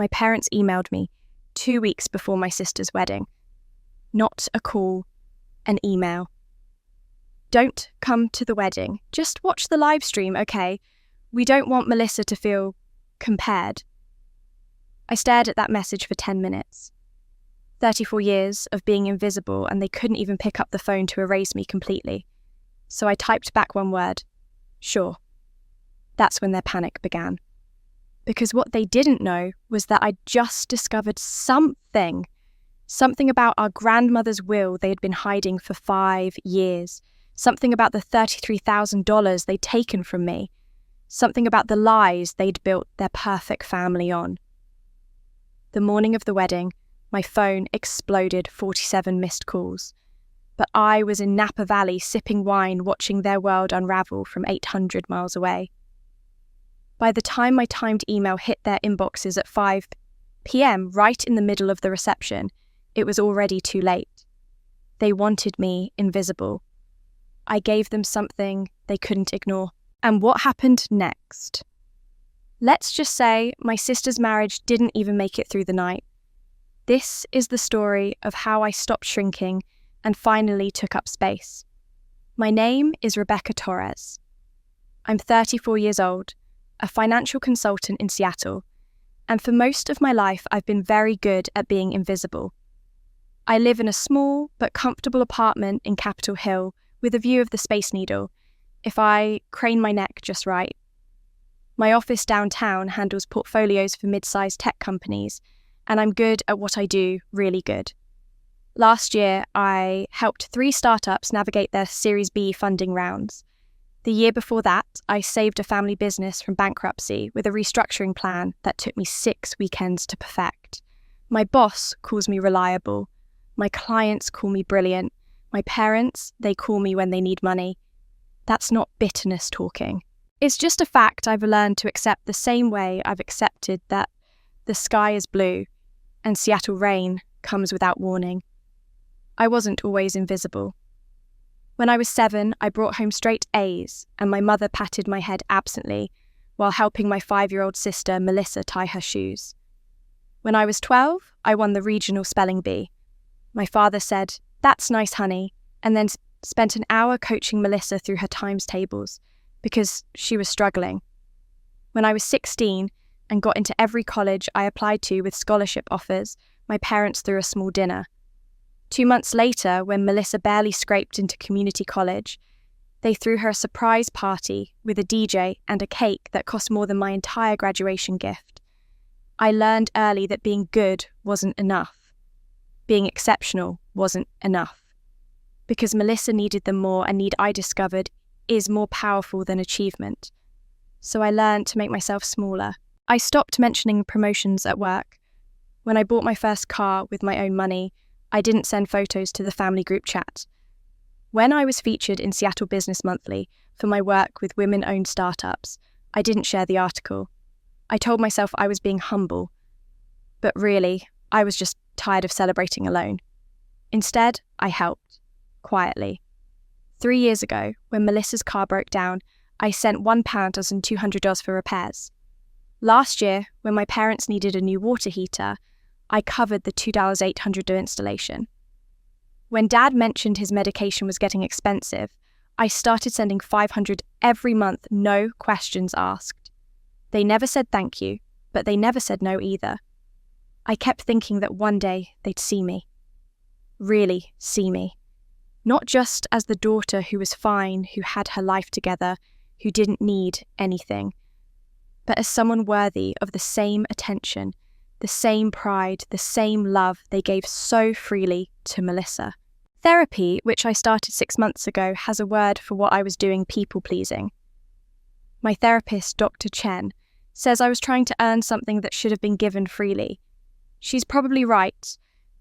my parents emailed me 2 weeks before my sister's wedding. Not a call, an email. Don't come to the wedding. Just watch the live stream, okay? We don't want Melissa to feel compared. I stared at that message for 10 minutes. 34 years of being invisible, and they couldn't even pick up the phone to erase me completely. So I typed back one word. Sure. That's when their panic began. Because what they didn't know was that I'd just discovered something about our grandmother's will they had been hiding for 5 years. Something about the $33,000 they'd taken from me. Something about the lies they'd built their perfect family on. The morning of the wedding, my phone exploded 47 missed calls. But I was in Napa Valley sipping wine, watching their world unravel from 800 miles away. By the time my timed email hit their inboxes at 5 p.m, right in the middle of the reception, it was already too late. They wanted me invisible. I gave them something they couldn't ignore. And what happened next? Let's just say my sister's marriage didn't even make it through the night. This is the story of how I stopped shrinking and finally took up space. My name is Rebecca Torres. I'm 34 years old, a financial consultant in Seattle, and for most of my life I've been very good at being invisible. I live in a small but comfortable apartment in Capitol Hill with a view of the Space Needle, if I crane my neck just right. My office downtown handles portfolios for mid-sized tech companies, and I'm good at what I do, really good. Last year, I helped 3 startups navigate their Series B funding rounds. The year before that, I saved a family business from bankruptcy with a restructuring plan that took me 6 weekends to perfect. My boss calls me reliable. My clients call me brilliant. My parents, they call me when they need money. That's not bitterness talking. It's just a fact I've learned to accept the same way I've accepted that the sky is blue and Seattle rain comes without warning. I wasn't always invisible. When I was 7, I brought home straight A's, and my mother patted my head absently while helping my 5-year-old sister Melissa tie her shoes. When I was 12, I won the regional spelling bee. My father said, "That's nice, honey," and then spent an hour coaching Melissa through her times tables because she was struggling. When I was 16 and got into every college I applied to with scholarship offers, my parents threw a small dinner. 2 months later, when Melissa barely scraped into community college, they threw her a surprise party with a DJ and a cake that cost more than my entire graduation gift. I learned early that being good wasn't enough. Being exceptional wasn't enough. Because Melissa needed them more, a need I discovered is more powerful than achievement. So I learned to make myself smaller. I stopped mentioning promotions at work. When I bought my first car with my own money, I didn't send photos to the family group chat. When I was featured in Seattle Business Monthly for my work with women-owned startups, I didn't share the article. I told myself I was being humble, but really, I was just tired of celebrating alone. Instead, I helped, quietly. 3 years ago, when Melissa's car broke down, I sent $1,200 for repairs. Last year, when my parents needed a new water heater, I covered the $2,800 installation. When Dad mentioned his medication was getting expensive, I started sending $500 every month, no questions asked. They never said thank you, but they never said no either. I kept thinking that one day they'd see me. Really see me. Not just as the daughter who was fine, who had her life together, who didn't need anything, but as someone worthy of the same attention, the same pride, the same love they gave so freely to Melissa. Therapy, which I started 6 months ago, has a word for what I was doing people-pleasing. My therapist, Dr. Chen, says I was trying to earn something that should have been given freely. She's probably right,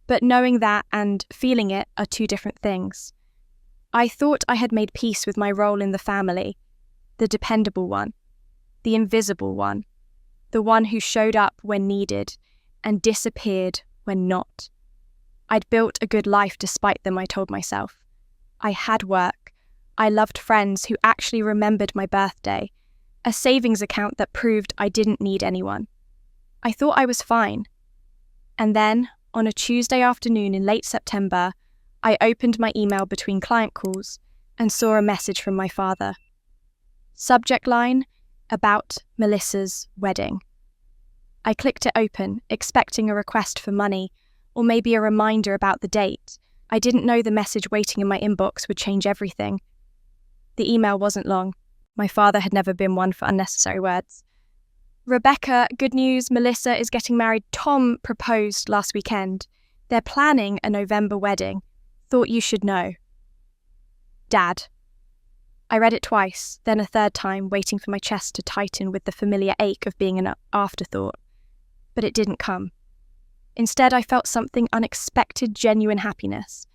but knowing that and feeling it are 2 different things. I thought I had made peace with my role in the family, the dependable one, the invisible one, the one who showed up when needed and disappeared when not. I'd built a good life despite them, I told myself. I had work. I loved friends who actually remembered my birthday, a savings account that proved I didn't need anyone. I thought I was fine. And then, on a Tuesday afternoon in late September, I opened my email between client calls and saw a message from my father. Subject line, about Melissa's wedding. I clicked it open, expecting a request for money, or maybe a reminder about the date. I didn't know the message waiting in my inbox would change everything. The email wasn't long. My father had never been one for unnecessary words. Rebecca, good news, Melissa is getting married. Tom proposed last weekend. They're planning a November wedding. Thought you should know. Dad. I read it twice, then a third time, waiting for my chest to tighten with the familiar ache of being an afterthought. But it didn't come. Instead, I felt something unexpected, genuine happiness.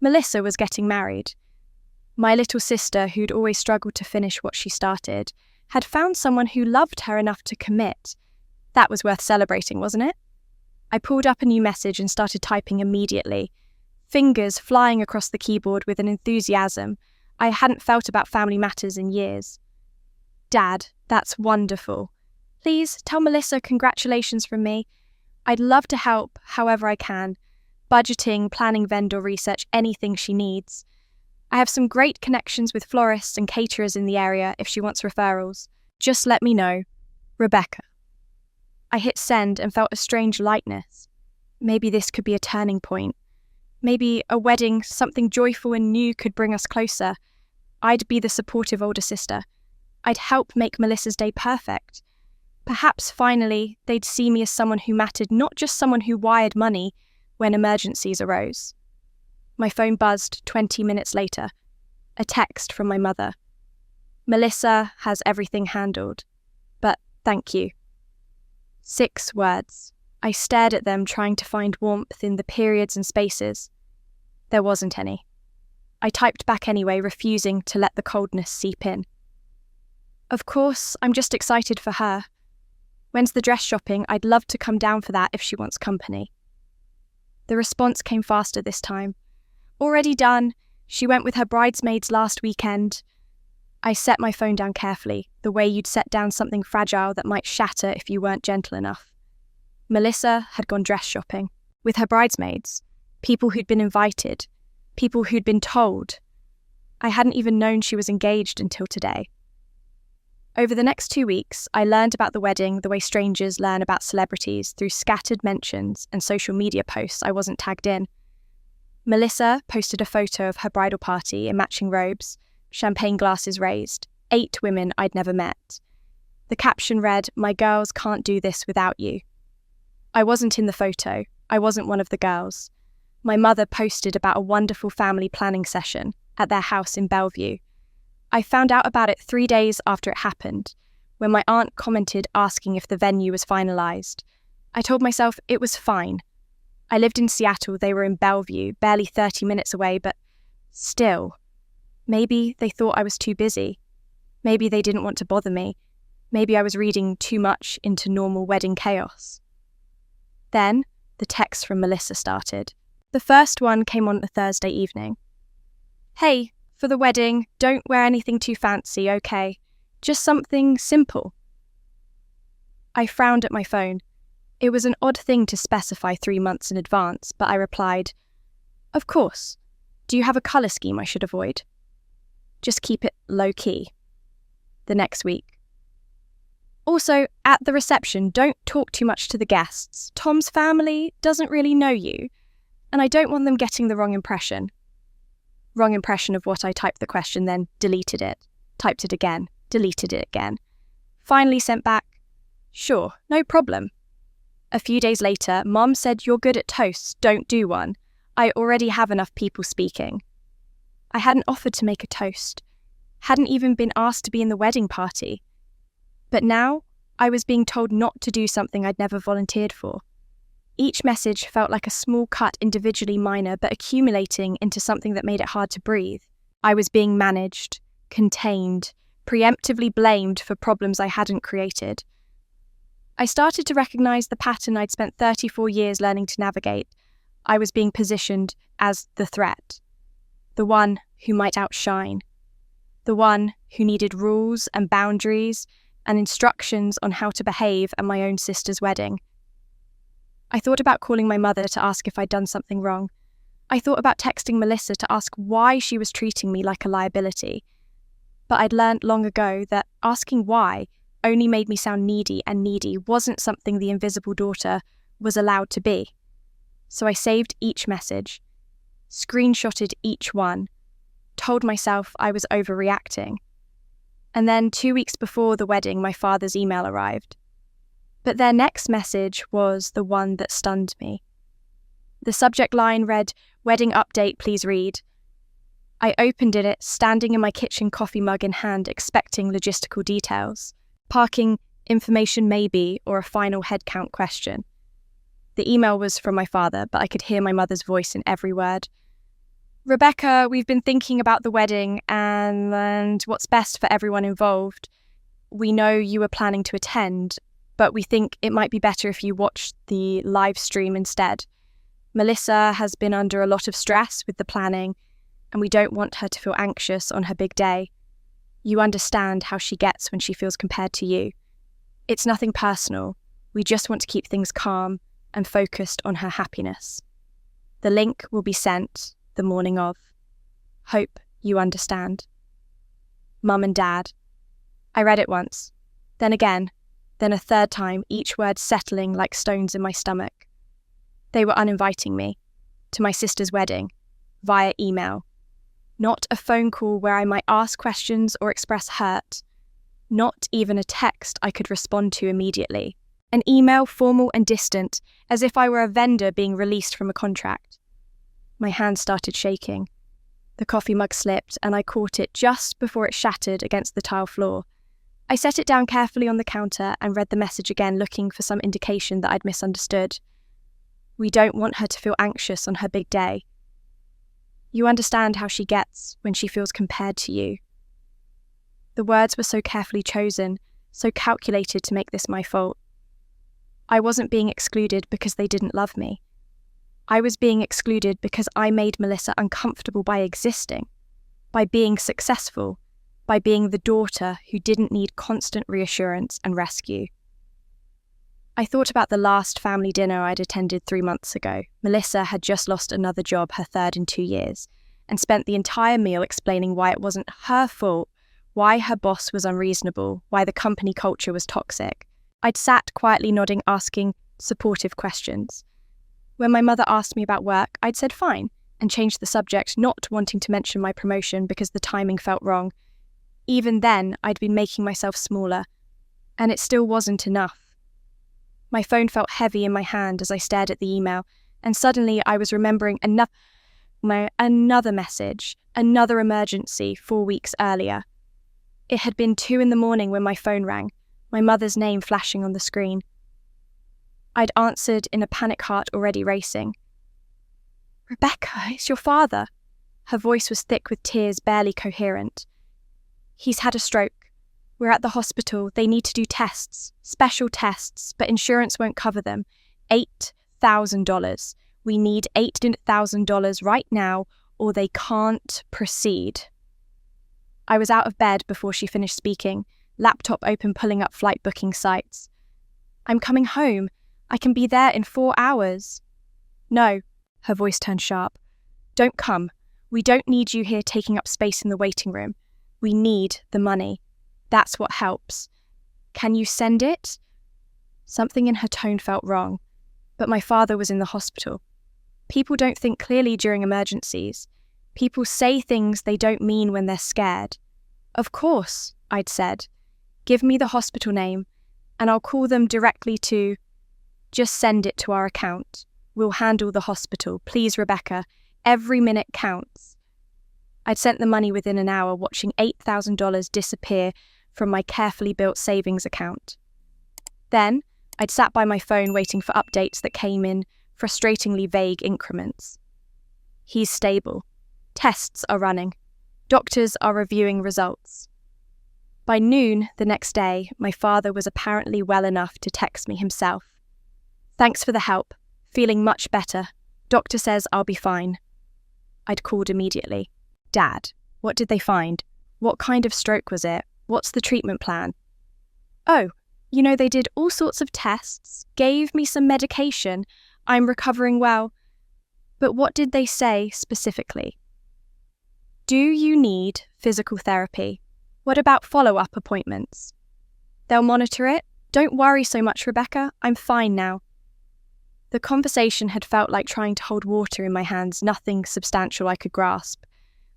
Melissa was getting married. My little sister, who'd always struggled to finish what she started, had found someone who loved her enough to commit. That was worth celebrating, wasn't it? I pulled up a new message and started typing immediately, fingers flying across the keyboard with an enthusiasm I hadn't felt about family matters in years. Dad, that's wonderful. Please tell Melissa congratulations from me. I'd love to help however I can. Budgeting, planning vendor research, anything she needs. I have some great connections with florists and caterers in the area if she wants referrals. Just let me know. Rebecca. I hit send and felt a strange lightness. Maybe this could be a turning point. Maybe a wedding, something joyful and new could bring us closer. I'd be the supportive older sister. I'd help make Melissa's day perfect. Perhaps finally they'd see me as someone who mattered, not just someone who wired money when emergencies arose. My phone buzzed 20 minutes later. A text from my mother. Melissa has everything handled, but thank you. 6 words. I stared at them, trying to find warmth in the periods and spaces. There wasn't any. I typed back anyway, refusing to let the coldness seep in. Of course, I'm just excited for her. When's the dress shopping? I'd love to come down for that if she wants company. The response came faster this time. Already done. She went with her bridesmaids last weekend. I set my phone down carefully, the way you'd set down something fragile that might shatter if you weren't gentle enough. Melissa had gone dress shopping with her bridesmaids, people who'd been invited, people who'd been told. I hadn't even known she was engaged until today. Over the next 2 weeks, I learned about the wedding the way strangers learn about celebrities through scattered mentions and social media posts I wasn't tagged in. Melissa posted a photo of her bridal party in matching robes, champagne glasses raised, 8 women I'd never met. The caption read, "My girls can't do this without you." I wasn't in the photo. I wasn't one of the girls. My mother posted about a wonderful family planning session at their house in Bellevue. I found out about it 3 days after it happened, when my aunt commented asking if the venue was finalised. I told myself it was fine. I lived in Seattle, they were in Bellevue, barely 30 minutes away, but still. Maybe they thought I was too busy. Maybe they didn't want to bother me. Maybe I was reading too much into normal wedding chaos. Then, the text from Melissa started. The first one came on a Thursday evening. "Hey, for the wedding, don't wear anything too fancy, okay? Just something simple." I frowned at my phone. It was an odd thing to specify 3 months in advance, but I replied, "Of course. Do you have a colour scheme I should avoid? Just keep it low-key." The next week. "Also, at the reception, don't talk too much to the guests. Tom's family doesn't really know you, and I don't want them getting the wrong impression." Wrong impression of what? I typed the question, then deleted it, typed it again, deleted it again. Finally sent back, "Sure, no problem." A few days later, Mom said, "You're good at toasts, don't do one. I already have enough people speaking." I hadn't offered to make a toast, hadn't even been asked to be in the wedding party. But now, I was being told not to do something I'd never volunteered for. Each message felt like a small cut, individually minor, but accumulating into something that made it hard to breathe. I was being managed, contained, preemptively blamed for problems I hadn't created. I started to recognise the pattern I'd spent 34 years learning to navigate. I was being positioned as the threat, the one who might outshine, the one who needed rules and boundaries, and instructions on how to behave at my own sister's wedding. I thought about calling my mother to ask if I'd done something wrong. I thought about texting Melissa to ask why she was treating me like a liability. But I'd learned long ago that asking why only made me sound needy, and needy wasn't something the invisible daughter was allowed to be. So I saved each message, screenshotted each one, told myself I was overreacting. And then 2 weeks before the wedding, my father's email arrived. But their next message was the one that stunned me. The subject line read, "Wedding update, please read." I opened it, standing in my kitchen, coffee mug in hand, expecting logistical details. Parking, information maybe, or a final headcount question. The email was from my father, but I could hear my mother's voice in every word. "Rebecca, we've been thinking about the wedding and what's best for everyone involved. We know you were planning to attend, but we think it might be better if you watched the live stream instead. Melissa has been under a lot of stress with the planning, and we don't want her to feel anxious on her big day. You understand how she gets when she feels compared to you. It's nothing personal. We just want to keep things calm and focused on her happiness. The link will be sent the morning of. Hope you understand. Mum and Dad." I read it once, then again, then a third time, each word settling like stones in my stomach. They were uninviting me to my sister's wedding via email. Not a phone call where I might ask questions or express hurt. Not even a text I could respond to immediately. An email formal and distant, as if I were a vendor being released from a contract. My hand started shaking. The coffee mug slipped, and I caught it just before it shattered against the tile floor. I set it down carefully on the counter and read the message again, looking for some indication that I'd misunderstood. We don't want her to feel anxious on her big day. You understand how she gets when she feels compared to you. The words were so carefully chosen, so calculated to make this my fault. I wasn't being excluded because they didn't love me. I was being excluded because I made Melissa uncomfortable by existing, by being successful, by being the daughter who didn't need constant reassurance and rescue. I thought about the last family dinner I'd attended 3 months ago. Melissa had just lost another job, her third in 2 years, and spent the entire meal explaining why it wasn't her fault, why her boss was unreasonable, why the company culture was toxic. I'd sat quietly nodding, asking supportive questions. When my mother asked me about work, I'd said fine, and changed the subject, not wanting to mention my promotion because the timing felt wrong. Even then, I'd been making myself smaller, and it still wasn't enough. My phone felt heavy in my hand as I stared at the email, and suddenly I was remembering another message, another emergency 4 weeks earlier. It had been 2 a.m. when my phone rang, my mother's name flashing on the screen. I'd answered in a panic, heart already racing. "Rebecca, it's your father." Her voice was thick with tears, barely coherent. "He's had a stroke. We're at the hospital. They need to do tests, special tests, but insurance won't cover them. $8,000. We need $8,000 right now, or they can't proceed." I was out of bed before she finished speaking, laptop open, pulling up flight booking sites. "I'm coming home. I can be there in 4 hours. "No," her voice turned sharp. "Don't come. We don't need you here taking up space in the waiting room. We need the money. That's what helps. Can you send it?" Something in her tone felt wrong, but my father was in the hospital. People don't think clearly during emergencies. People say things they don't mean when they're scared. "Of course," I'd said. "Give me the hospital name, and I'll call them directly to..." "Just send it to our account. We'll handle the hospital. Please, Rebecca. Every minute counts." I'd sent the money within an hour, watching $8,000 disappear from my carefully built savings account. Then, I'd sat by my phone waiting for updates that came in frustratingly vague increments. "He's stable. Tests are running. Doctors are reviewing results." By noon the next day, my father was apparently well enough to text me himself. "Thanks for the help. Feeling much better. Doctor says I'll be fine." I'd called immediately. "Dad, what did they find? What kind of stroke was it? What's the treatment plan?" Oh, they did all sorts of tests, gave me some medication. I'm recovering well. But what did they say specifically? Do you need physical therapy? What about follow-up appointments? They'll monitor it. Don't worry so much, Rebecca. I'm fine now. The conversation had felt like trying to hold water in my hands, nothing substantial I could grasp.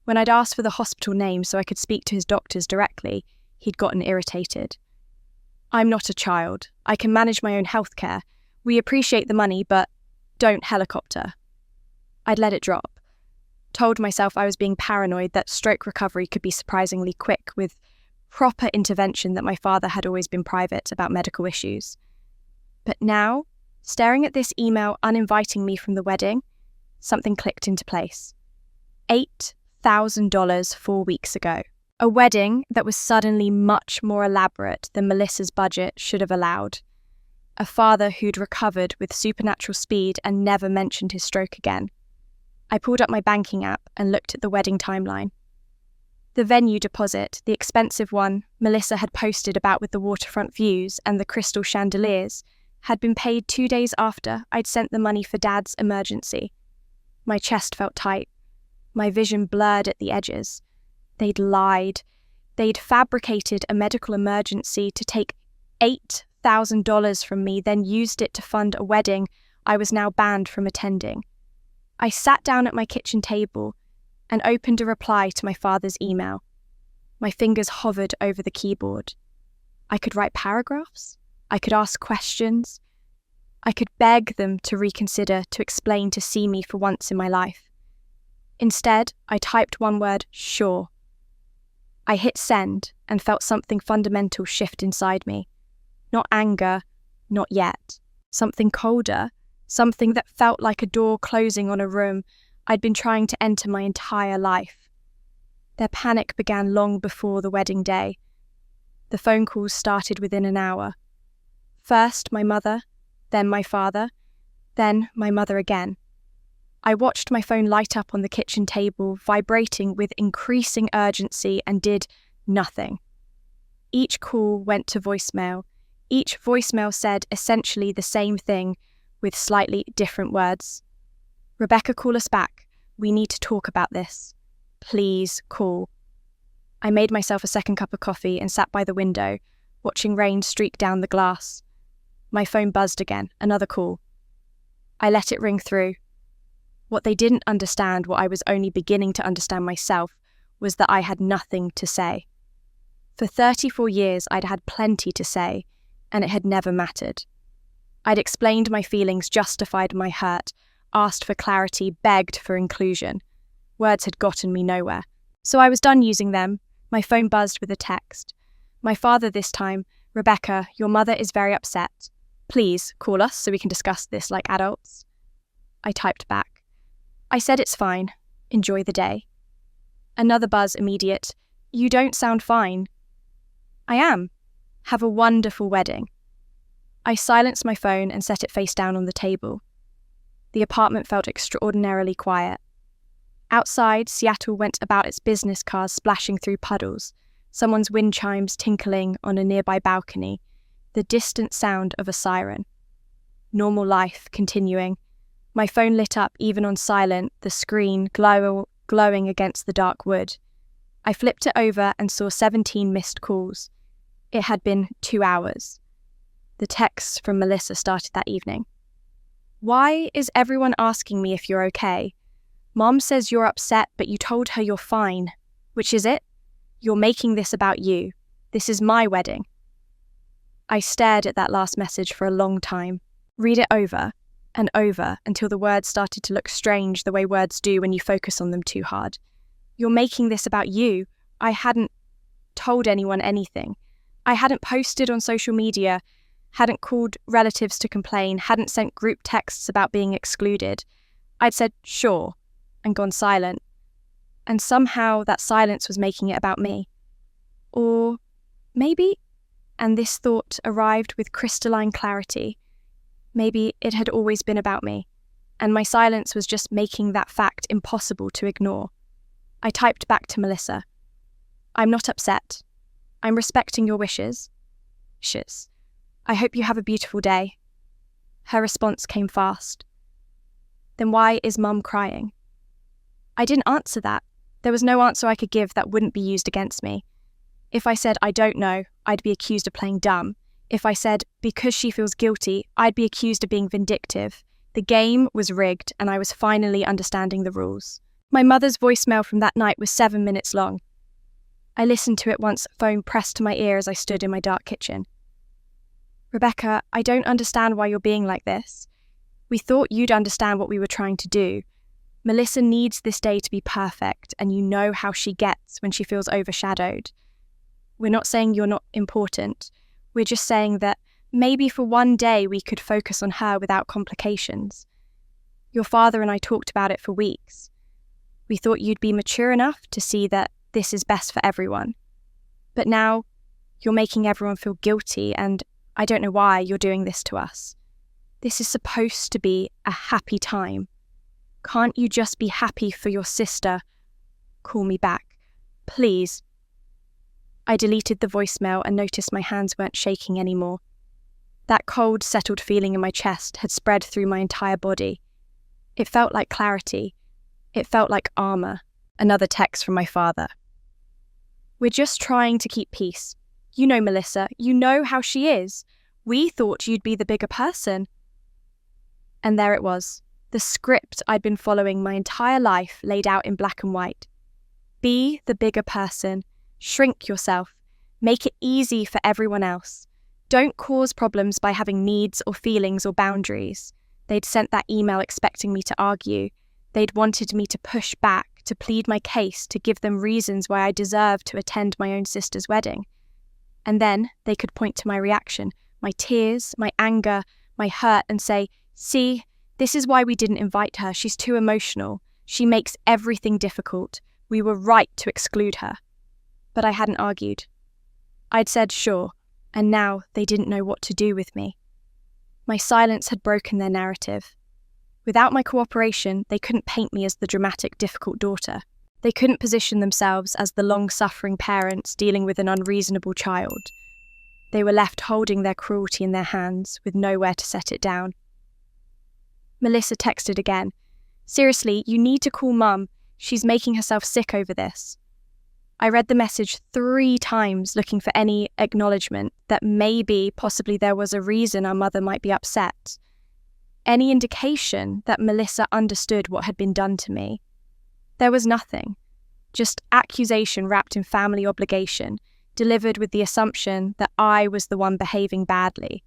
When I'd asked for the hospital name so I could speak to his doctors directly, he'd gotten irritated. I'm not a child. I can manage my own healthcare. We appreciate the money, but don't helicopter. I'd let it drop. Told myself I was being paranoid that stroke recovery could be surprisingly quick with proper intervention, that my father had always been private about medical issues. But now, staring at this email uninviting me from the wedding, something clicked into place. $8,000 4 weeks ago. A wedding that was suddenly much more elaborate than Melissa's budget should have allowed. A father who'd recovered with supernatural speed and never mentioned his stroke again. I pulled up my banking app and looked at the wedding timeline. The venue deposit, the expensive one Melissa had posted about with the waterfront views and the crystal chandeliers, had been paid 2 days after I'd sent the money for Dad's emergency. My chest felt tight. My vision blurred at the edges. They'd lied. They'd fabricated a medical emergency to take $8,000 from me, then used it to fund a wedding I was now banned from attending. I sat down at my kitchen table and opened a reply to my father's email. My fingers hovered over the keyboard. I could write paragraphs. I could ask questions. I could beg them to reconsider, to explain, to see me for once in my life. Instead, I typed one word, sure. I hit send and felt something fundamental shift inside me. Not anger, not yet. Something colder, something that felt like a door closing on a room I'd been trying to enter my entire life. Their panic began long before the wedding day. The phone calls started within an hour. First my mother, then my father, then my mother again. I watched my phone light up on the kitchen table, vibrating with increasing urgency, and did nothing. Each call went to voicemail. Each voicemail said essentially the same thing, with slightly different words. Rebecca, call us back. We need to talk about this. Please call. I made myself a second cup of coffee and sat by the window, watching rain streak down the glass. My phone buzzed again, another call. I let it ring through. What they didn't understand, what I was only beginning to understand myself, was that I had nothing to say. For 34 years, I'd had plenty to say, and it had never mattered. I'd explained my feelings, justified my hurt, asked for clarity, begged for inclusion. Words had gotten me nowhere. So I was done using them. My phone buzzed with a text. My father this time, Rebecca, your mother is very upset. Please call us so we can discuss this like adults. I typed back. I said it's fine. Enjoy the day. Another buzz immediate. You don't sound fine. I am. Have a wonderful wedding. I silenced my phone and set it face down on the table. The apartment felt extraordinarily quiet. Outside, Seattle went about its business, cars splashing through puddles, someone's wind chimes tinkling on a nearby balcony, the distant sound of a siren. Normal life continuing. My phone lit up even on silent, the screen glowing against the dark wood. I flipped it over and saw 17 missed calls. It had been 2 hours. The texts from Melissa started that evening. Why is everyone asking me if you're okay? Mom says you're upset, but you told her you're fine. Which is it? You're making this about you. This is my wedding. I stared at that last message for a long time. Read it over and over until the words started to look strange the way words do when you focus on them too hard. You're making this about you. I hadn't told anyone anything. I hadn't posted on social media, hadn't called relatives to complain, hadn't sent group texts about being excluded. I'd said, sure, and gone silent. And somehow that silence was making it about me. Or maybe, and this thought arrived with crystalline clarity, maybe it had always been about me, and my silence was just making that fact impossible to ignore. I typed back to Melissa. I'm not upset. I'm respecting your wishes. wishes. I hope you have a beautiful day." Her response came fast. "Then why is Mum crying?" I didn't answer that. There was no answer I could give that wouldn't be used against me. If I said I don't know, I'd be accused of playing dumb. If I said because she feels guilty, I'd be accused of being vindictive. The game was rigged, and I was finally understanding the rules. My mother's voicemail from that night was 7 minutes long. I listened to it once, phone pressed to my ear as I stood in my dark kitchen. "Rebecca, I don't understand why you're being like this. We thought you'd understand what we were trying to do. Melissa needs this day to be perfect, and you know how she gets when she feels overshadowed. We're not saying you're not important. We're just saying that maybe for one day we could focus on her without complications. Your father and I talked about it for weeks. We thought you'd be mature enough to see that this is best for everyone. But now you're making everyone feel guilty, and I don't know why you're doing this to us. This is supposed to be a happy time. Can't you just be happy for your sister? Call me back, please." I deleted the voicemail and noticed my hands weren't shaking anymore. That cold, settled feeling in my chest had spread through my entire body. It felt like clarity. It felt like armor. Another text from my father. "We're just trying to keep peace. You know Melissa, you know how she is. We thought you'd be the bigger person." And there it was, the script I'd been following my entire life laid out in black and white. Be the bigger person. Shrink yourself. Make it easy for everyone else. Don't cause problems by having needs or feelings or boundaries. They'd sent that email expecting me to argue. They'd wanted me to push back, to plead my case, to give them reasons why I deserved to attend my own sister's wedding. And then they could point to my reaction, my tears, my anger, my hurt, and say, "See, this is why we didn't invite her. She's too emotional. She makes everything difficult. We were right to exclude her." But I hadn't argued. I'd said sure, and now they didn't know what to do with me. My silence had broken their narrative. Without my cooperation, they couldn't paint me as the dramatic, difficult daughter. They couldn't position themselves as the long-suffering parents dealing with an unreasonable child. They were left holding their cruelty in their hands, with nowhere to set it down. Melissa texted again. "Seriously, you need to call Mum. She's making herself sick over this." I read the message 3 times, looking for any acknowledgement that maybe, possibly there was a reason our mother might be upset. Any indication that Melissa understood what had been done to me. There was nothing. Just accusation wrapped in family obligation, delivered with the assumption that I was the one behaving badly.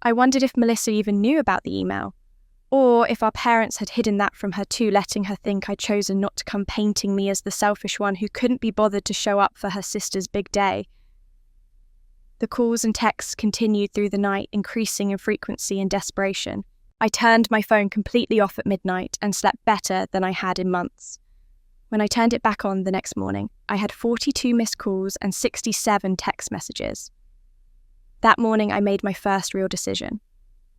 I wondered if Melissa even knew about the email, or if our parents had hidden that from her too, letting her think I'd chosen not to come, painting me as the selfish one who couldn't be bothered to show up for her sister's big day. The calls and texts continued through the night, increasing in frequency and desperation. I turned my phone completely off at midnight and slept better than I had in months. When I turned it back on the next morning, I had 42 missed calls and 67 text messages. That morning, I made my first real decision.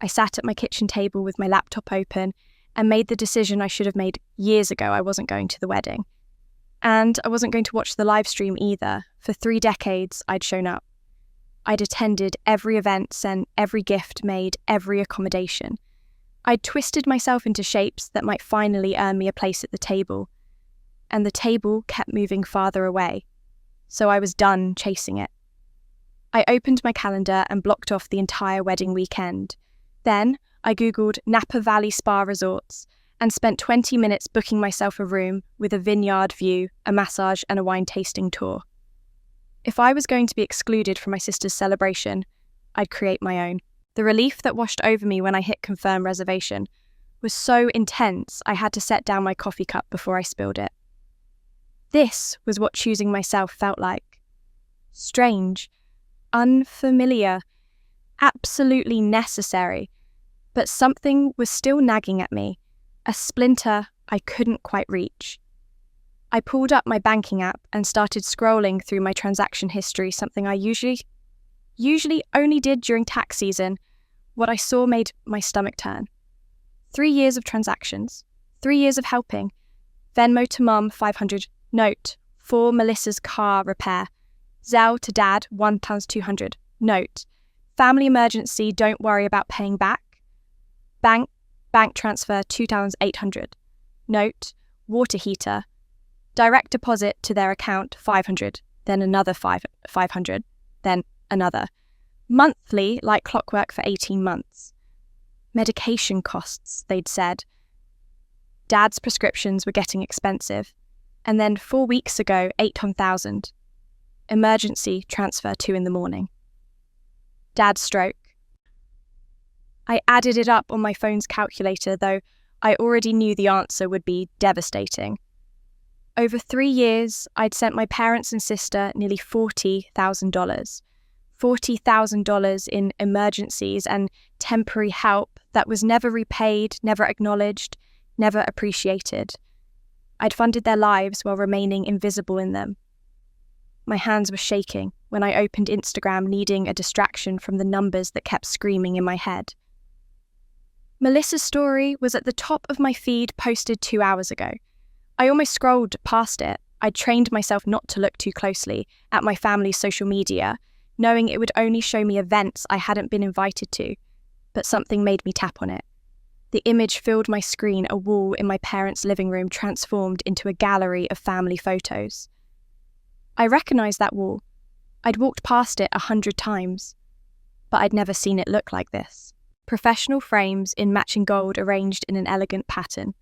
I sat at my kitchen table with my laptop open and made the decision I should have made years ago. I wasn't going to the wedding. And I wasn't going to watch the live stream either. For 3 decades, I'd shown up. I'd attended every event, sent every gift, made every accommodation. I'd twisted myself into shapes that might finally earn me a place at the table. And the table kept moving farther away. So I was done chasing it. I opened my calendar and blocked off the entire wedding weekend. Then I Googled Napa Valley Spa Resorts and spent 20 minutes booking myself a room with a vineyard view, a massage and a wine tasting tour. If I was going to be excluded from my sister's celebration, I'd create my own. The relief that washed over me when I hit confirm reservation was so intense I had to set down my coffee cup before I spilled it. This was what choosing myself felt like. Strange, unfamiliar, absolutely necessary, but something was still nagging at me, a splinter I couldn't quite reach. I pulled up my banking app and started scrolling through my transaction history, something I usually only did during tax season. What I saw made my stomach turn. 3 years of transactions, 3 years of helping. Venmo to Mum, 500. Note, for Melissa's car repair. Zelle to Dad, £1 200. Note, family emergency, don't worry about paying back. Bank transfer $2,800. Note, water heater, direct deposit to their account $500, then another $500, then another. Monthly, like clockwork for 18 months. Medication costs, they'd said. Dad's prescriptions were getting expensive. And then 4 weeks ago, $800,000. Emergency transfer 2 a.m. Dad's stroke. I added it up on my phone's calculator, though I already knew the answer would be devastating. Over 3 years, I'd sent my parents and sister nearly $40,000. $40,000 in emergencies and temporary help that was never repaid, never acknowledged, never appreciated. I'd funded their lives while remaining invisible in them. My hands were shaking when I opened Instagram, needing a distraction from the numbers that kept screaming in my head. Melissa's story was at the top of my feed, posted 2 hours ago. I almost scrolled past it. I'd trained myself not to look too closely at my family's social media, knowing it would only show me events I hadn't been invited to, but something made me tap on it. The image filled my screen, a wall in my parents' living room transformed into a gallery of family photos. I recognised that wall. I'd walked past it 100 times, but I'd never seen it look like this. Professional frames in matching gold arranged in an elegant pattern.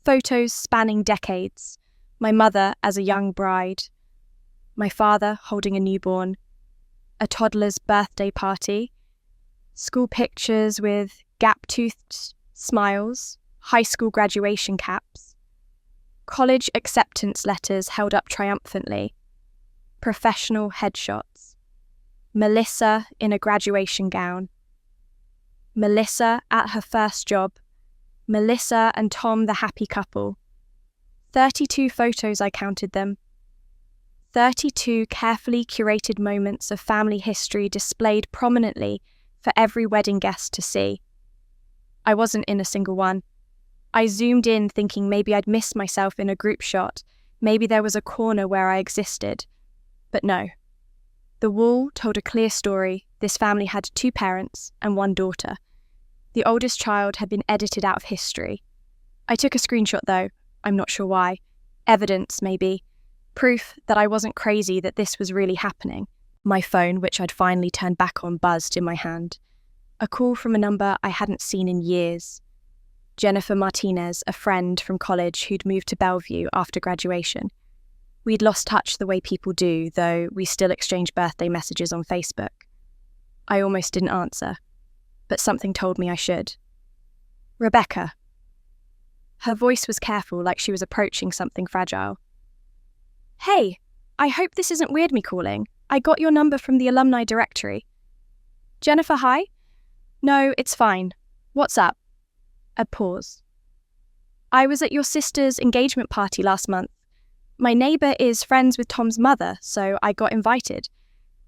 Photos spanning decades. My mother as a young bride. My father holding a newborn. A toddler's birthday party. School pictures with gap-toothed smiles. High school graduation caps. College acceptance letters held up triumphantly. Professional headshots. Melissa in a graduation gown. Melissa at her first job. Melissa and Tom the happy couple. 32 photos, I counted them. 32 carefully curated moments of family history displayed prominently for every wedding guest to see. I wasn't in a single one. I zoomed in thinking maybe I'd missed myself in a group shot, maybe there was a corner where I existed. But no. The wall told a clear story. This family had 2 parents and 1 daughter. The oldest child had been edited out of history. I took a screenshot though, I'm not sure why. Evidence, maybe. Proof that I wasn't crazy, that this was really happening. My phone, which I'd finally turned back on, buzzed in my hand. A call from a number I hadn't seen in years. Jennifer Martinez, a friend from college who'd moved to Bellevue after graduation. We'd lost touch the way people do, though we still exchange birthday messages on Facebook. I almost didn't answer, but something told me I should. Rebecca. Her voice was careful, like she was approaching something fragile. Hey, I hope this isn't weird me calling. I got your number from the alumni directory. Jennifer, hi? No, it's fine. What's up? A pause. I was at your sister's engagement party last month. My neighbour is friends with Tom's mother, so I got invited.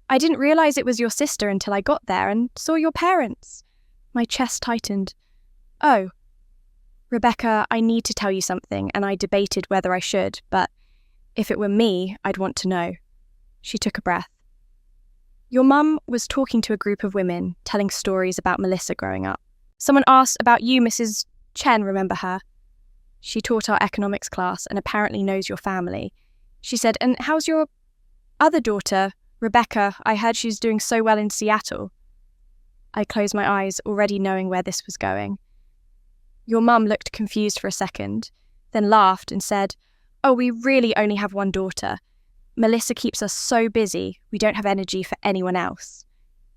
I didn't realise it was your sister until I got there and saw your parents. My chest tightened. Oh. Rebecca, I need to tell you something, and I debated whether I should, but if it were me, I'd want to know. She took a breath. Your mum was talking to a group of women, telling stories about Melissa growing up. Someone asked about you, Mrs. Chen, remember her? She taught our economics class and apparently knows your family. She said, and how's your other daughter, Rebecca? I heard she's doing so well in Seattle. I closed my eyes, already knowing where this was going. Your mum looked confused for a second, then laughed and said, oh, we really only have 1 daughter. Melissa keeps us so busy, we don't have energy for anyone else.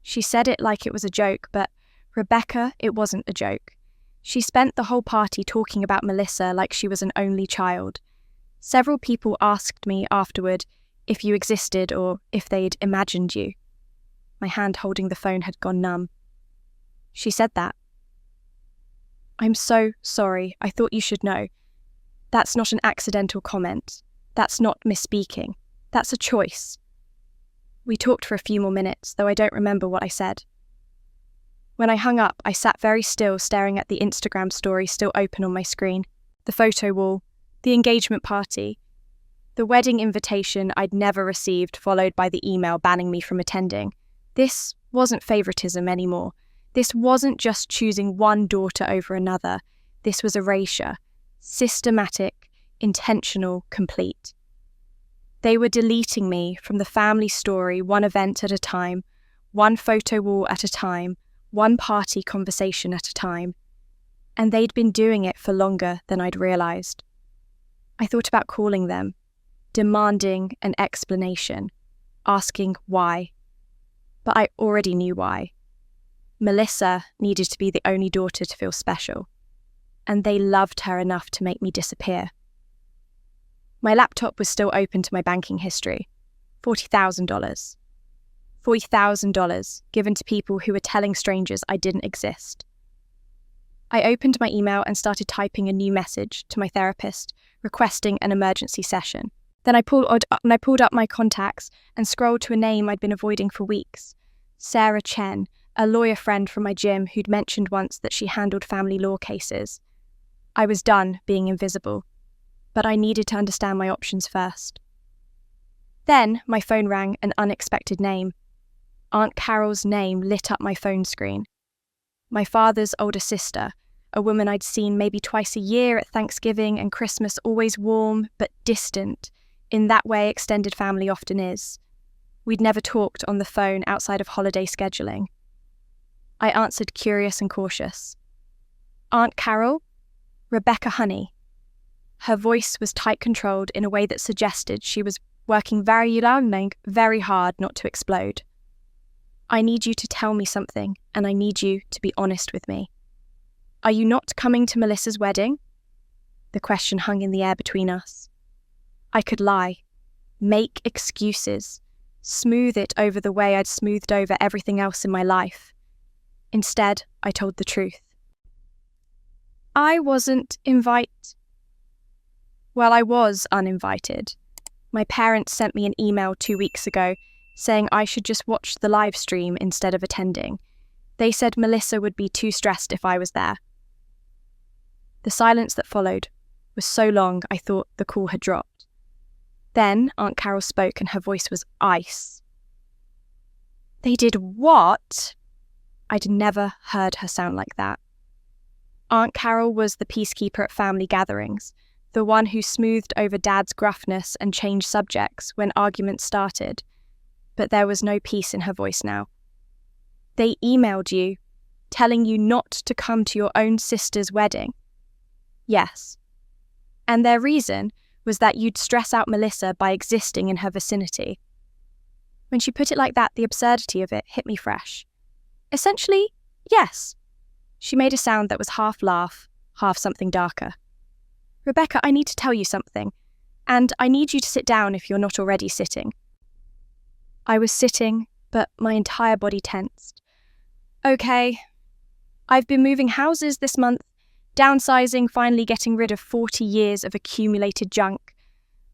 She said it like it was a joke, but Rebecca, it wasn't a joke. She spent the whole party talking about Melissa like she was an only child. Several people asked me afterward if you existed or if they'd imagined you. My hand holding the phone had gone numb. She said that. I'm so sorry. I thought you should know. That's not an accidental comment. That's not misspeaking. That's a choice. We talked for a few more minutes, though I don't remember what I said. When I hung up, I sat very still, staring at the Instagram story still open on my screen, the photo wall, the engagement party, the wedding invitation I'd never received, followed by the email banning me from attending. This wasn't favoritism anymore. This wasn't just choosing one daughter over another. This was erasure. Systematic, intentional, complete. They were deleting me from the family story one event at a time, one photo wall at a time, one party conversation at a time. And they'd been doing it for longer than I'd realised. I thought about calling them, demanding an explanation, asking why. But I already knew why. Melissa needed to be the only daughter to feel special, and they loved her enough to make me disappear. My laptop was still open to my banking history. $40,000. $40,000 given to people who were telling strangers I didn't exist. I opened my email and started typing a new message to my therapist, requesting an emergency session. Then I pulled up my contacts and scrolled to a name I'd been avoiding for weeks. Sarah Chen, a lawyer friend from my gym who'd mentioned once that she handled family law cases. I was done being invisible, but I needed to understand my options first. Then my phone rang an unexpected name. Aunt Carol's name lit up my phone screen. My father's older sister, a woman I'd seen maybe twice a year at Thanksgiving and Christmas, always warm but distant, in that way extended family often is. We'd never talked on the phone outside of holiday scheduling. I answered, curious and cautious. Aunt Carol? Rebecca, honey. Her voice was tight-controlled in a way that suggested she was working very hard not to explode. I need you to tell me something, and I need you to be honest with me. Are you not coming to Melissa's wedding? The question hung in the air between us. I could lie, make excuses, smooth it over the way I'd smoothed over everything else in my life. Instead, I told the truth. I wasn't invited. Well, I was uninvited. My parents sent me an email 2 weeks ago saying I should just watch the live stream instead of attending. They said Melissa would be too stressed if I was there. The silence that followed was so long I thought the call had dropped. Then Aunt Carol spoke and her voice was ice. They did what? I'd never heard her sound like that. Aunt Carol was the peacekeeper at family gatherings, the one who smoothed over Dad's gruffness and changed subjects when arguments started. But there was no peace in her voice now. They emailed you, telling you not to come to your own sister's wedding. Yes. And their reason was that you'd stress out Melissa by existing in her vicinity. When she put it like that, the absurdity of it hit me fresh. Essentially, yes. She made a sound that was half laugh, half something darker. Rebecca, I need to tell you something, and I need you to sit down if you're not already sitting. I was sitting, but my entire body tensed. Okay. I've been moving houses this month, downsizing, finally getting rid of 40 years of accumulated junk.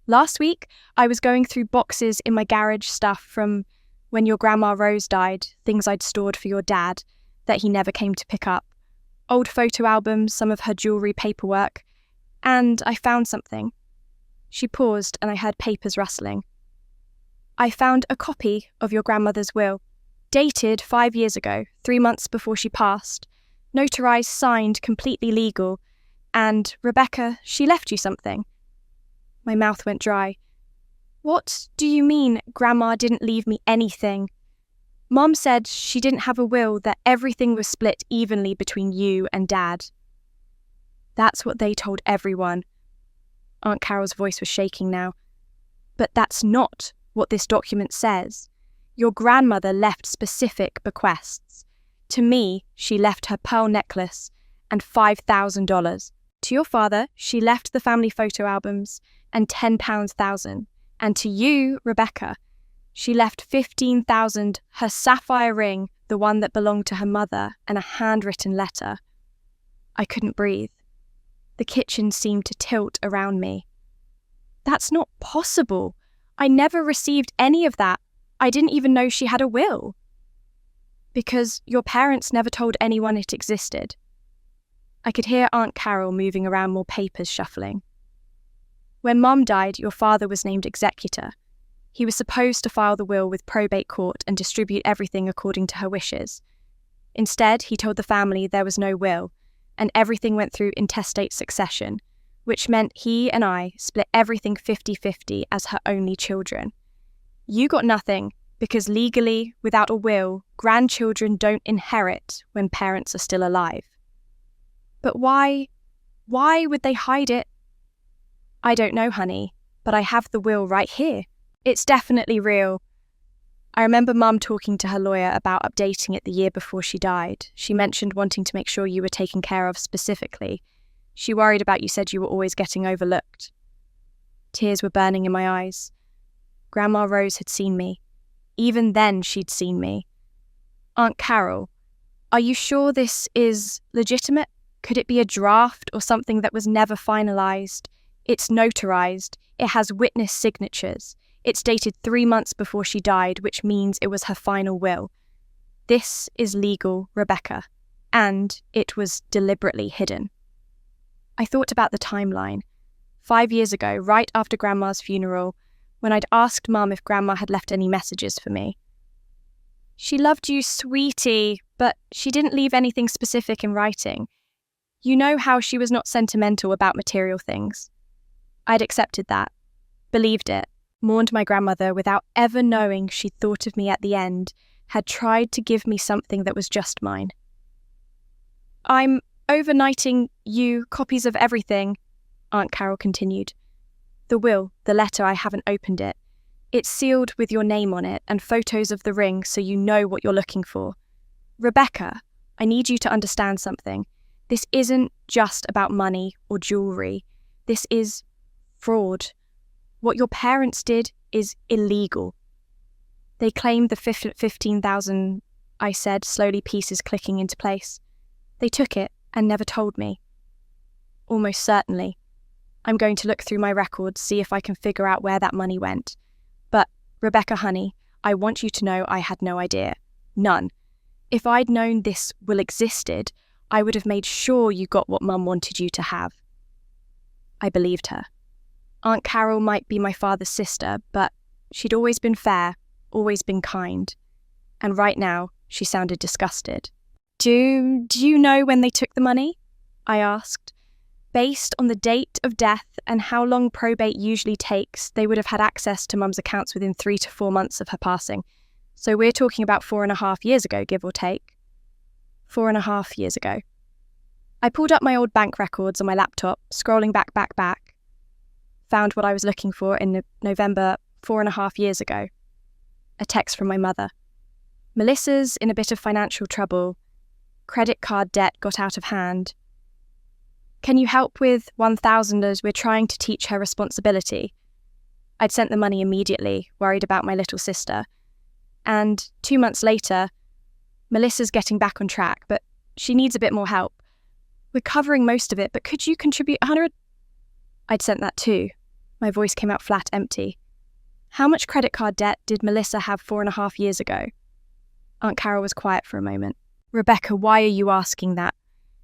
Last week, I was going through boxes in my garage, stuff from when your grandma Rose died, things I'd stored for your dad that he never came to pick up, old photo albums, some of her jewellery, paperwork, and I found something. She paused and I heard papers rustling. I found a copy of your grandmother's will, dated 5 years ago, 3 months before she passed, notarized, signed, completely legal, and, Rebecca, she left you something. My mouth went dry. What do you mean Grandma didn't leave me anything? Mom said she didn't have a will, that everything was split evenly between you and Dad. That's what they told everyone. Aunt Carol's voice was shaking now. But that's not what this document says. Your grandmother left specific bequests. To me, she left her pearl necklace and $5,000. To your father, she left the family photo albums and £10,000. And to you, Rebecca, she left $15,000, her sapphire ring, the one that belonged to her mother, and a handwritten letter. I couldn't breathe. The kitchen seemed to tilt around me. That's not possible. I never received any of that. I didn't even know she had a will. Because your parents never told anyone it existed. I could hear Aunt Carol moving around more papers shuffling. When Mom died, your father was named executor. He was supposed to file the will with probate court and distribute everything according to her wishes. Instead, he told the family there was no will, and everything went through intestate succession, which meant he and I split everything 50-50 as her only children. You got nothing, because legally, without a will, grandchildren don't inherit when parents are still alive. But why would they hide it? I don't know, honey, but I have the will right here. It's definitely real. I remember Mum talking to her lawyer about updating it the year before she died. She mentioned wanting to make sure you were taken care of specifically. She worried about you said you were always getting overlooked. Tears were burning in my eyes. Grandma Rose had seen me. Even then she'd seen me. Aunt Carol, are you sure this is legitimate? Could it be a draft or something that was never finalised? It's notarized. It has witness signatures. It's dated 3 months before she died, which means it was her final will. This is legal, Rebecca, and it was deliberately hidden. I thought about the timeline. 5 years ago, right after Grandma's funeral, when I'd asked Mum if Grandma had left any messages for me. She loved you, sweetie, but she didn't leave anything specific in writing. You know how she was not sentimental about material things. I'd accepted that, believed it, mourned my grandmother without ever knowing she'd thought of me at the end, had tried to give me something that was just mine. I'm overnighting you copies of everything, Aunt Carol continued. The will, the letter, I haven't opened it. It's sealed with your name on it and photos of the ring so you know what you're looking for. Rebecca, I need you to understand something. This isn't just about money or jewellery. This is fraud. What your parents did is illegal. They claimed the 15,000, I said, slowly pieces clicking into place. They took it and never told me. Almost certainly. I'm going to look through my records, see if I can figure out where that money went. But, Rebecca, honey, I want you to know I had no idea. None. If I'd known this will existed, I would have made sure you got what Mum wanted you to have. I believed her. Aunt Carol might be my father's sister, but she'd always been fair, always been kind. And right now, she sounded disgusted. Do you know when they took the money? I asked. Based on the date of death and how long probate usually takes, they would have had access to Mum's accounts within 3 to 4 months of her passing. So we're talking about 4.5 years ago, give or take. 4.5 years ago. I pulled up my old bank records on my laptop, scrolling back. Found what I was looking for in November 4.5 years ago. A text from my mother. Melissa's in a bit of financial trouble. Credit card debt got out of hand. Can you help with 1,000 as we're trying to teach her responsibility? I'd sent the money immediately, worried about my little sister. And 2 months later, Melissa's getting back on track, but she needs a bit more help. We're covering most of it, but could you contribute 100? I'd sent that too. My voice came out flat empty. How much credit card debt did Melissa have 4.5 years ago? Aunt Carol was quiet for a moment. Rebecca, why are you asking that?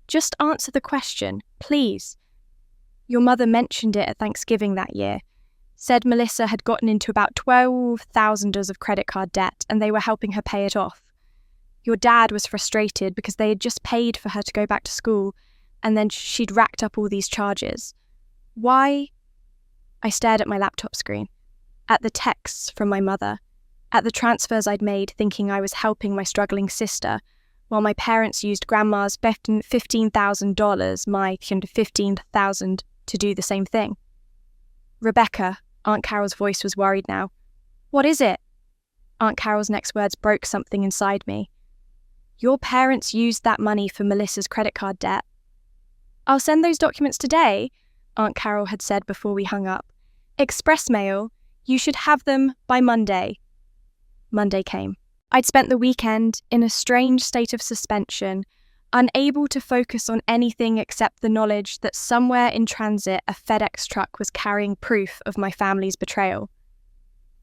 Just answer the question, please. Your mother mentioned it at Thanksgiving that year. Said Melissa had gotten into about 12,000 of credit card debt and they were helping her pay it off. Your dad was frustrated because they had just paid for her to go back to school and then she'd racked up all these charges. Why? I stared at my laptop screen, at the texts from my mother, at the transfers I'd made thinking I was helping my struggling sister, while my parents used Grandma's $15,000, my $15,000, to do the same thing. Rebecca, Aunt Carol's voice was worried now. What is it? Aunt Carol's next words broke something inside me. Your parents used that money for Melissa's credit card debt. I'll send those documents today, Aunt Carol had said before we hung up. Express mail. You should have them by Monday. Monday came. I'd spent the weekend in a strange state of suspension, unable to focus on anything except the knowledge that somewhere in transit a FedEx truck was carrying proof of my family's betrayal.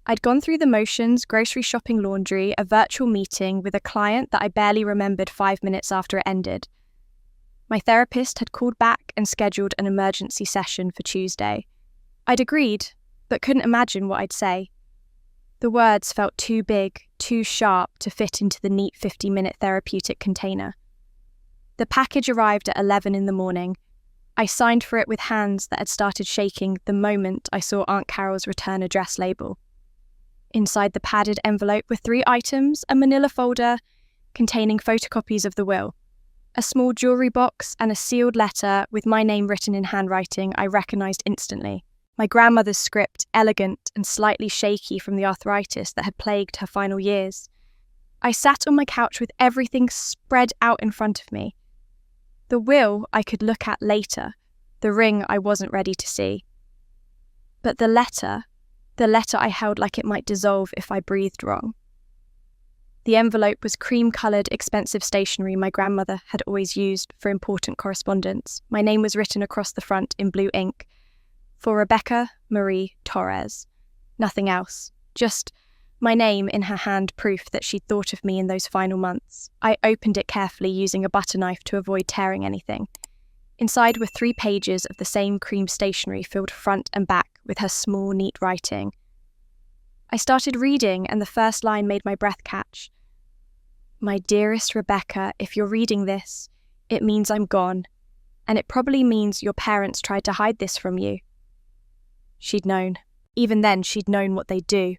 I'd gone through the motions, grocery shopping, laundry, a virtual meeting with a client that I barely remembered 5 minutes after it ended. My therapist had called back and scheduled an emergency session for Tuesday. I'd agreed, but couldn't imagine what I'd say. The words felt too big, too sharp to fit into the neat 50-minute therapeutic container. The package arrived at 11 in the morning. I signed for it with hands that had started shaking the moment I saw Aunt Carol's return address label. Inside the padded envelope were 3 items: a manila folder containing photocopies of the will, a small jewellery box, and a sealed letter with my name written in handwriting I recognised instantly. My grandmother's script, elegant and slightly shaky from the arthritis that had plagued her final years. I sat on my couch with everything spread out in front of me. The will I could look at later, the ring I wasn't ready to see. But the letter I held like it might dissolve if I breathed wrong. The envelope was cream-coloured, expensive stationery my grandmother had always used for important correspondence. My name was written across the front in blue ink, for Rebecca Marie Torres. Nothing else, just my name in her hand, proof that she'd thought of me in those final months. I opened it carefully, using a butter knife to avoid tearing anything. Inside were 3 pages of the same cream stationery, filled front and back with her small, neat writing. I started reading, and the first line made my breath catch. "My dearest Rebecca, if you're reading this, it means I'm gone, and it probably means your parents tried to hide this from you." She'd known. Even then, she'd known what they'd do.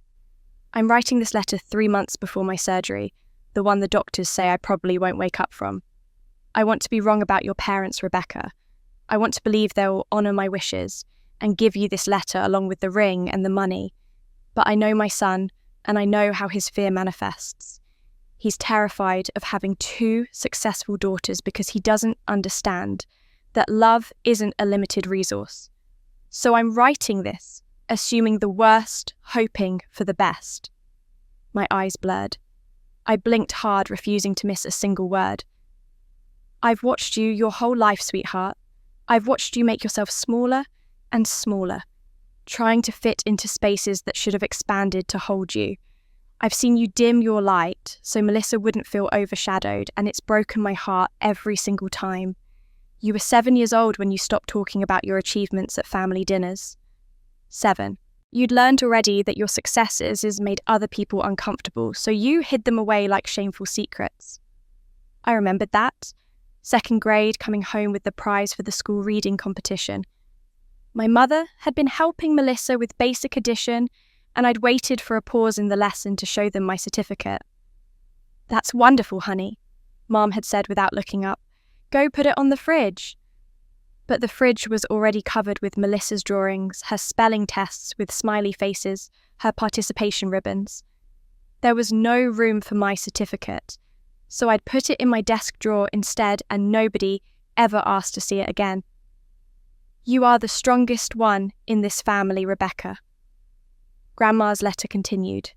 I'm writing this letter 3 months before my surgery, the one the doctors say I probably won't wake up from. I want to be wrong about your parents, Rebecca. I want to believe they'll honour my wishes and give you this letter along with the ring and the money. But I know my son, and I know how his fear manifests. He's terrified of having 2 successful daughters because he doesn't understand that love isn't a limited resource. So I'm writing this, assuming the worst, hoping for the best. My eyes blurred. I blinked hard, refusing to miss a single word. I've watched you your whole life, sweetheart. I've watched you make yourself smaller and smaller, trying to fit into spaces that should have expanded to hold you. I've seen you dim your light so Melissa wouldn't feel overshadowed, and it's broken my heart every single time. You were 7 years old when you stopped talking about your achievements at family dinners. 7. You'd learned already that your successes made other people uncomfortable, so you hid them away like shameful secrets. I remembered that. 2nd grade, coming home with the prize for the school reading competition. My mother had been helping Melissa with basic addition, and I'd waited for a pause in the lesson to show them my certificate. "That's wonderful, honey," Mom had said without looking up. "Go put it on the fridge." But the fridge was already covered with Melissa's drawings, her spelling tests with smiley faces, her participation ribbons. There was no room for my certificate, so I'd put it in my desk drawer instead, and nobody ever asked to see it again. "You are the strongest one in this family, Rebecca." Grandma's letter continued.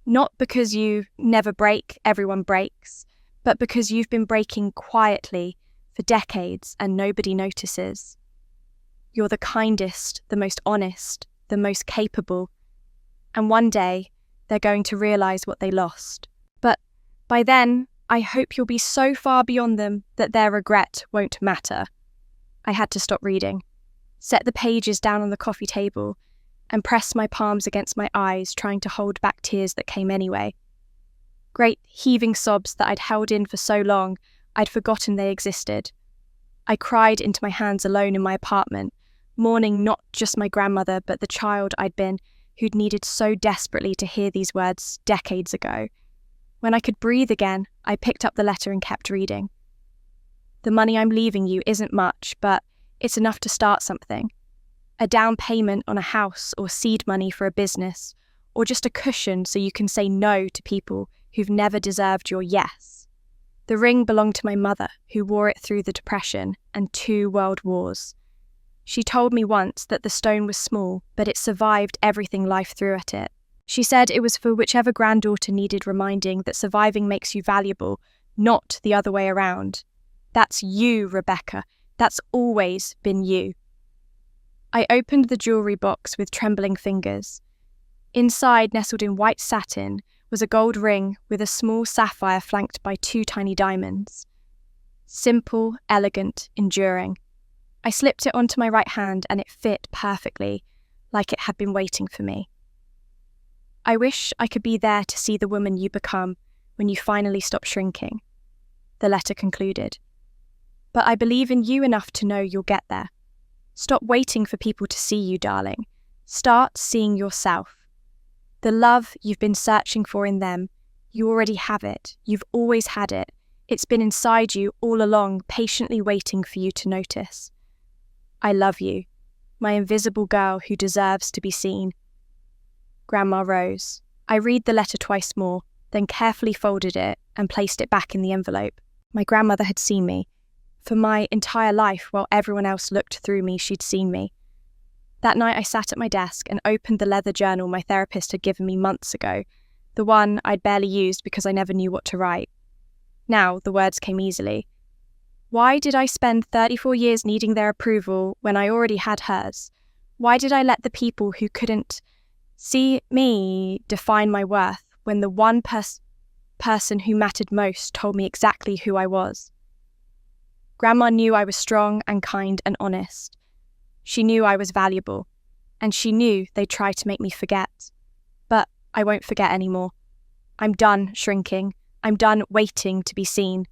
"Not because you never break, everyone breaks, but because you've been breaking quietly for decades and nobody notices. You're the kindest, the most honest, the most capable, and one day they're going to realise what they lost. But by then, I hope you'll be so far beyond them that their regret won't matter." I had to stop reading, set the pages down on the coffee table, and press my palms against my eyes, trying to hold back tears that came anyway. Great heaving sobs that I'd held in for so long, I'd forgotten they existed. I cried into my hands alone in my apartment, mourning not just my grandmother, but the child I'd been, who'd needed so desperately to hear these words decades ago. When I could breathe again, I picked up the letter and kept reading. "The money I'm leaving you isn't much, but it's enough to start something. A down payment on a house, or seed money for a business, or just a cushion so you can say no to people who've never deserved your yes. The ring belonged to my mother, who wore it through the Depression and 2 world wars. She told me once that the stone was small, but it survived everything life threw at it. She said it was for whichever granddaughter needed reminding that surviving makes you valuable, not the other way around. That's you, Rebecca. That's always been you." I opened the jewellery box with trembling fingers. Inside, nestled in white satin, was a gold ring with a small sapphire flanked by 2 tiny diamonds. Simple, elegant, enduring. I slipped it onto my right hand and it fit perfectly, like it had been waiting for me. I wish I could be there to see the woman you become when you finally stop shrinking, the letter concluded. But I believe in you enough to know you'll get there. Stop waiting for people to see you, darling. Start seeing yourself. The love you've been searching for in them, you already have it. You've always had it. It's been inside you all along, patiently waiting for you to notice. I love you, my invisible girl who deserves to be seen. Grandma rose. I read the letter twice more, then carefully folded it and placed it back in the envelope. My grandmother had seen me. For my entire life, while everyone else looked through me, she'd seen me. That night I sat at my desk and opened the leather journal my therapist had given me months ago, the one I'd barely used because I never knew what to write. Now the words came easily. Why did I spend 34 years needing their approval when I already had hers? Why did I let the people who couldn't see me define my worth when the one person who mattered most told me exactly who I was? Grandma knew I was strong and kind and honest. She knew I was valuable, and she knew they'd try to make me forget. But I won't forget anymore. I'm done shrinking. I'm done waiting to be seen.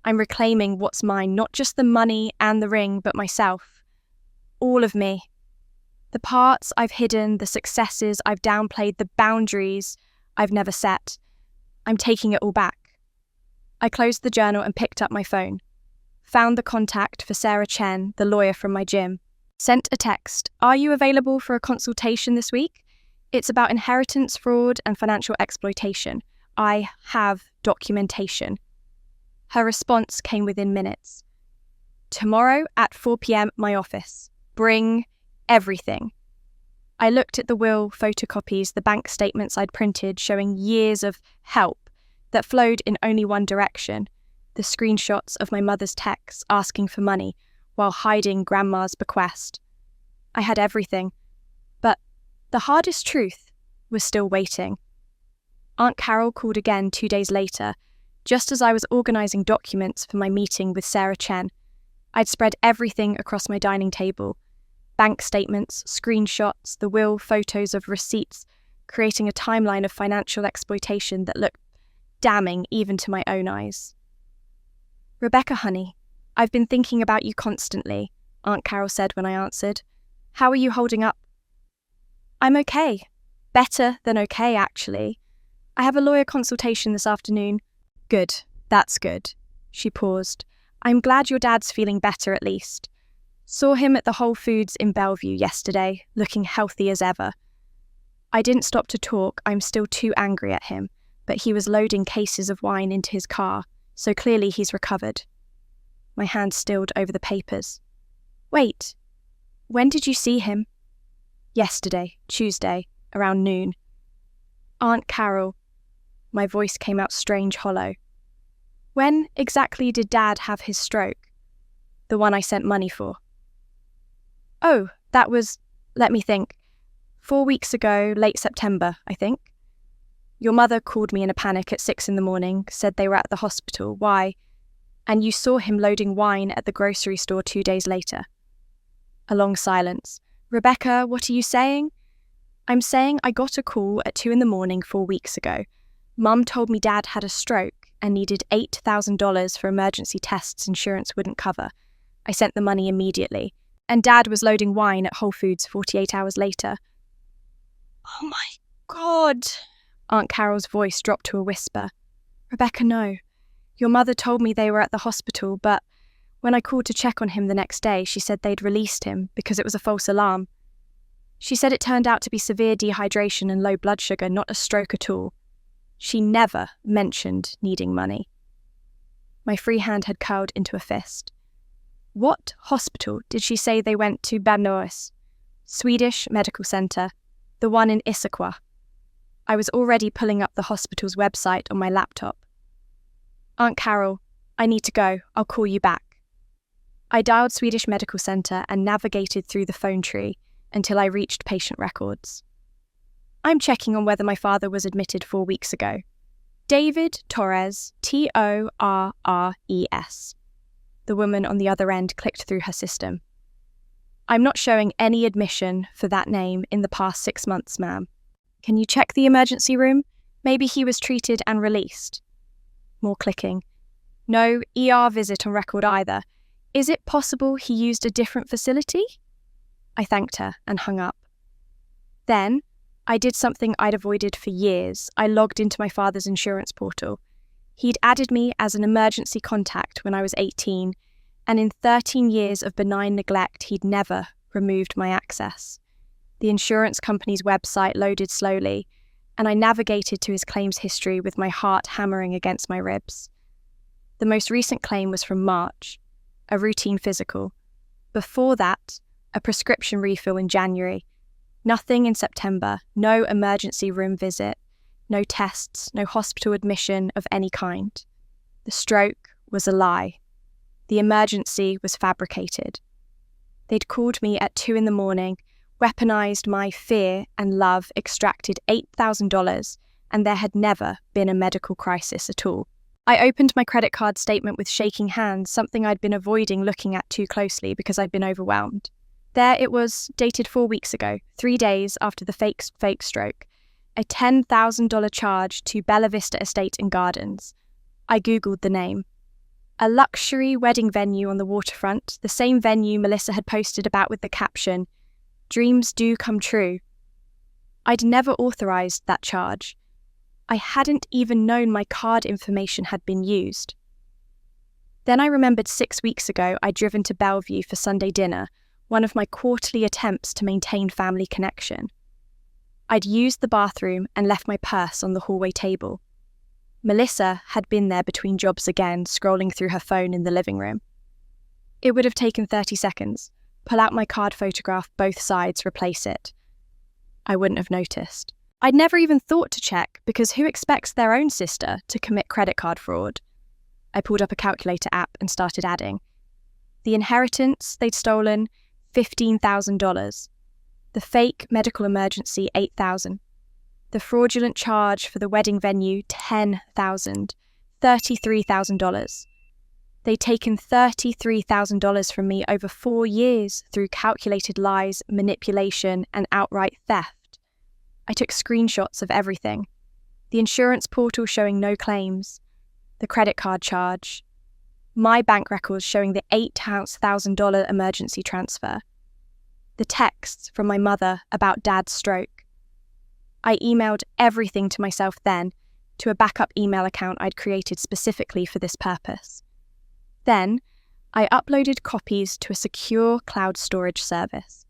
I'm reclaiming what's mine, not just the money and the ring, but myself. All of me. The parts I've hidden, the successes I've downplayed, the boundaries I've never set. I'm taking it all back. I closed the journal and picked up my phone. Found the contact for Sarah Chen, the lawyer from my gym. Sent a text. Are you available for a consultation this week? It's about inheritance fraud and financial exploitation. I have documentation. Her response came within minutes. Tomorrow at 4 p.m, my office. Bring everything. I looked at the will photocopies, the bank statements I'd printed showing years of help that flowed in only one direction, the screenshots of my mother's texts asking for money while hiding Grandma's bequest. I had everything, but the hardest truth was still waiting. Aunt Carol called again 2 days later, just as I was organising documents for my meeting with Sarah Chen. I'd spread everything across my dining table. Bank statements, screenshots, the will, photos of receipts, creating a timeline of financial exploitation that looked damning even to my own eyes. Rebecca, honey, I've been thinking about you constantly, Aunt Carol said when I answered. How are you holding up? I'm okay. Better than okay, actually. I have a lawyer consultation this afternoon. Good, that's good. She paused. I'm glad your dad's feeling better at least. Saw him at the Whole Foods in Bellevue yesterday, looking healthy as ever. I didn't stop to talk, I'm still too angry at him, but he was loading cases of wine into his car, so clearly he's recovered. My hand stilled over the papers. Wait, when did you see him? Yesterday, Tuesday, around noon. Aunt Carol. My voice came out strange hollow. When exactly did Dad have his stroke? The one I sent money for. Oh, that was, let me think, 4 weeks ago, late September, I think. Your mother called me in a panic at 6 a.m, said they were at the hospital. Why? And you saw him loading wine at the grocery store 2 days later. A long silence. Rebecca, what are you saying? I'm saying I got a call at 2 a.m. 4 weeks ago. Mum told me Dad had a stroke and needed $8,000 for emergency tests insurance wouldn't cover. I sent the money immediately. And Dad was loading wine at Whole Foods 48 hours later. Oh my God! Aunt Carol's voice dropped to a whisper. Rebecca, no. Your mother told me they were at the hospital, but when I called to check on him the next day, she said they'd released him because it was a false alarm. She said it turned out to be severe dehydration and low blood sugar, not a stroke at all. She never mentioned needing money. My free hand had curled into a fist. What hospital did she say they went to? Banås, Swedish medical centre, the one in Issaquah. I was already pulling up the hospital's website on my laptop. Aunt Carol, I need to go. I'll call you back. I dialed Swedish Medical Centre and navigated through the phone tree until I reached patient records. I'm checking on whether my father was admitted 4 weeks ago. David Torres, Torres. The woman on the other end clicked through her system. I'm not showing any admission for that name in the past 6 months, ma'am. Can you check the emergency room? Maybe he was treated and released. More clicking. No ER visit on record either. Is it possible he used a different facility? I thanked her and hung up. Then, I did something I'd avoided for years. I logged into my father's insurance portal. He'd added me as an emergency contact when I was 18, and in 13 years of benign neglect, he'd never removed my access. The insurance company's website loaded slowly, and I navigated to his claims history with my heart hammering against my ribs. The most recent claim was from March, a routine physical. Before that, a prescription refill in January. Nothing in September, no emergency room visit, no tests, no hospital admission of any kind. The stroke was a lie. The emergency was fabricated. They'd called me at 2 a.m, weaponized my fear and love, extracted $8,000, and there had never been a medical crisis at all. I opened my credit card statement with shaking hands, something I'd been avoiding looking at too closely because I'd been overwhelmed. There it was, dated 4 weeks ago, 3 days after the fake stroke, a $10,000 charge to Bella Vista Estate and Gardens. I googled the name. A luxury wedding venue on the waterfront, the same venue Melissa had posted about with the caption, "Dreams do come true." I'd never authorised that charge. I hadn't even known my card information had been used. Then I remembered 6 weeks ago I'd driven to Bellevue for Sunday dinner, one of my quarterly attempts to maintain family connection. I'd used the bathroom and left my purse on the hallway table. Melissa had been there between jobs again, scrolling through her phone in the living room. It would have taken 30 seconds. Pull out my card photograph, both sides, replace it. I wouldn't have noticed. I'd never even thought to check, because who expects their own sister to commit credit card fraud? I pulled up a calculator app and started adding. The inheritance they'd stolen, $15,000. The fake medical emergency, $8,000. The fraudulent charge for the wedding venue, $10,000. $33,000. They'd taken $33,000 from me over 4 years through calculated lies, manipulation, and outright theft. I took screenshots of everything. The insurance portal showing no claims. The credit card charge. My bank records showing the $8,000 emergency transfer. The texts from my mother about Dad's stroke. I emailed everything to myself then, to a backup email account I'd created specifically for this purpose. Then, I uploaded copies to a secure cloud storage service.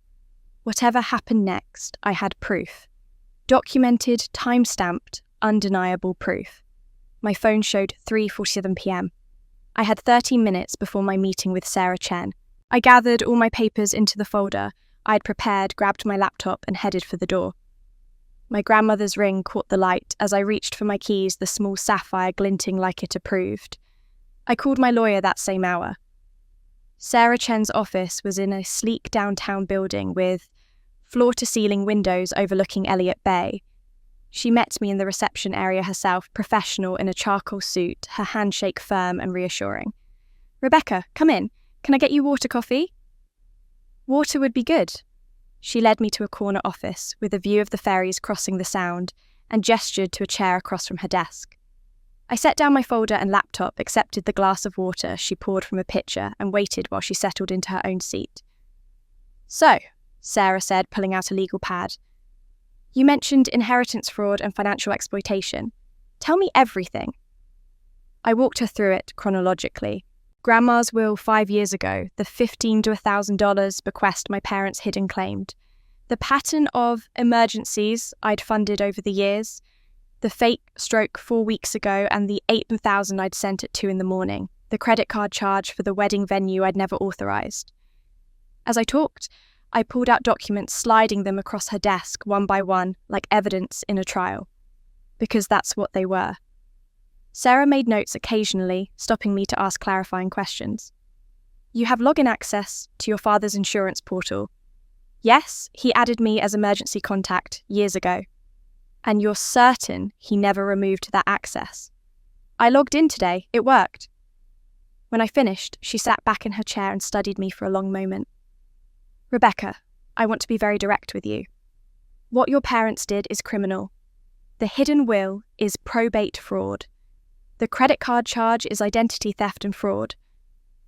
Whatever happened next, I had proof. Documented, time-stamped, undeniable proof. My phone showed 3:47 p.m. I had 13 minutes before my meeting with Sarah Chen. I gathered all my papers into the folder I'd prepared, grabbed my laptop, and headed for the door. My grandmother's ring caught the light as I reached for my keys, the small sapphire glinting like it approved. I called my lawyer that same hour. Sarah Chen's office was in a sleek downtown building with floor-to-ceiling windows overlooking Elliott Bay. She met me in the reception area herself, professional in a charcoal suit, her handshake firm and reassuring. "Rebecca, come in. Can I get you water, coffee?" "Water would be good." She led me to a corner office with a view of the ferries crossing the Sound and gestured to a chair across from her desk. I set down my folder and laptop, accepted the glass of water she poured from a pitcher, and waited while she settled into her own seat. "So," Sarah said, pulling out a legal pad, "you mentioned inheritance fraud and financial exploitation. Tell me everything." I walked her through it chronologically. Grandma's will 5 years ago, the $15,000 to $1,000 bequest my parents hid and claimed, the pattern of emergencies I'd funded over the years, the fake stroke 4 weeks ago, and the $8,000 I'd sent at 2 a.m, the credit card charge for the wedding venue I'd never authorised. As I talked, I pulled out documents, sliding them across her desk one by one, like evidence in a trial. Because that's what they were. Sarah made notes occasionally, stopping me to ask clarifying questions. "You have login access to your father's insurance portal." "Yes, he added me as emergency contact years ago." "And you're certain he never removed that access?" "I logged in today. It worked." When I finished, she sat back in her chair and studied me for a long moment. "Rebecca, I want to be very direct with you. What your parents did is criminal. The hidden will is probate fraud. The credit card charge is identity theft and fraud.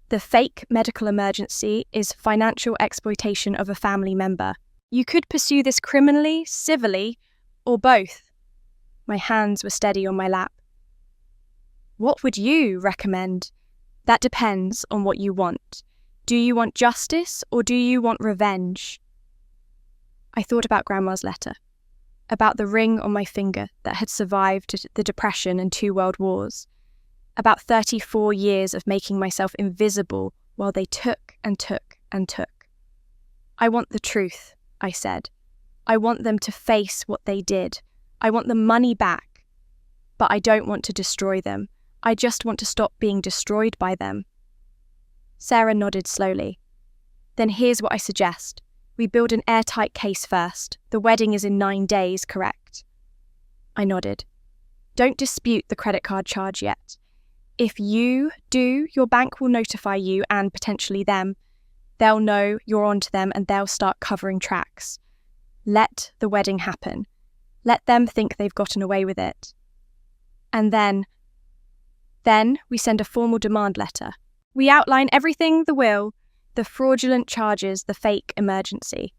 The fake medical emergency is financial exploitation of a family member. You could pursue this criminally, civilly, or both. My hands were steady on my lap. What would you recommend? That depends on what you want. Do you want justice or do you want revenge? I thought about Grandma's letter, about the ring on my finger that had survived the Depression and 2 world wars, about 34 years of making myself invisible while they took and took and took. I want the truth, I said. I want them to face what they did. I want the money back. But I don't want to destroy them. I just want to stop being destroyed by them. Sarah nodded slowly. Then here's what I suggest. We build an airtight case first. The wedding is in 9 days, correct? I nodded. Don't dispute the credit card charge yet. If you do, your bank will notify you and potentially them. They'll know you're onto them and they'll start covering tracks. Let the wedding happen. Let them think they've gotten away with it. And then we send a formal demand letter. We outline everything, the will, the fraudulent charges, the fake emergency.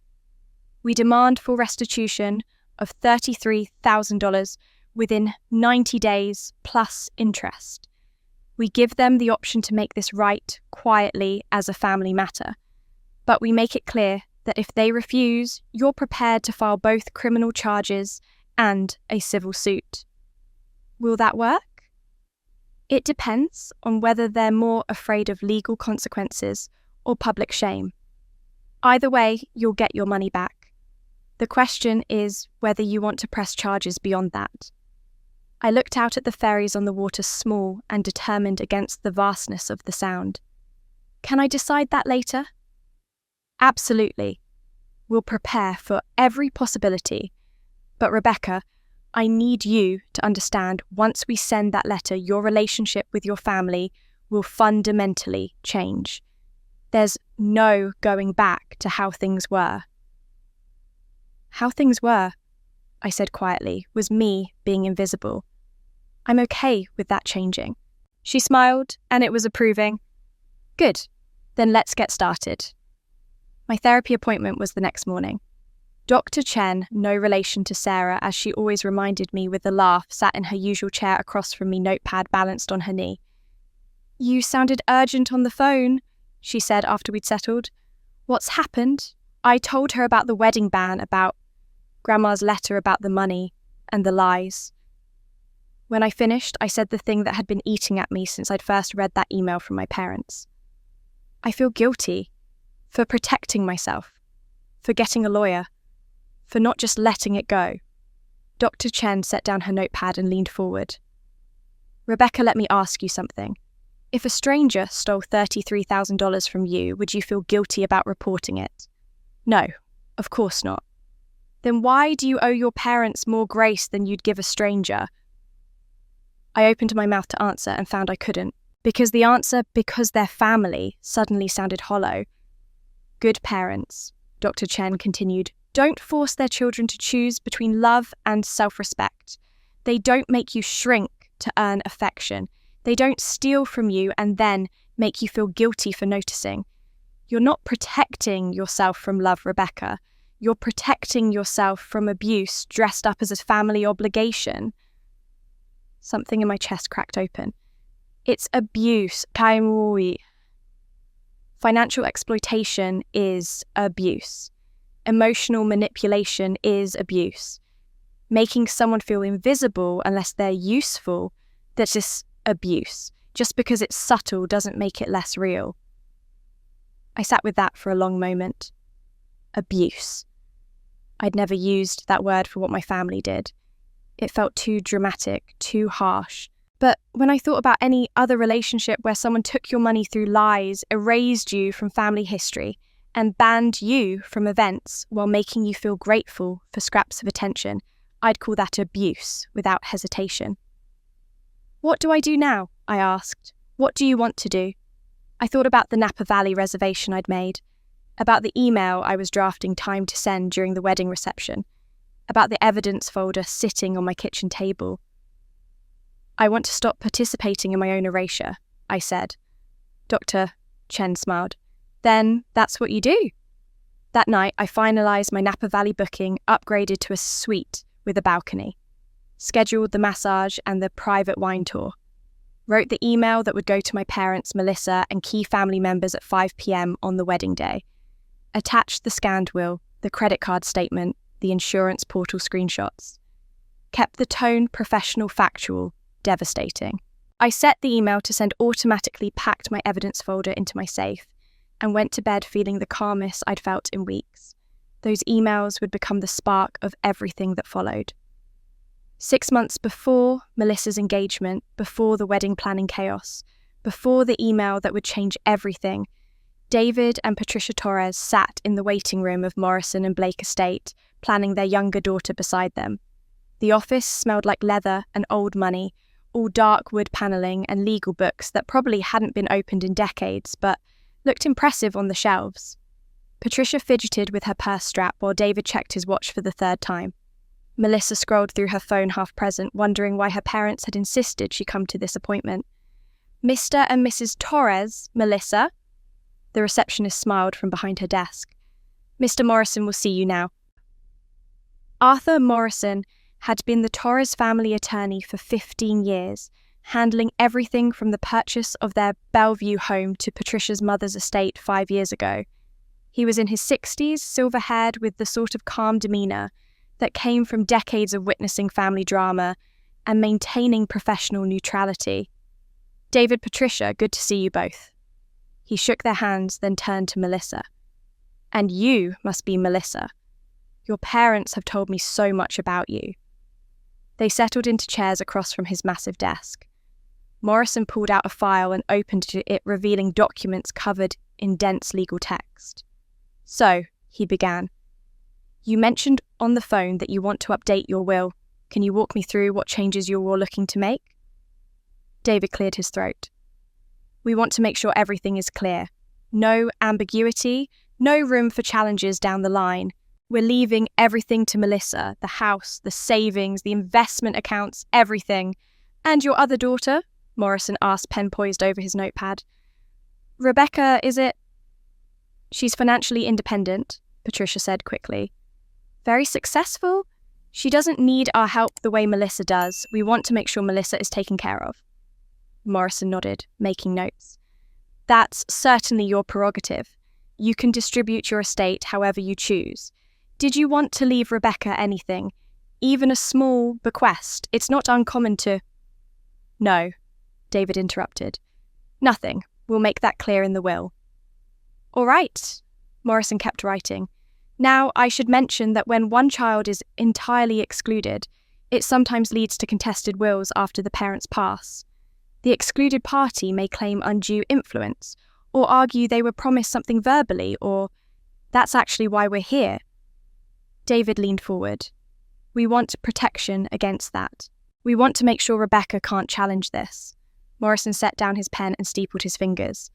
We demand full restitution of $33,000 within 90 days plus interest. We give them the option to make this right quietly as a family matter. But we make it clear that if they refuse, you're prepared to file both criminal charges and a civil suit. Will that work? It depends on whether they're more afraid of legal consequences or public shame. Either way, you'll get your money back. The question is whether you want to press charges beyond that. I looked out at the ferries on the water, small and determined against the vastness of the sound. Can I decide that later? Absolutely. We'll prepare for every possibility. But Rebecca, I need you to understand once we send that letter, your relationship with your family will fundamentally change. There's no going back to how things were. How things were, I said quietly, was me being invisible. I'm okay with that changing. She smiled, and it was approving. Good, then let's get started. My therapy appointment was the next morning. Dr. Chen, no relation to Sarah, as she always reminded me with a laugh, sat in her usual chair across from me, notepad balanced on her knee. You sounded urgent on the phone, she said after we'd settled. What's happened? I told her about the wedding ban, about Grandma's letter about the money, and the lies. When I finished, I said the thing that had been eating at me since I'd first read that email from my parents. I feel guilty for protecting myself, for getting a lawyer, for not just letting it go. Dr. Chen set down her notepad and leaned forward. Rebecca, let me ask you something. If a stranger stole $33,000 from you, would you feel guilty about reporting it? No, of course not. Then why do you owe your parents more grace than you'd give a stranger? I opened my mouth to answer and found I couldn't, because the answer, because they're family, suddenly sounded hollow. Good parents, Dr. Chen continued, don't force their children to choose between love and self-respect. They don't make you shrink to earn affection. They don't steal from you and then make you feel guilty for noticing. You're not protecting yourself from love, Rebecca. You're protecting yourself from abuse dressed up as a family obligation. Something in my chest cracked open. It's abuse. Financial exploitation is abuse. Emotional manipulation is abuse. Making someone feel invisible unless they're useful, that's just abuse. Just because it's subtle doesn't make it less real. I sat with that for a long moment. Abuse. I'd never used that word for what my family did. It felt too dramatic, too harsh. But when I thought about any other relationship where someone took your money through lies, erased you from family history, and banned you from events while making you feel grateful for scraps of attention, I'd call that abuse without hesitation. What do I do now? I asked. What do you want to do? I thought about the Napa Valley reservation I'd made, about the email I was drafting time to send during the wedding reception. about the evidence folder sitting on my kitchen table. "I want to stop participating in my own erasure," I said. Dr. Chen smiled. "Then that's what you do." That night, I finalised my Napa Valley booking, upgraded to a suite with a balcony, scheduled the massage and the private wine tour, wrote the email that would go to my parents, Melissa, and key family members at 5 p.m. on the wedding day, attached the scanned will, the credit card statement, the insurance portal screenshots, kept the tone professional, factual, devastating. I set the email to send automatically, packed my evidence folder into my safe, and went to bed feeling the calmest I'd felt in weeks. Those emails would become the spark of everything that followed. 6 months before Melissa's engagement, before the wedding planning chaos, before the email that would change everything, David and Patricia Torres sat in the waiting room of Morrison and Blake Estate, planning their younger daughter beside them. The office smelled like leather and old money, all dark wood panelling and legal books that probably hadn't been opened in decades, but looked impressive on the shelves. Patricia fidgeted with her purse strap while David checked his watch for the third time. Melissa scrolled through her phone half-present, wondering why her parents had insisted she come to this appointment. "Mr. and Mrs. Torres, Melissa?" The receptionist smiled from behind her desk. "Mr. Morrison will see you now." Arthur Morrison had been the Torres family attorney for 15 years, handling everything from the purchase of their Bellevue home to Patricia's mother's estate 5 years ago. He was in his 60s, silver-haired, with the sort of calm demeanour that came from decades of witnessing family drama and maintaining professional neutrality. "David, Patricia, good to see you both." He shook their hands, then turned to Melissa. "And you must be Melissa. Your parents have told me so much about you." They settled into chairs across from his massive desk. Morrison pulled out a file and opened it, revealing documents covered in dense legal text. "So," he began, "you mentioned on the phone that you want to update your will. Can you walk me through what changes you're all looking to make?" David cleared his throat. "We want to make sure everything is clear. No ambiguity, no room for challenges down the line. We're leaving everything to Melissa, the house, the savings, the investment accounts, everything. And your other daughter?" Morrison asked, pen poised over his notepad. "Rebecca, is it?" "She's financially independent," Patricia said quickly. "Very successful. She doesn't need our help the way Melissa does. We want to make sure Melissa is taken care of." Morrison nodded, making notes. "That's certainly your prerogative. You can distribute your estate however you choose. Did you want to leave Rebecca anything? Even a small bequest? It's not uncommon to—" "No," David interrupted. "Nothing. We'll make that clear in the will." "All right," Morrison kept writing. "Now, I should mention that when one child is entirely excluded, it sometimes leads to contested wills after the parents pass. The excluded party may claim undue influence, or argue they were promised something verbally, or, that's actually why we're here." David leaned forward. "We want protection against that. We want to make sure Rebecca can't challenge this." Morrison set down his pen and steepled his fingers.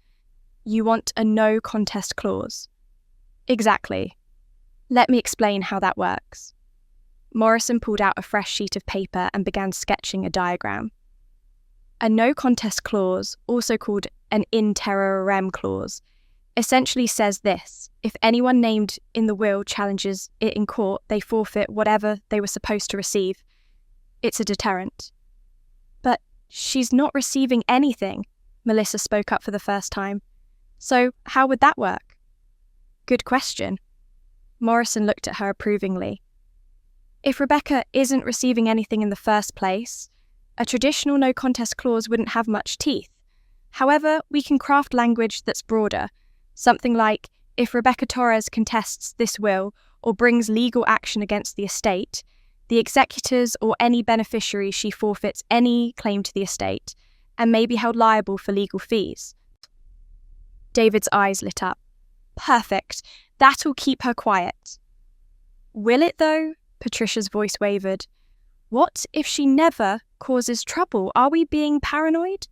"You want a no contest clause." "Exactly. Let me explain how that works." Morrison pulled out a fresh sheet of paper and began sketching a diagram. A no contest clause, also called an in terrorem clause, essentially says this: if anyone named in the will challenges it in court, they forfeit whatever they were supposed to receive. It's a deterrent. "But she's not receiving anything," Melissa spoke up for the first time. "So how would that work?" "Good question." Morrison looked at her approvingly. "If Rebecca isn't receiving anything in the first place, a traditional no contest clause wouldn't have much teeth. However, we can craft language that's broader, something like, if Rebecca Torres contests this will or brings legal action against the estate, the executors or any beneficiary she forfeits any claim to the estate and may be held liable for legal fees." David's eyes lit up. "Perfect. That'll keep her quiet." "Will it, though?" Patricia's voice wavered. "What if she never causes trouble? Are we being paranoid?"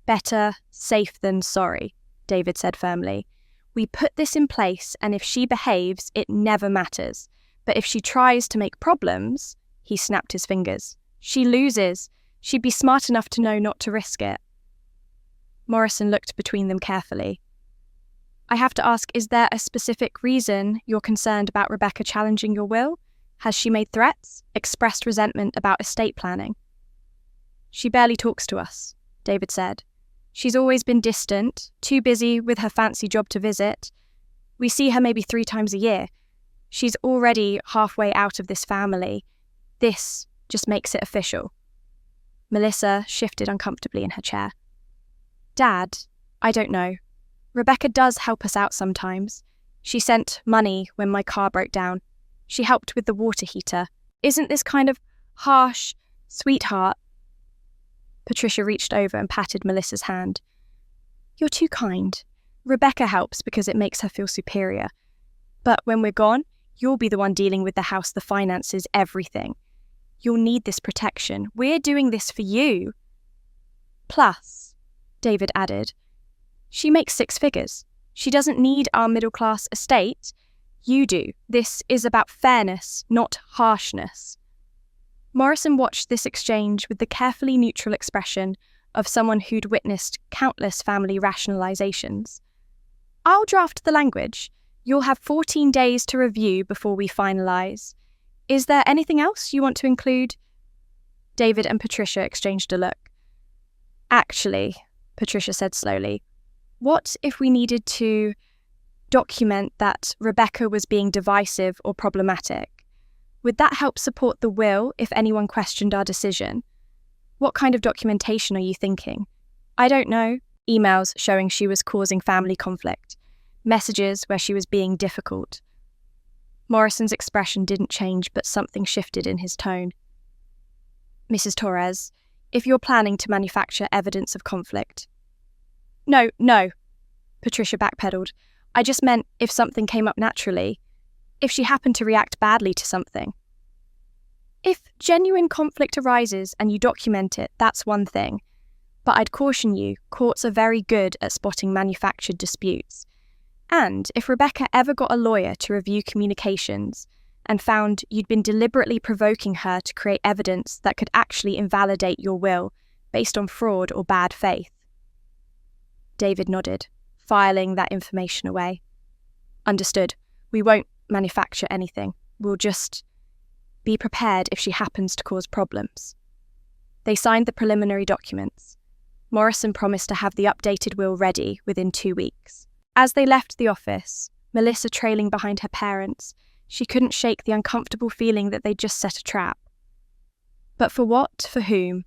"Better safe than sorry," David said firmly. "We put this in place, and if she behaves, it never matters. But if she tries to make problems, he snapped his fingers. She loses. She'd be smart enough to know not to risk it. Morrison looked between them carefully. I have to ask, is there a specific reason you're concerned about Rebecca challenging your will? Has she made threats, expressed resentment about estate planning? She barely talks to us, David said. She's always been distant, too busy with her fancy job to visit. We see her maybe 3 times a year. She's already halfway out of this family. This just makes it official. Melissa shifted uncomfortably in her chair. Dad, I don't know. Rebecca does help us out sometimes. She sent money when my car broke down. She helped with the water heater. Isn't this kind of harsh, sweetheart? Patricia reached over and patted Melissa's hand. You're too kind. Rebecca helps because it makes her feel superior. But when we're gone, you'll be the one dealing with the house, the finances, everything. You'll need this protection. We're doing this for you. Plus, David added, she makes 6 figures. She doesn't need our middle-class estate. You do. This is about fairness, not harshness. Morrison watched this exchange with the carefully neutral expression of someone who'd witnessed countless family rationalizations. I'll draft the language. You'll have 14 days to review before we finalize. Is there anything else you want to include? David and Patricia exchanged a look. Actually, Patricia said slowly, what if we needed to document that Rebecca was being divisive or problematic? Would that help support the will if anyone questioned our decision? What kind of documentation are you thinking? I don't know. Emails showing she was causing family conflict. Messages where she was being difficult. Morrison's expression didn't change, but something shifted in his tone. Mrs. Torres, if you're planning to manufacture evidence of conflict. No, Patricia backpedaled. I just meant if something came up naturally. If she happened to react badly to something. If genuine conflict arises and you document it, that's one thing. But I'd caution you, courts are very good at spotting manufactured disputes. And if Rebecca ever got a lawyer to review communications and found you'd been deliberately provoking her to create evidence that could actually invalidate your will based on fraud or bad faith. David nodded, filing that information away. Understood. We won't manufacture anything. We'll just be prepared if she happens to cause problems. They signed the preliminary documents. Morrison promised to have the updated will ready within 2 weeks. As they left the office, Melissa trailing behind her parents, she couldn't shake the uncomfortable feeling that they'd just set a trap. But for what? For whom?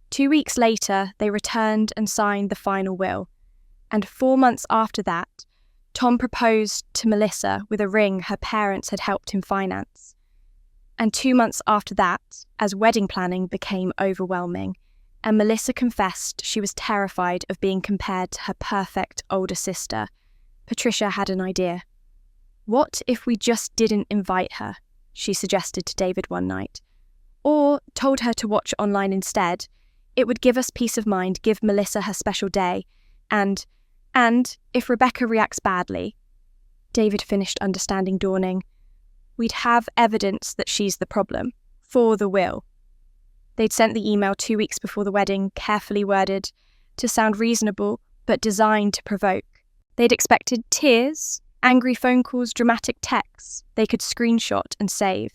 2 weeks later, they returned and signed the final will. And 4 months after that, Tom proposed to Melissa with a ring her parents had helped him finance. And 2 months after that, as wedding planning became overwhelming, and Melissa confessed she was terrified of being compared to her perfect older sister, Patricia had an idea. What if we just didn't invite her? She suggested to David one night. Or told her to watch online instead. It would give us peace of mind, give Melissa her special day, and if Rebecca reacts badly, David finished understanding dawning, we'd have evidence that she's the problem, for the will. They'd sent the email 2 weeks before the wedding, carefully worded, to sound reasonable, but designed to provoke. They'd expected tears, angry phone calls, dramatic texts they could screenshot and save,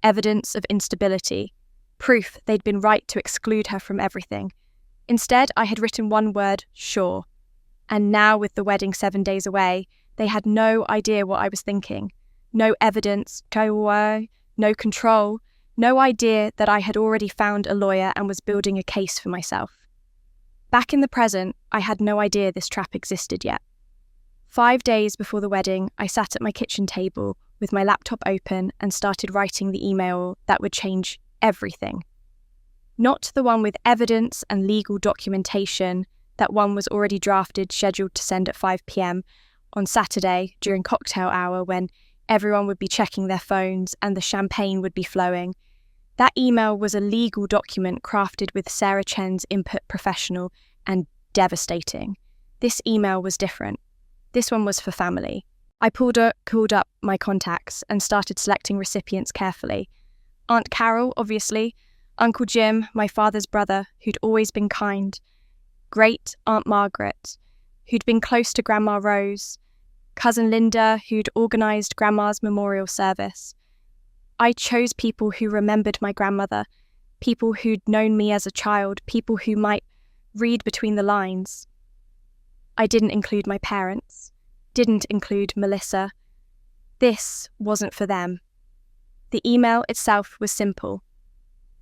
evidence of instability, proof they'd been right to exclude her from everything. Instead, I had written one word, sure. And now, with the wedding 7 days away, they had no idea what I was thinking. No evidence, no control, no idea that I had already found a lawyer and was building a case for myself. Back in the present, I had no idea this trap existed yet. 5 days before the wedding, I sat at my kitchen table with my laptop open and started writing the email that would change everything. Not the one with evidence and legal documentation. That one was already drafted, scheduled to send at 5 p.m. on Saturday during cocktail hour when everyone would be checking their phones and the champagne would be flowing. That email was a legal document crafted with Sarah Chen's input, professional and devastating. This email was different. This one was for family. I called up my contacts and started selecting recipients carefully. Aunt Carol, obviously, Uncle Jim, my father's brother, who'd always been kind, great Aunt Margaret, who'd been close to Grandma Rose, Cousin Linda, who'd organised Grandma's memorial service. I chose people who remembered my grandmother, people who'd known me as a child, people who might read between the lines. I didn't include my parents, didn't include Melissa. This wasn't for them. The email itself was simple.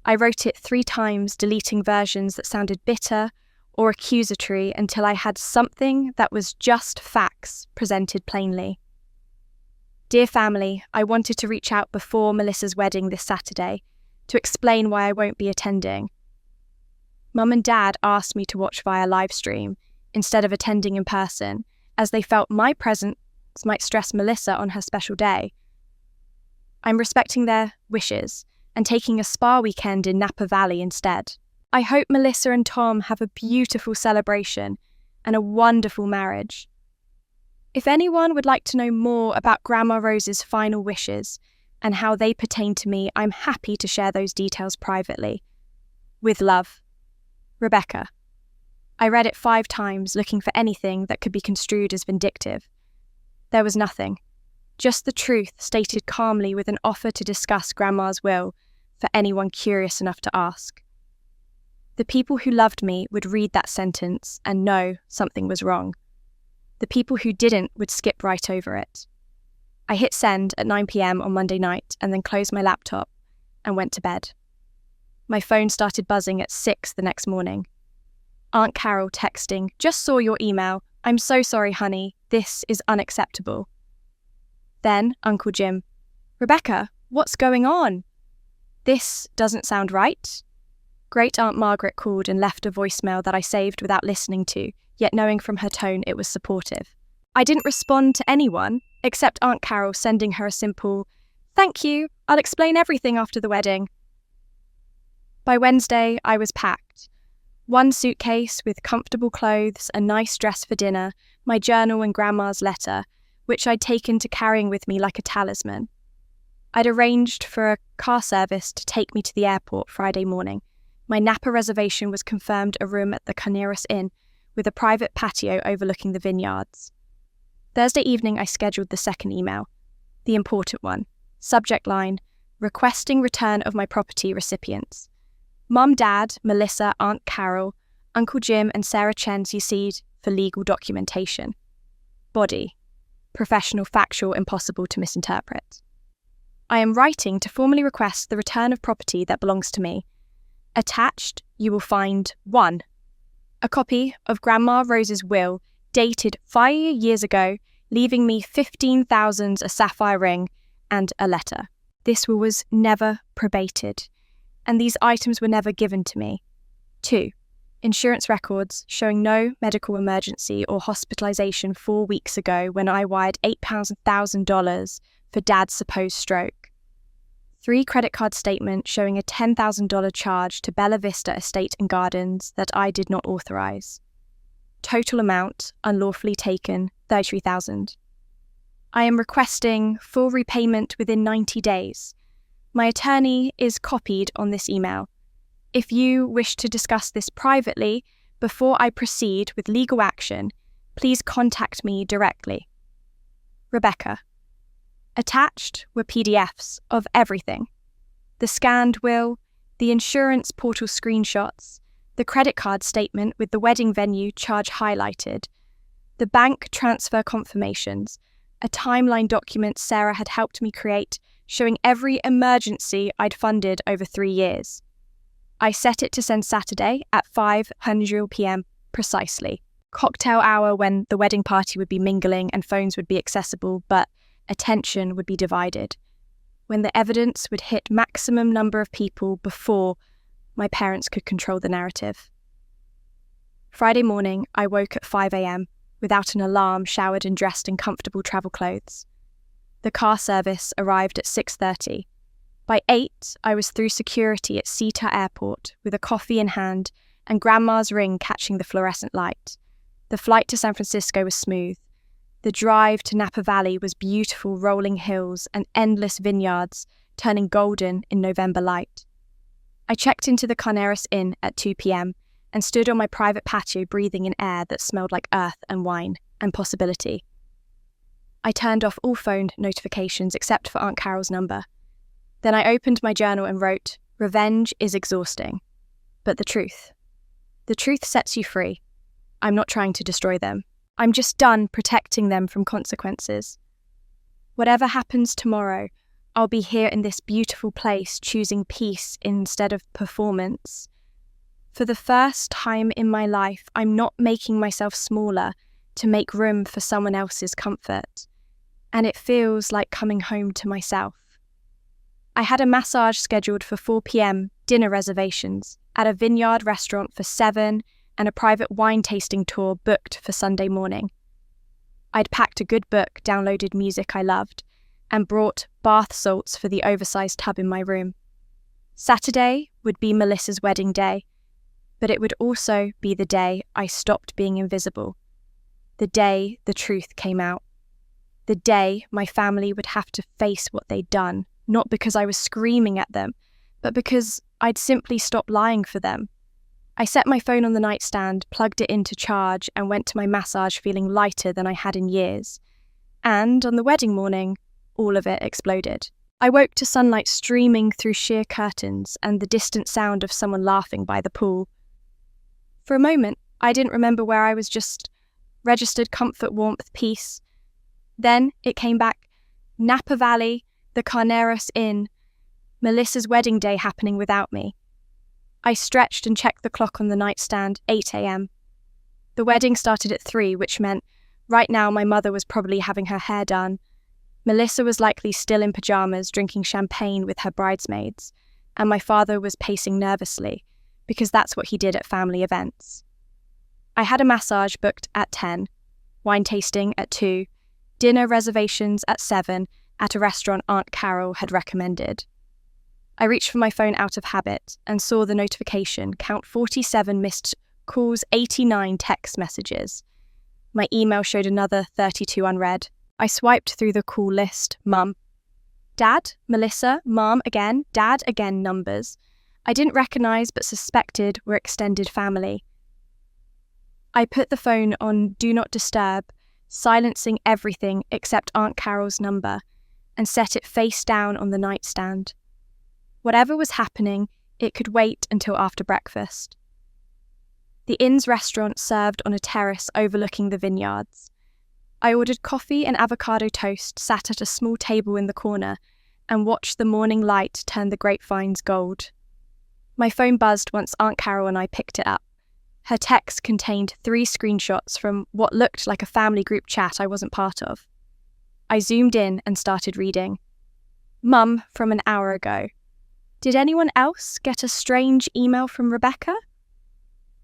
I wrote it 3 times, deleting versions that sounded bitter or accusatory until I had something that was just facts presented plainly. Dear family, I wanted to reach out before Melissa's wedding this Saturday to explain why I won't be attending. Mum and Dad asked me to watch via Livestream instead of attending in person, as they felt my presence might stress Melissa on her special day. I'm respecting their wishes and taking a spa weekend in Napa Valley instead. I hope Melissa and Tom have a beautiful celebration and a wonderful marriage. If anyone would like to know more about Grandma Rose's final wishes and how they pertain to me, I'm happy to share those details privately. With love, Rebecca. I read it 5 times, looking for anything that could be construed as vindictive. There was nothing, just the truth stated calmly with an offer to discuss Grandma's will for anyone curious enough to ask. The people who loved me would read that sentence and know something was wrong. The people who didn't would skip right over it. I hit send at 9 p.m. on Monday night and then closed my laptop and went to bed. My phone started buzzing at 6 the next morning. Aunt Carol texting, "Just saw your email. I'm so sorry, honey. This is unacceptable." Then Uncle Jim, "Rebecca, what's going on? This doesn't sound right." Great Aunt Margaret called and left a voicemail that I saved without listening to, yet knowing from her tone it was supportive. I didn't respond to anyone, except Aunt Carol sending her a simple, "Thank you, I'll explain everything after the wedding." By Wednesday, I was packed. 1 suitcase with comfortable clothes, a nice dress for dinner, my journal and Grandma's letter, which I'd taken to carrying with me like a talisman. I'd arranged for a car service to take me to the airport Friday morning. My Napa reservation was confirmed, a room at the Carneros Inn with a private patio overlooking the vineyards. Thursday evening, I scheduled the second email, the important one. Subject line, requesting return of my property recipients. Mum, Dad, Melissa, Aunt Carol, Uncle Jim and Sarah Chen CC'd for legal documentation. Body, professional, factual, impossible to misinterpret. I am writing to formally request the return of property that belongs to me. Attached, you will find 1. A copy of Grandma Rose's will dated 5 years ago, leaving me $15,000, a sapphire ring, and a letter. This will was never probated, and these items were never given to me. 2. Insurance records showing no medical emergency or hospitalization 4 weeks ago when I wired $8,000 for Dad's supposed stroke. 3 credit card statement showing a $10,000 charge to Bella Vista Estate and Gardens that I did not authorize. Total amount unlawfully taken, $33,000. I am requesting full repayment within 90 days. My attorney is copied on this email. If you wish to discuss this privately before I proceed with legal action, please contact me directly. Rebecca. Attached were PDFs of everything. The scanned will, the insurance portal screenshots, the credit card statement with the wedding venue charge highlighted, the bank transfer confirmations, a timeline document Sarah had helped me create showing every emergency I'd funded over 3 years. I set it to send Saturday at 5:00 p.m. precisely. Cocktail hour when the wedding party would be mingling and phones would be accessible, but attention would be divided. When the evidence would hit maximum number of people before my parents could control the narrative. Friday morning, I woke at 5 a.m. without an alarm, showered and dressed in comfortable travel clothes. The car service arrived at 6:30. By 8, I was through security at SeaTac Airport with a coffee in hand and Grandma's ring catching the fluorescent light. The flight to San Francisco was smooth. The drive to Napa Valley was beautiful rolling hills and endless vineyards turning golden in November light. I checked into the Carneros Inn at 2 p.m. and stood on my private patio breathing in air that smelled like earth and wine and possibility. I turned off all phone notifications except for Aunt Carol's number. Then I opened my journal and wrote, "Revenge is exhausting. But the truth sets you free. I'm not trying to destroy them. I'm just done protecting them from consequences. Whatever happens tomorrow, I'll be here in this beautiful place choosing peace instead of performance. For the first time in my life, I'm not making myself smaller to make room for someone else's comfort. And it feels like coming home to myself." I had a massage scheduled for 4 p.m, dinner reservations at a vineyard restaurant for 7 and a private wine tasting tour booked for Sunday morning. I'd packed a good book, downloaded music I loved, and brought bath salts for the oversized tub in my room. Saturday would be Melissa's wedding day, but it would also be the day I stopped being invisible. The day the truth came out. The day my family would have to face what they'd done, not because I was screaming at them, but because I'd simply stopped lying for them. I set my phone on the nightstand, plugged it in to charge, and went to my massage feeling lighter than I had in years. And on the wedding morning, all of it exploded. I woke to sunlight streaming through sheer curtains and the distant sound of someone laughing by the pool. For a moment, I didn't remember where I was, just registered comfort, warmth, peace. Then it came back. Napa Valley, the Carneros Inn, Melissa's wedding day happening without me. I stretched and checked the clock on the nightstand, 8 a.m. The wedding started at 3, which meant right now my mother was probably having her hair done. Melissa was likely still in pajamas, drinking champagne with her bridesmaids, and my father was pacing nervously, because that's what he did at family events. I had a massage booked at 10, wine tasting at 2, dinner reservations at 7 at a restaurant Aunt Carol had recommended. I reached for my phone out of habit and saw the notification, count 47 missed calls, 89 text messages. My email showed another 32 unread. I swiped through the call list. Mum. Dad, Melissa, Mom again, Dad again numbers. I didn't recognise but suspected were extended family. I put the phone on Do Not Disturb, silencing everything except Aunt Carol's number, and set it face down on the nightstand. Whatever was happening, it could wait until after breakfast. The inn's restaurant served on a terrace overlooking the vineyards. I ordered coffee and avocado toast, sat at a small table in the corner, and watched the morning light turn the grapevines gold. My phone buzzed once Aunt Carol and I picked it up. Her text contained 3 screenshots from what looked like a family group chat I wasn't part of. I zoomed in and started reading. Mum, from an hour ago. Did anyone else get a strange email from Rebecca?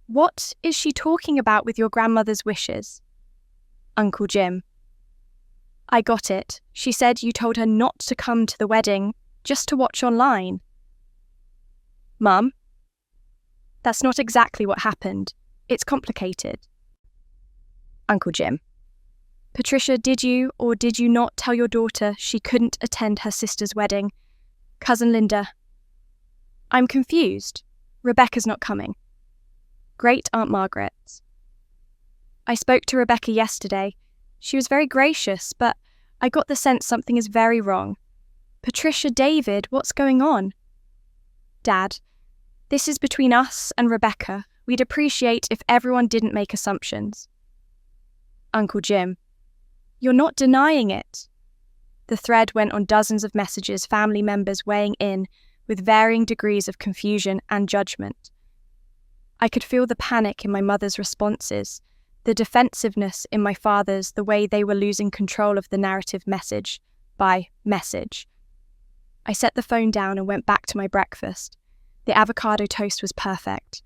What is she talking about with your grandmother's wishes? Uncle Jim. I got it. She said you told her not to come to the wedding, just to watch online. Mum. That's not exactly what happened. It's complicated. Uncle Jim. Patricia, did you or did you not tell your daughter she couldn't attend her sister's wedding? Cousin Linda. I'm confused. Rebecca's not coming. Great Aunt Margaret. I spoke to Rebecca yesterday. She was very gracious, but I got the sense something is very wrong. Patricia, David, what's going on? Dad, this is between us and Rebecca. We'd appreciate if everyone didn't make assumptions. Uncle Jim, you're not denying it. The thread went on dozens of messages, family members weighing in with varying degrees of confusion and judgment. I could feel the panic in my mother's responses, the defensiveness in my father's, the way they were losing control of the narrative message by message. I set the phone down and went back to my breakfast. The avocado toast was perfect.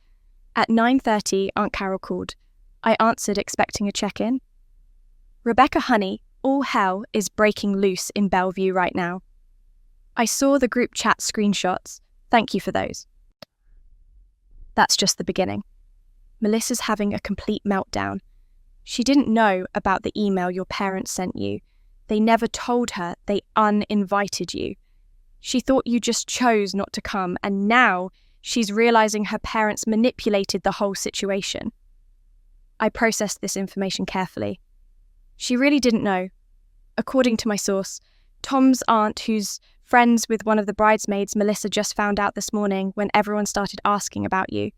At 9:30, Aunt Carol called. I answered, expecting a check-in. Rebecca, honey, all hell is breaking loose in Bellevue right now. I saw the group chat screenshots. Thank you for those. That's just the beginning. Melissa's having a complete meltdown. She didn't know about the email your parents sent you. They never told her, they uninvited you. She thought you just chose not to come, and now she's realizing her parents manipulated the whole situation. I processed this information carefully. She really didn't know. According to my source, Tom's aunt, who's friends with one of the bridesmaids, Melissa, just found out this morning when everyone started asking about you.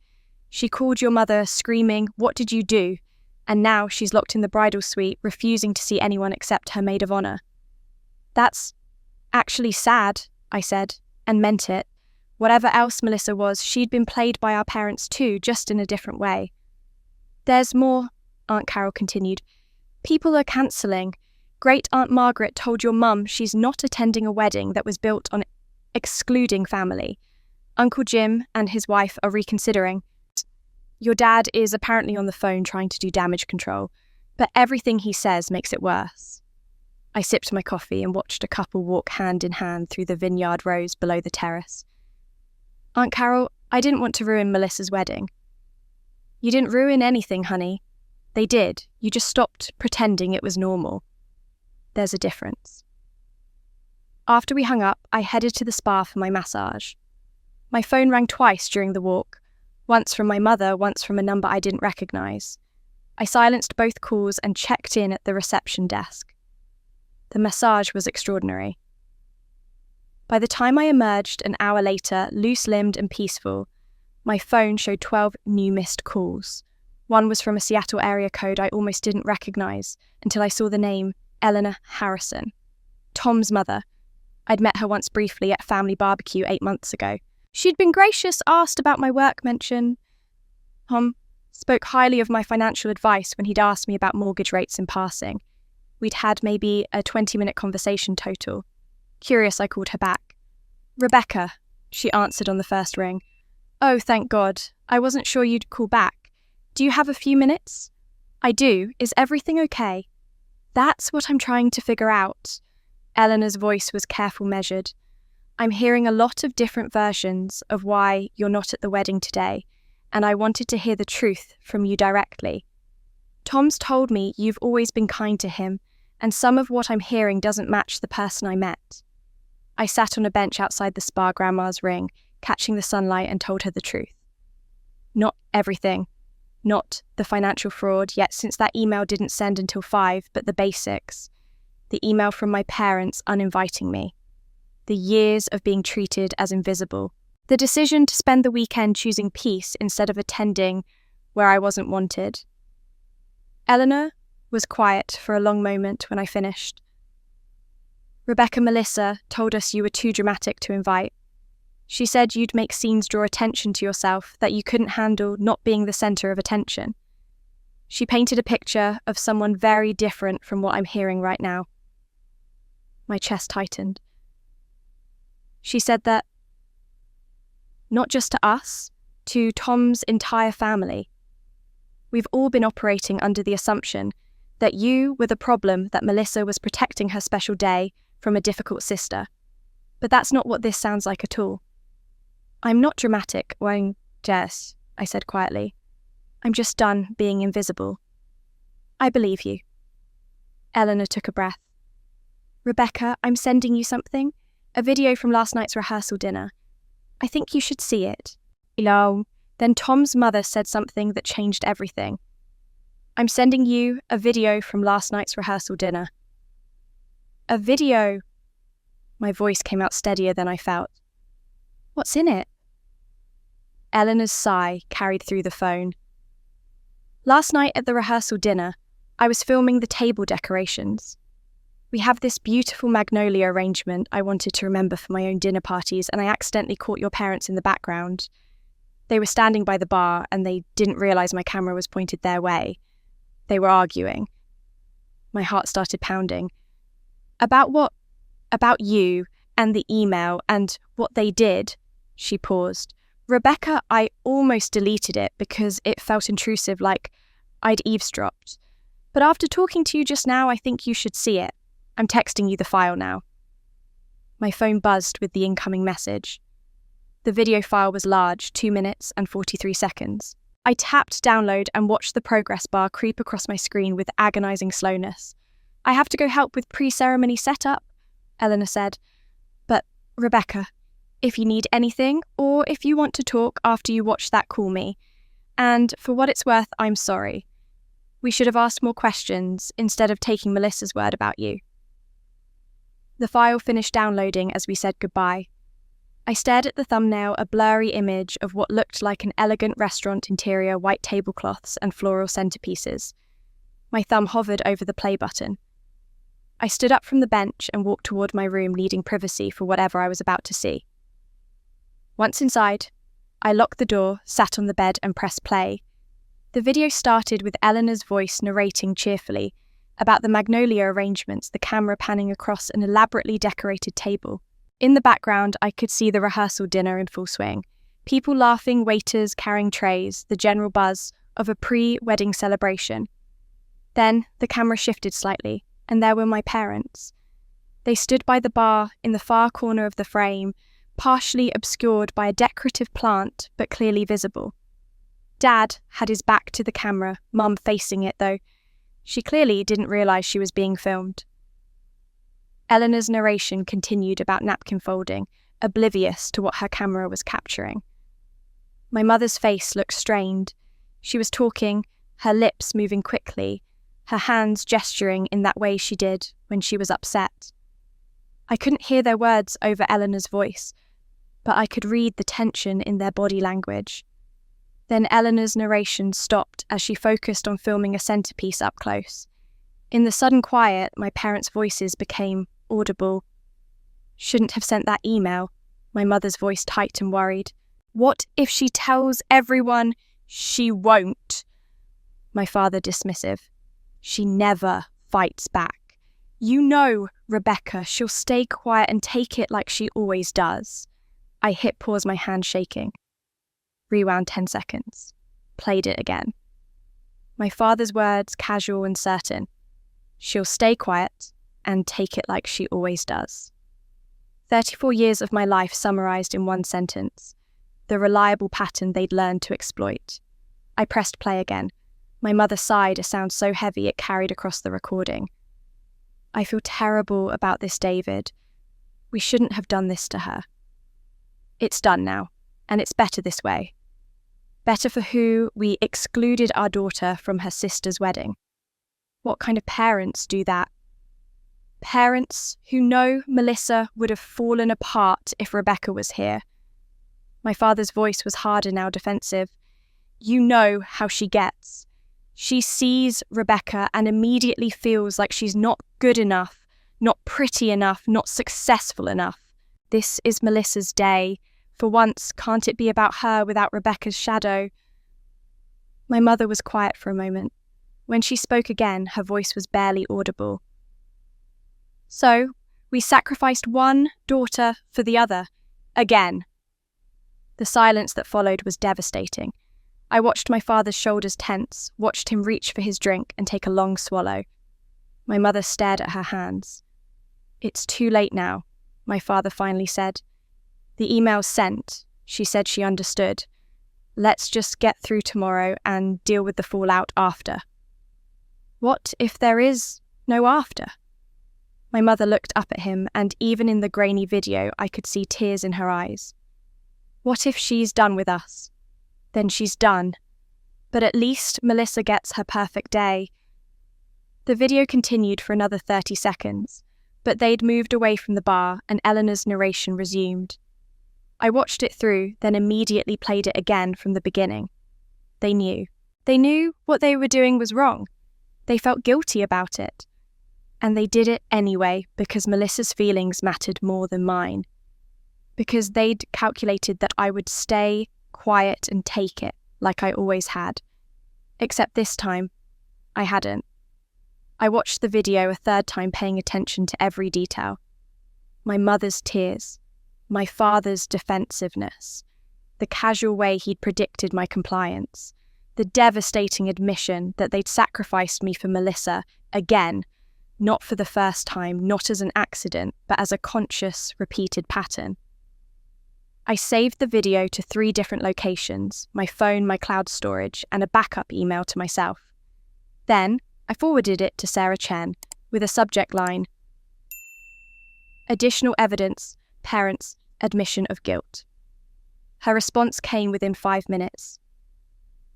She called your mother screaming, "What did you do?" And now she's locked in the bridal suite, refusing to see anyone except her maid of honor. That's actually sad, I said, and meant it. Whatever else Melissa was, she'd been played by our parents too, just in a different way. There's more, Aunt Carol continued. People are cancelling. Great Aunt Margaret told your mum she's not attending a wedding that was built on excluding family. Uncle Jim and his wife are reconsidering. Your dad is apparently on the phone trying to do damage control, but everything he says makes it worse. I sipped my coffee and watched a couple walk hand in hand through the vineyard rows below the terrace. Aunt Carol, I didn't want to ruin Melissa's wedding. You didn't ruin anything, honey. They did. You just stopped pretending it was normal. There's a difference. After we hung up, I headed to the spa for my massage. My phone rang twice during the walk. Once from my mother, once from a number I didn't recognise. I silenced both calls and checked in at the reception desk. The massage was extraordinary. By the time I emerged an hour later, loose-limbed and peaceful, my phone showed 12 new missed calls. One was from a Seattle area code I almost didn't recognise until I saw the name Eleanor Harrison, Tom's mother. I'd met her once briefly at a family barbecue 8 months ago. She'd been gracious, asked about my work mention. Tom spoke highly of my financial advice when he'd asked me about mortgage rates in passing. We'd had maybe a 20-minute conversation total. Curious, I called her back. Rebecca, she answered on the first ring. Oh, thank God. I wasn't sure you'd call back. Do you have a few minutes? I do. Is everything okay? That's what I'm trying to figure out. Eleanor's voice was careful, measured. I'm hearing a lot of different versions of why you're not at the wedding today, and I wanted to hear the truth from you directly. Tom's told me you've always been kind to him, and some of what I'm hearing doesn't match the person I met. I sat on a bench outside the spa grandma's ring, catching the sunlight, and told her the truth. Not everything. Not the financial fraud, yet since that email didn't send until 5, but the basics. The email from my parents uninviting me. The years of being treated as invisible. The decision to spend the weekend choosing peace instead of attending where I wasn't wanted. Eleanor was quiet for a long moment when I finished. Rebecca Melissa told us you were too dramatic to invite. She said you'd make scenes draw attention to yourself, that you couldn't handle not being the centre of attention. She painted a picture of someone very different from what I'm hearing right now. My chest tightened. She said that, not just to us, to Tom's entire family. We've all been operating under the assumption that you were the problem, that Melissa was protecting her special day from a difficult sister. But that's not what this sounds like at all. I'm not dramatic, Jess, I said quietly. I'm just done being invisible. I believe you. Eleanor took a breath. Rebecca, I'm sending you something. A video from last night's rehearsal dinner. I think you should see it. Then Tom's mother said something that changed everything. I'm sending you a video from last night's rehearsal dinner. A video. My voice came out steadier than I felt. What's in it? Eleanor's sigh carried through the phone. Last night at the rehearsal dinner, I was filming the table decorations. We have this beautiful magnolia arrangement I wanted to remember for my own dinner parties, and I accidentally caught your parents in the background. They were standing by the bar, and they didn't realise my camera was pointed their way. They were arguing. My heart started pounding. About what? About you, and the email, and what they did. She paused. Rebecca, I almost deleted it because it felt intrusive, like I'd eavesdropped. But after talking to you just now, I think you should see it. I'm texting you the file now. My phone buzzed with the incoming message. The video file was large, 2 minutes and 43 seconds. I tapped download and watched the progress bar creep across my screen with agonizing slowness. I have to go help with pre-ceremony setup, Eleanor said. But, Rebecca, if you need anything or if you want to talk after you watch that, call me. And for what it's worth, I'm sorry. We should have asked more questions instead of taking Melissa's word about you. The file finished downloading as we said goodbye. I stared at the thumbnail, a blurry image of what looked like an elegant restaurant interior, white tablecloths and floral centerpieces. My thumb hovered over the play button. I stood up from the bench and walked toward my room, needing privacy for whatever I was about to see. Once inside, I locked the door, sat on the bed and pressed play. The video started with Eleanor's voice narrating cheerfully about the magnolia arrangements, the camera panning across an elaborately decorated table. In the background, I could see the rehearsal dinner in full swing. People laughing, waiters carrying trays, the general buzz of a pre-wedding celebration. Then the camera shifted slightly, and there were my parents. They stood by the bar in the far corner of the frame, partially obscured by a decorative plant but clearly visible. Dad had his back to the camera, Mum facing it though. She clearly didn't realise she was being filmed. Eleanor's narration continued about napkin folding, oblivious to what her camera was capturing. My mother's face looked strained. She was talking, her lips moving quickly, her hands gesturing in that way she did when she was upset. I couldn't hear their words over Eleanor's voice, but I could read the tension in their body language. Then Eleanor's narration stopped as she focused on filming a centerpiece up close. In the sudden quiet, my parents' voices became audible. Shouldn't have sent that email, my mother's voice tight and worried. What if she tells everyone? She won't. My father dismissive. She never fights back. You know, Rebecca, she'll stay quiet and take it like she always does. I hit pause, my hand shaking. Rewound 10 seconds. Played it again. My father's words casual and certain. She'll stay quiet and take it like she always does. 34 years of my life summarised in one sentence. The reliable pattern they'd learned to exploit. I pressed play again. My mother sighed, a sound so heavy it carried across the recording. I feel terrible about this, David. We shouldn't have done this to her. It's done now, and it's better this way. Better for who we excluded our daughter from her sister's wedding. What kind of parents do that? Parents who know Melissa would have fallen apart if Rebecca was here. My father's voice was harder now, defensive. You know how she gets. She sees Rebecca and immediately feels like she's not good enough, not pretty enough, not successful enough. This is Melissa's day. For once, can't it be about her without Rebecca's shadow? My mother was quiet for a moment. When she spoke again, her voice was barely audible. So, we sacrificed one daughter for the other. Again. The silence that followed was devastating. I watched my father's shoulders tense, watched him reach for his drink and take a long swallow. My mother stared at her hands. It's too late now, my father finally said. The email's sent. She said she understood. Let's just get through tomorrow and deal with the fallout after. What if there is no after? My mother looked up at him, and even in the grainy video, I could see tears in her eyes. What if she's done with us? Then she's done. But at least Melissa gets her perfect day. The video continued for another 30 seconds, but they'd moved away from the bar and Eleanor's narration resumed. I watched it through, then immediately played it again from the beginning. They knew. They knew what they were doing was wrong. They felt guilty about it. And they did it anyway because Melissa's feelings mattered more than mine. Because they'd calculated that I would stay quiet and take it, like I always had. Except this time, I hadn't. I watched the video a third time, paying attention to every detail. My mother's tears. My father's defensiveness, the casual way he'd predicted my compliance, the devastating admission that they'd sacrificed me for Melissa, again, not for the first time, not as an accident, but as a conscious, repeated pattern. I saved the video to 3 different locations, my phone, my cloud storage, and a backup email to myself. Then, I forwarded it to Sarah Chen with a subject line, "Additional evidence, parents' admission of guilt." Her response came within 5 minutes.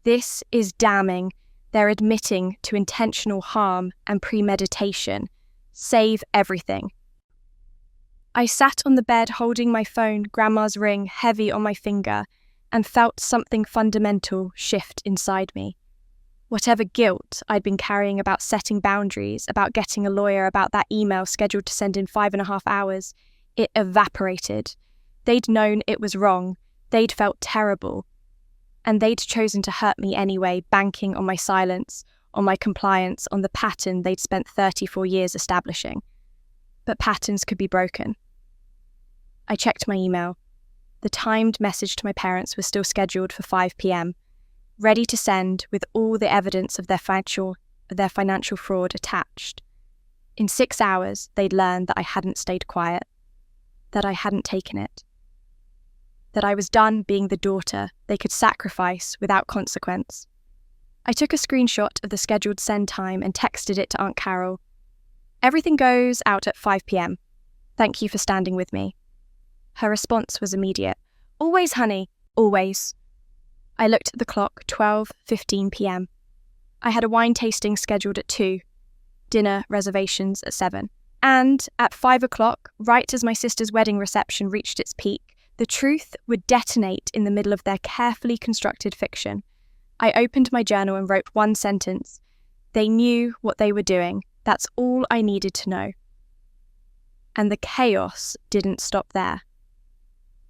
"This is damning. They're admitting to intentional harm and premeditation. Save everything." I sat on the bed holding my phone, Grandma's ring, heavy on my finger, and felt something fundamental shift inside me. Whatever guilt I'd been carrying about setting boundaries, about getting a lawyer, about that email scheduled to send in 5.5 hours, it evaporated. They'd known it was wrong. They'd felt terrible. And they'd chosen to hurt me anyway, banking on my silence, on my compliance, on the pattern they'd spent 34 years establishing. But patterns could be broken. I checked my email. The timed message to my parents was still scheduled for 5 p.m, ready to send with all the evidence of their financial fraud attached. In 6 hours, they'd learned that I hadn't stayed quiet, that I hadn't taken it, that I was done being the daughter they could sacrifice without consequence. I took a screenshot of the scheduled send time and texted it to Aunt Carol. "Everything goes out at 5 p.m. Thank you for standing with me." Her response was immediate. "Always, honey, always." I looked at the clock, 12:15 p.m. I had a wine tasting scheduled at 2, dinner reservations at 7. And at 5 o'clock, right as my sister's wedding reception reached its peak, the truth would detonate in the middle of their carefully constructed fiction. I opened my journal and wrote one sentence. They knew what they were doing. That's all I needed to know. And the chaos didn't stop there.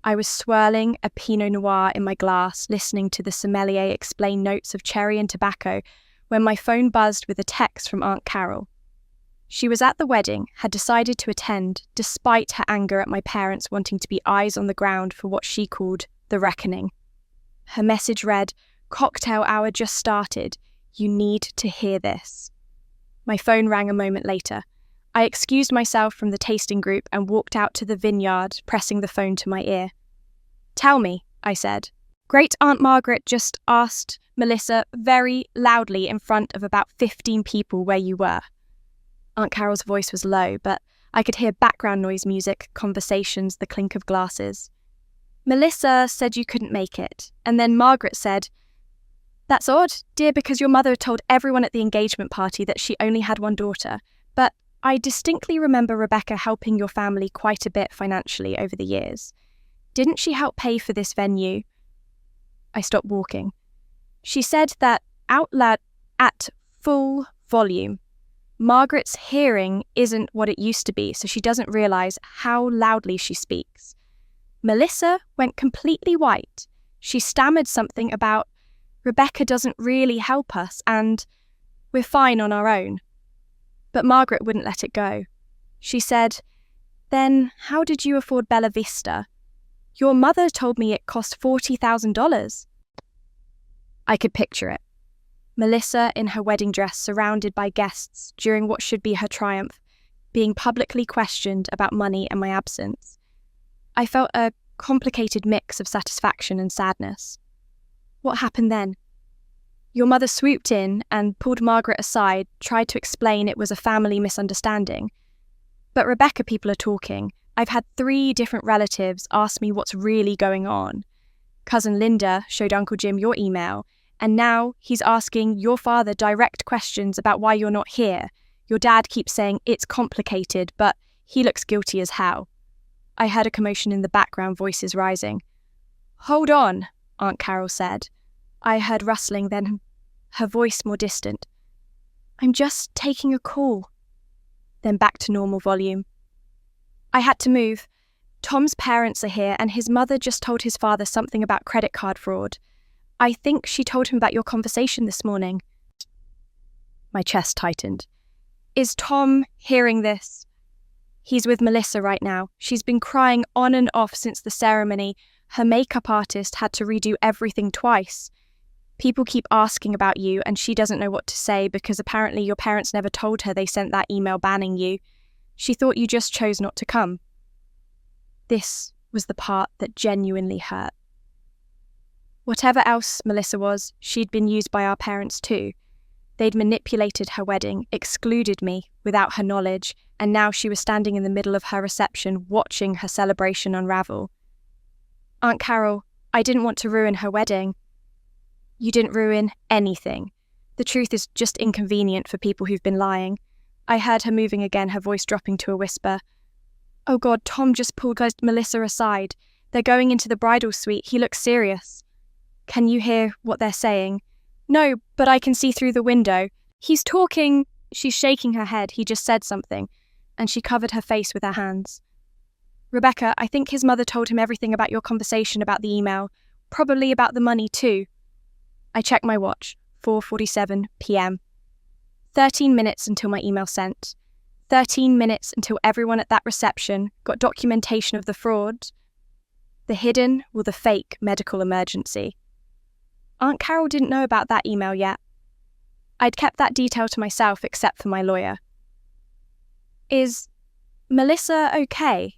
I was swirling a Pinot Noir in my glass, listening to the sommelier explain notes of cherry and tobacco, when my phone buzzed with a text from Aunt Carol. She was at the wedding, had decided to attend, despite her anger at my parents wanting to be eyes on the ground for what she called the reckoning. Her message read, "Cocktail hour just started. You need to hear this." My phone rang a moment later. I excused myself from the tasting group and walked out to the vineyard, pressing the phone to my ear. "Tell me," I said. "Great Aunt Margaret just asked Melissa very loudly in front of about 15 people where you were." Aunt Carol's voice was low, but I could hear background noise music, conversations, the clink of glasses. "Melissa said you couldn't make it, and then Margaret said, 'That's odd, dear, because your mother told everyone at the engagement party that she only had one daughter, but I distinctly remember Rebecca helping your family quite a bit financially over the years. Didn't she help pay for this venue?'" I stopped walking. She said that out loud at full volume. Margaret's hearing isn't what it used to be, so she doesn't realise how loudly she speaks. Melissa went completely white. She stammered something about, "Rebecca doesn't really help us, and we're fine on our own." But Margaret wouldn't let it go. She said, "Then how did you afford Bella Vista? Your mother told me it cost $40,000. I could picture it. Melissa in her wedding dress, surrounded by guests during what should be her triumph, being publicly questioned about money and my absence. I felt a complicated mix of satisfaction and sadness. What happened then? Your mother swooped in and pulled Margaret aside, tried to explain it was a family misunderstanding. But Rebecca people are talking. I've had 3 different relatives ask me what's really going on. Cousin Linda showed Uncle Jim your email, and now he's asking your father direct questions about why you're not here. Your dad keeps saying it's complicated, but he looks guilty as hell. I heard a commotion in the background, voices rising. "Hold on," Aunt Carol said. I heard rustling, then her voice more distant. "I'm just taking a call." Then back to normal volume. "I had to move. Tom's parents are here, and his mother just told his father something about credit card fraud. I think she told him about your conversation this morning." My chest tightened. "Is Tom hearing this?" "He's with Melissa right now. She's been crying on and off since the ceremony. Her makeup artist had to redo everything twice. People keep asking about you, and she doesn't know what to say because apparently your parents never told her they sent that email banning you. She thought you just chose not to come." This was the part that genuinely hurt. Whatever else Melissa was, she'd been used by our parents too. They'd manipulated her wedding, excluded me without her knowledge, and now she was standing in the middle of her reception watching her celebration unravel. Aunt Carol, I didn't want to ruin her wedding. You didn't ruin anything. The truth is just inconvenient for people who've been lying. I heard her moving again, her voice dropping to a whisper. Oh God, Tom just pulled Melissa aside. They're going into the bridal suite. He looks serious. Can you hear what they're saying? No, but I can see through the window. He's talking. She's shaking her head. He just said something, and she covered her face with her hands. Rebecca, I think his mother told him everything about your conversation about the email, probably about the money too. I checked my watch, 4:47 p.m. 13 minutes until my email sent. 13 minutes until everyone at that reception got documentation of the fraud, the hidden or the fake medical emergency. Aunt Carol didn't know about that email yet. I'd kept that detail to myself except for my lawyer. Is Melissa okay?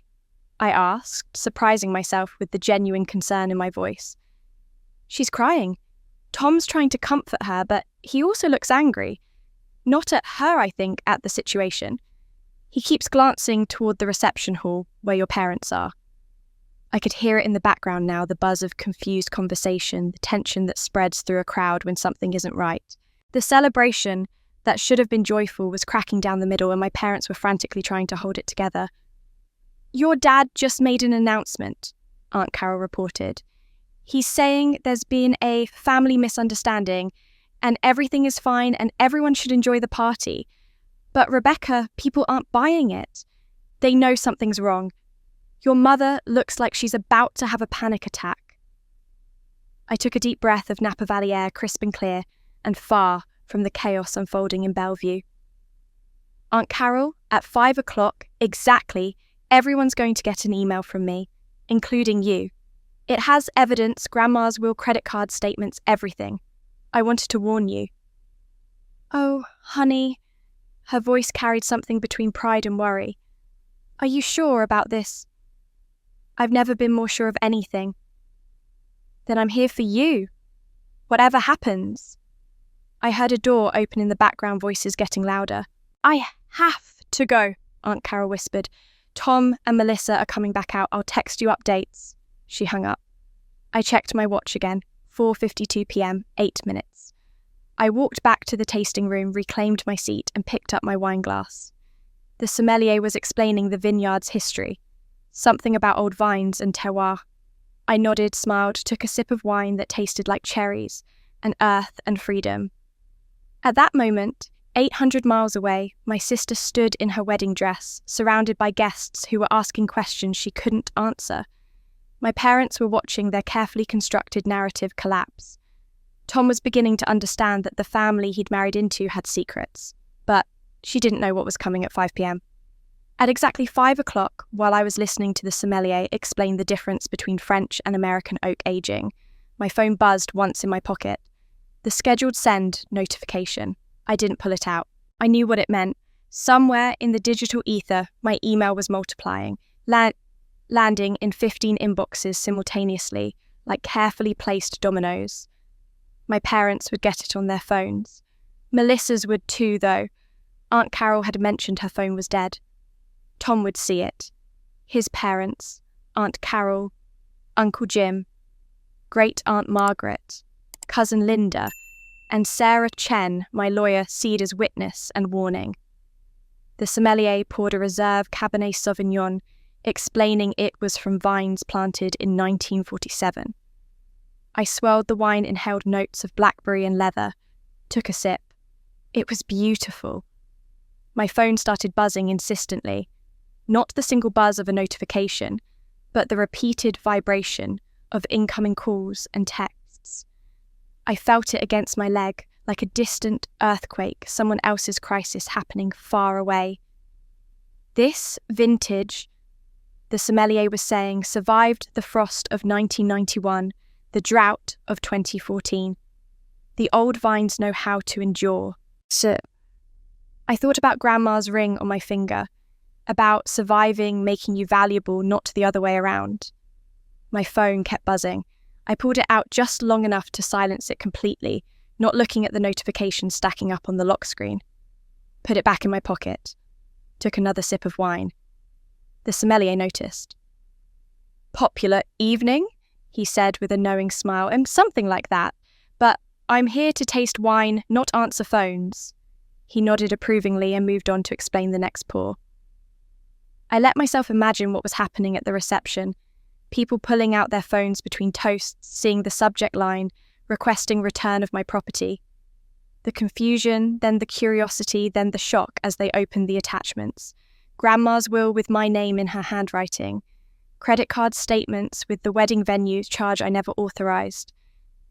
I asked, surprising myself with the genuine concern in my voice. She's crying. Tom's trying to comfort her, but he also looks angry. Not at her, I think, at the situation. He keeps glancing toward the reception hall where your parents are. I could hear it in the background now, the buzz of confused conversation, the tension that spreads through a crowd when something isn't right. The celebration that should have been joyful was cracking down the middle, and my parents were frantically trying to hold it together. Your dad just made an announcement, Aunt Carol reported. He's saying there's been a family misunderstanding and everything is fine and everyone should enjoy the party. But Rebecca, people aren't buying it. They know something's wrong. Your mother looks like she's about to have a panic attack. I took a deep breath of Napa Valley air, crisp and clear, and far from the chaos unfolding in Bellevue. Aunt Carol, at 5 o'clock, exactly, everyone's going to get an email from me, including you. It has evidence, Grandma's will, credit card statements, everything. I wanted to warn you. Oh, honey. Her voice carried something between pride and worry. Are you sure about this? I've never been more sure of anything. Then I'm here for you. Whatever happens. I heard a door open in the background, voices getting louder. I have to go, Aunt Carol whispered. Tom and Melissa are coming back out. I'll text you updates. She hung up. I checked my watch again. 4:52 p.m., 8 minutes. I walked back to the tasting room, reclaimed my seat, and picked up my wine glass. The sommelier was explaining the vineyard's history. Something about old vines and terroir. I nodded, smiled, took a sip of wine that tasted like cherries, and earth and freedom. At that moment, 800 miles away, my sister stood in her wedding dress, surrounded by guests who were asking questions she couldn't answer. My parents were watching their carefully constructed narrative collapse. Tom was beginning to understand that the family he'd married into had secrets, but she didn't know what was coming at 5 p.m. At exactly 5 o'clock, while I was listening to the sommelier explain the difference between French and American oak aging, my phone buzzed once in my pocket. The scheduled send notification. I didn't pull it out. I knew what it meant. Somewhere in the digital ether, my email was multiplying, landing in 15 inboxes simultaneously, like carefully placed dominoes. My parents would get it on their phones. Melissa's would too, though. Aunt Carol had mentioned her phone was dead. Tom would see it. His parents, Aunt Carol, Uncle Jim, Great Aunt Margaret, Cousin Linda, and Sarah Chen, my lawyer, seed as witness and warning. The sommelier poured a reserve Cabernet Sauvignon, explaining it was from vines planted in 1947. I swirled the wine, inhaled notes of blackberry and leather, took a sip. It was beautiful. My phone started buzzing insistently, not the single buzz of a notification, but the repeated vibration of incoming calls and texts. I felt it against my leg, like a distant earthquake, someone else's crisis happening far away. This vintage, the sommelier was saying, survived the frost of 1991, the drought of 2014. The old vines know how to endure. So, I thought about Grandma's ring on my finger, about surviving making you valuable, not the other way around. My phone kept buzzing. I pulled it out just long enough to silence it completely, not looking at the notifications stacking up on the lock screen. Put it back in my pocket. Took another sip of wine. The sommelier noticed. "Popular evening?" he said with a knowing smile, and something like that. "But I'm here to taste wine, not answer phones." He nodded approvingly and moved on to explain the next pour. I let myself imagine what was happening at the reception. People pulling out their phones between toasts, seeing the subject line, requesting return of my property. The confusion, then the curiosity, then the shock as they opened the attachments. Grandma's will with my name in her handwriting. Credit card statements with the wedding venue charge I never authorised.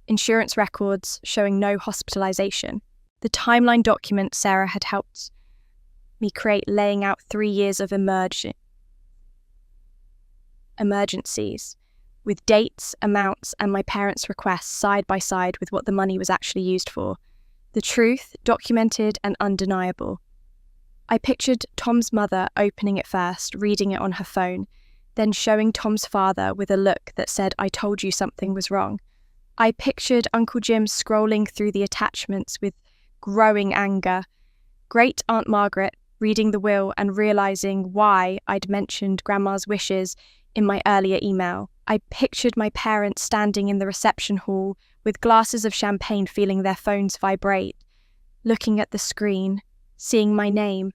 Insurance records showing no hospitalisation. The timeline document Sarah had helped me create, laying out 3 years of emergencies, with dates, amounts, and my parents' requests side by side with what the money was actually used for. The truth, documented and undeniable. I pictured Tom's mother opening it first, reading it on her phone, then showing Tom's father with a look that said, "I told you something was wrong." I pictured Uncle Jim scrolling through the attachments with growing anger. Great Aunt Margaret reading the will and realising why I'd mentioned Grandma's wishes in my earlier email. I pictured my parents standing in the reception hall with glasses of champagne, feeling their phones vibrate, looking at the screen, seeing my name,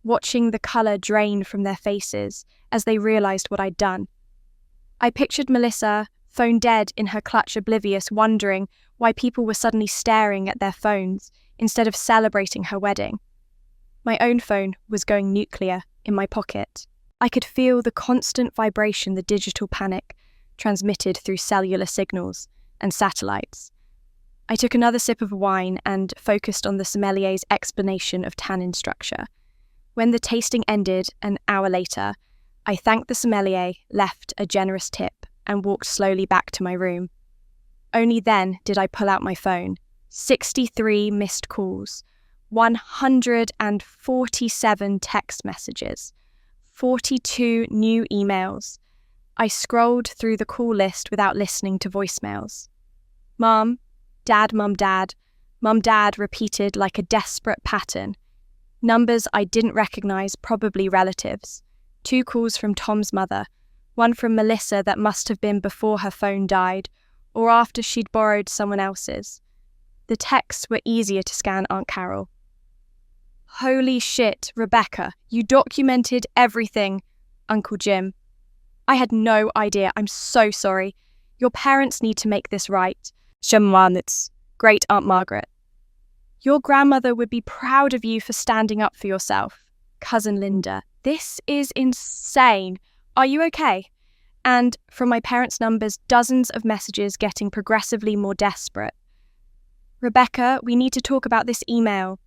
watching the colour drain from their faces as they realised what I'd done. I pictured Melissa, phone dead in her clutch, oblivious, wondering why people were suddenly staring at their phones instead of celebrating her wedding. My own phone was going nuclear in my pocket. I could feel the constant vibration the digital panic transmitted through cellular signals and satellites. I took another sip of wine and focused on the sommelier's explanation of tannin structure. When the tasting ended an hour later, I thanked the sommelier, left a generous tip, and walked slowly back to my room. Only then did I pull out my phone. 63 missed calls, 147 text messages, 42 new emails. I scrolled through the call list without listening to voicemails. Mum, Dad, Mum, Dad, Mum, Dad repeated like a desperate pattern. Numbers I didn't recognise, probably relatives. 2 calls from Tom's mother, one from Melissa that must have been before her phone died, or after she'd borrowed someone else's. The texts were easier to scan Aunt Carol. "Holy shit, Rebecca, you documented everything, Uncle Jim. I had no idea. I'm so sorry. Your parents need to make this right. Shamanitz, Great Aunt Margaret. Your grandmother would be proud of you for standing up for yourself. Cousin Linda, this is insane. Are you okay?" And from my parents' numbers, dozens of messages getting progressively more desperate. "Rebecca, we need to talk about this email.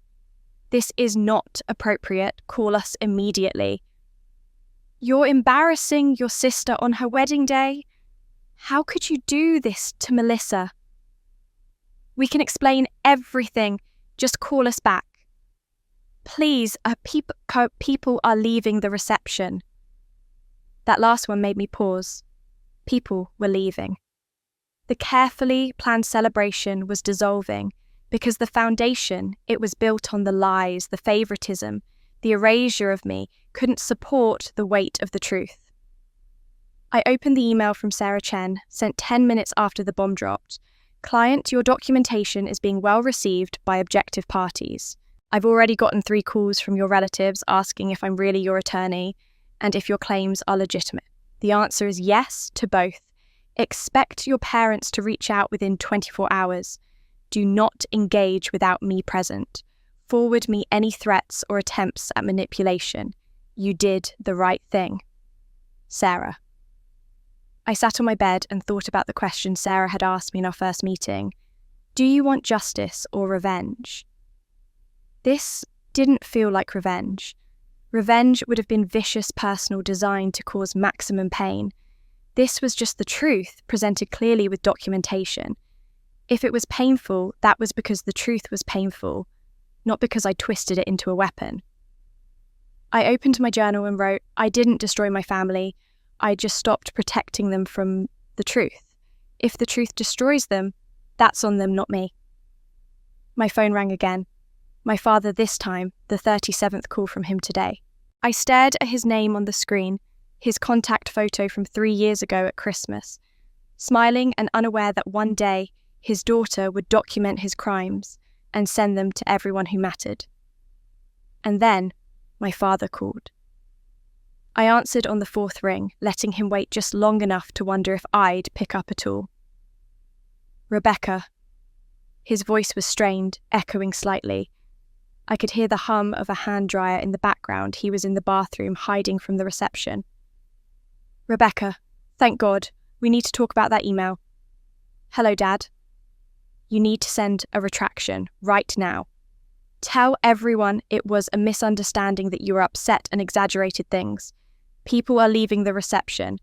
This is not appropriate. Call us immediately. You're embarrassing your sister on her wedding day. How could you do this to Melissa? We can explain everything. Just call us back. Please, people are leaving the reception." That last one made me pause. People were leaving. The carefully planned celebration was dissolving because the foundation it was built on, the lies, the favouritism, the erasure of me, couldn't support the weight of the truth. I opened the email from Sarah Chen, sent 10 minutes after the bomb dropped. "Client, your documentation is being well received by objective parties. I've already gotten 3 calls from your relatives asking if I'm really your attorney and if your claims are legitimate. The answer is yes to both. Expect your parents to reach out within 24 hours. Do not engage without me present. Forward me any threats or attempts at manipulation. You did the right thing. Sarah." I sat on my bed and thought about the question Sarah had asked me in our first meeting. Do you want justice or revenge? This didn't feel like revenge. Revenge would have been vicious personal design to cause maximum pain. This was just the truth, presented clearly with documentation. If it was painful, that was because the truth was painful, not because I twisted it into a weapon. I opened my journal and wrote, "I didn't destroy my family. I just stopped protecting them from the truth. If the truth destroys them, that's on them, not me. My phone rang again. My father this time, the 37th call from him today. I stared at his name on the screen, his contact photo from 3 years ago at Christmas, smiling and unaware that one day his daughter would document his crimes and send them to everyone who mattered. And then my father called. I answered on the 4th ring, letting him wait just long enough to wonder if I'd pick up at all. Rebecca. His voice was strained, echoing slightly. I could hear the hum of a hand dryer in the background. He was in the bathroom, hiding from the reception. Rebecca, thank God. We need to talk about that email. Hello, Dad. You need to send a retraction right now. Tell everyone it was a misunderstanding, that you were upset and exaggerated things. People are leaving the reception.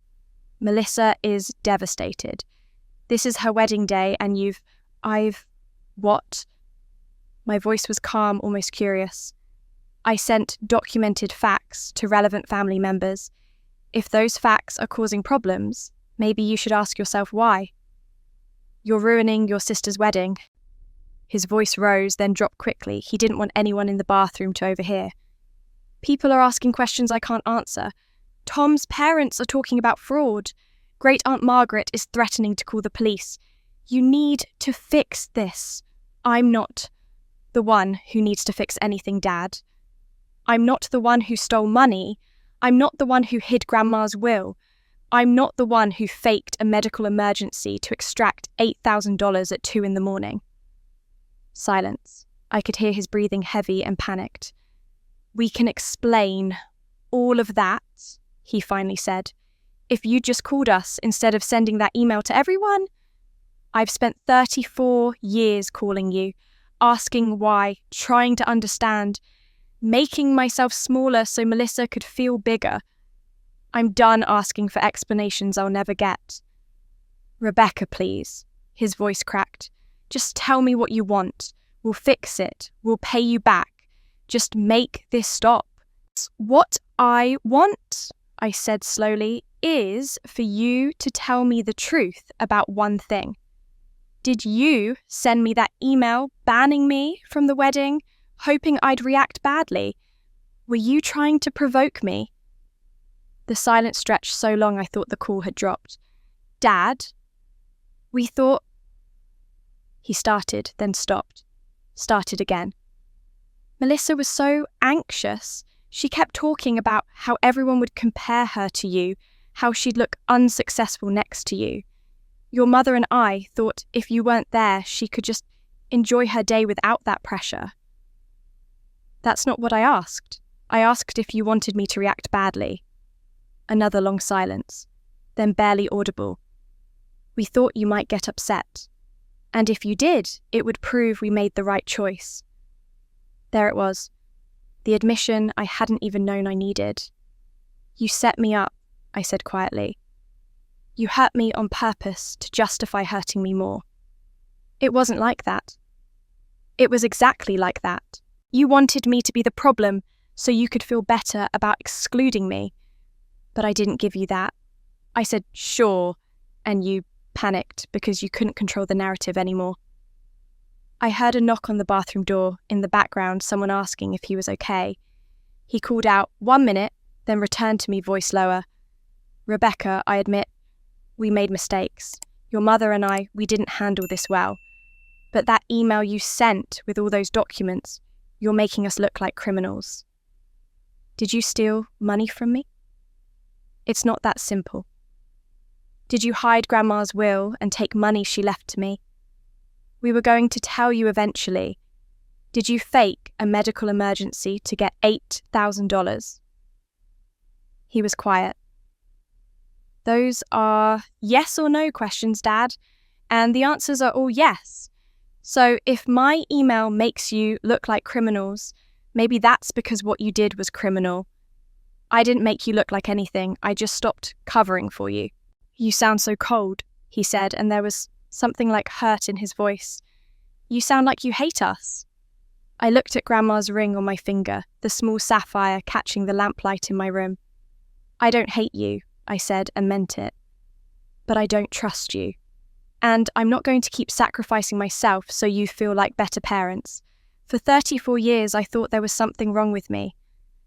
Melissa is devastated. This is her wedding day and What? My voice was calm, almost curious. I sent documented facts to relevant family members. If those facts are causing problems, maybe you should ask yourself why. You're ruining your sister's wedding. His voice rose, then dropped quickly. He didn't want anyone in the bathroom to overhear. People are asking questions I can't answer. Tom's parents are talking about fraud. Great Aunt Margaret is threatening to call the police. You need to fix this. I'm not the one who needs to fix anything, Dad. I'm not the one who stole money. I'm not the one who hid Grandma's will. I'm not the one who faked a medical emergency to extract $8,000 at 2 a.m. Silence. I could hear his breathing heavy and panicked. We can explain all of that, he finally said. If you just called us instead of sending that email to everyone. I've spent 34 years calling you, asking why, trying to understand, making myself smaller so Melissa could feel bigger. I'm done asking for explanations I'll never get. Rebecca, please. His voice cracked. Just tell me what you want. We'll fix it. We'll pay you back. Just make this stop. What I want, I said slowly, is for you to tell me the truth about one thing. Did you send me that email banning me from the wedding, hoping I'd react badly? Were you trying to provoke me? The silence stretched so long I thought the call had dropped. Dad? We thought... He started, then stopped. Started again. Melissa was so anxious. She kept talking about how everyone would compare her to you, how she'd look unsuccessful next to you. Your mother and I thought if you weren't there, she could just enjoy her day without that pressure. That's not what I asked. I asked if you wanted me to react badly. Another long silence, then barely audible. We thought you might get upset. And if you did, it would prove we made the right choice. There it was. The admission I hadn't even known I needed. You set me up, I said quietly. You hurt me on purpose to justify hurting me more. It wasn't like that. It was exactly like that. You wanted me to be the problem so you could feel better about excluding me. But I didn't give you that. I said, sure, and you panicked because you couldn't control the narrative anymore. I heard a knock on the bathroom door, in the background someone asking if he was okay. He called out, 1 minute, then returned to me, voice lower. Rebecca, I admit, we made mistakes. Your mother and I, we didn't handle this well. But that email you sent with all those documents, you're making us look like criminals. Did you steal money from me? It's not that simple. Did you hide Grandma's will and take money she left to me? We were going to tell you eventually. Did you fake a medical emergency to get $8,000? He was quiet. Those are yes or no questions, Dad, and the answers are all yes. So if my email makes you look like criminals, maybe that's because what you did was criminal. I didn't make you look like anything. I just stopped covering for you. You sound so cold, he said, and there was something like hurt in his voice. You sound like you hate us. I looked at Grandma's ring on my finger, the small sapphire catching the lamplight in my room. I don't hate you, I said, and meant it. but I don't trust you. And I'm not going to keep sacrificing myself so you feel like better parents. For 34 years, I thought there was something wrong with me,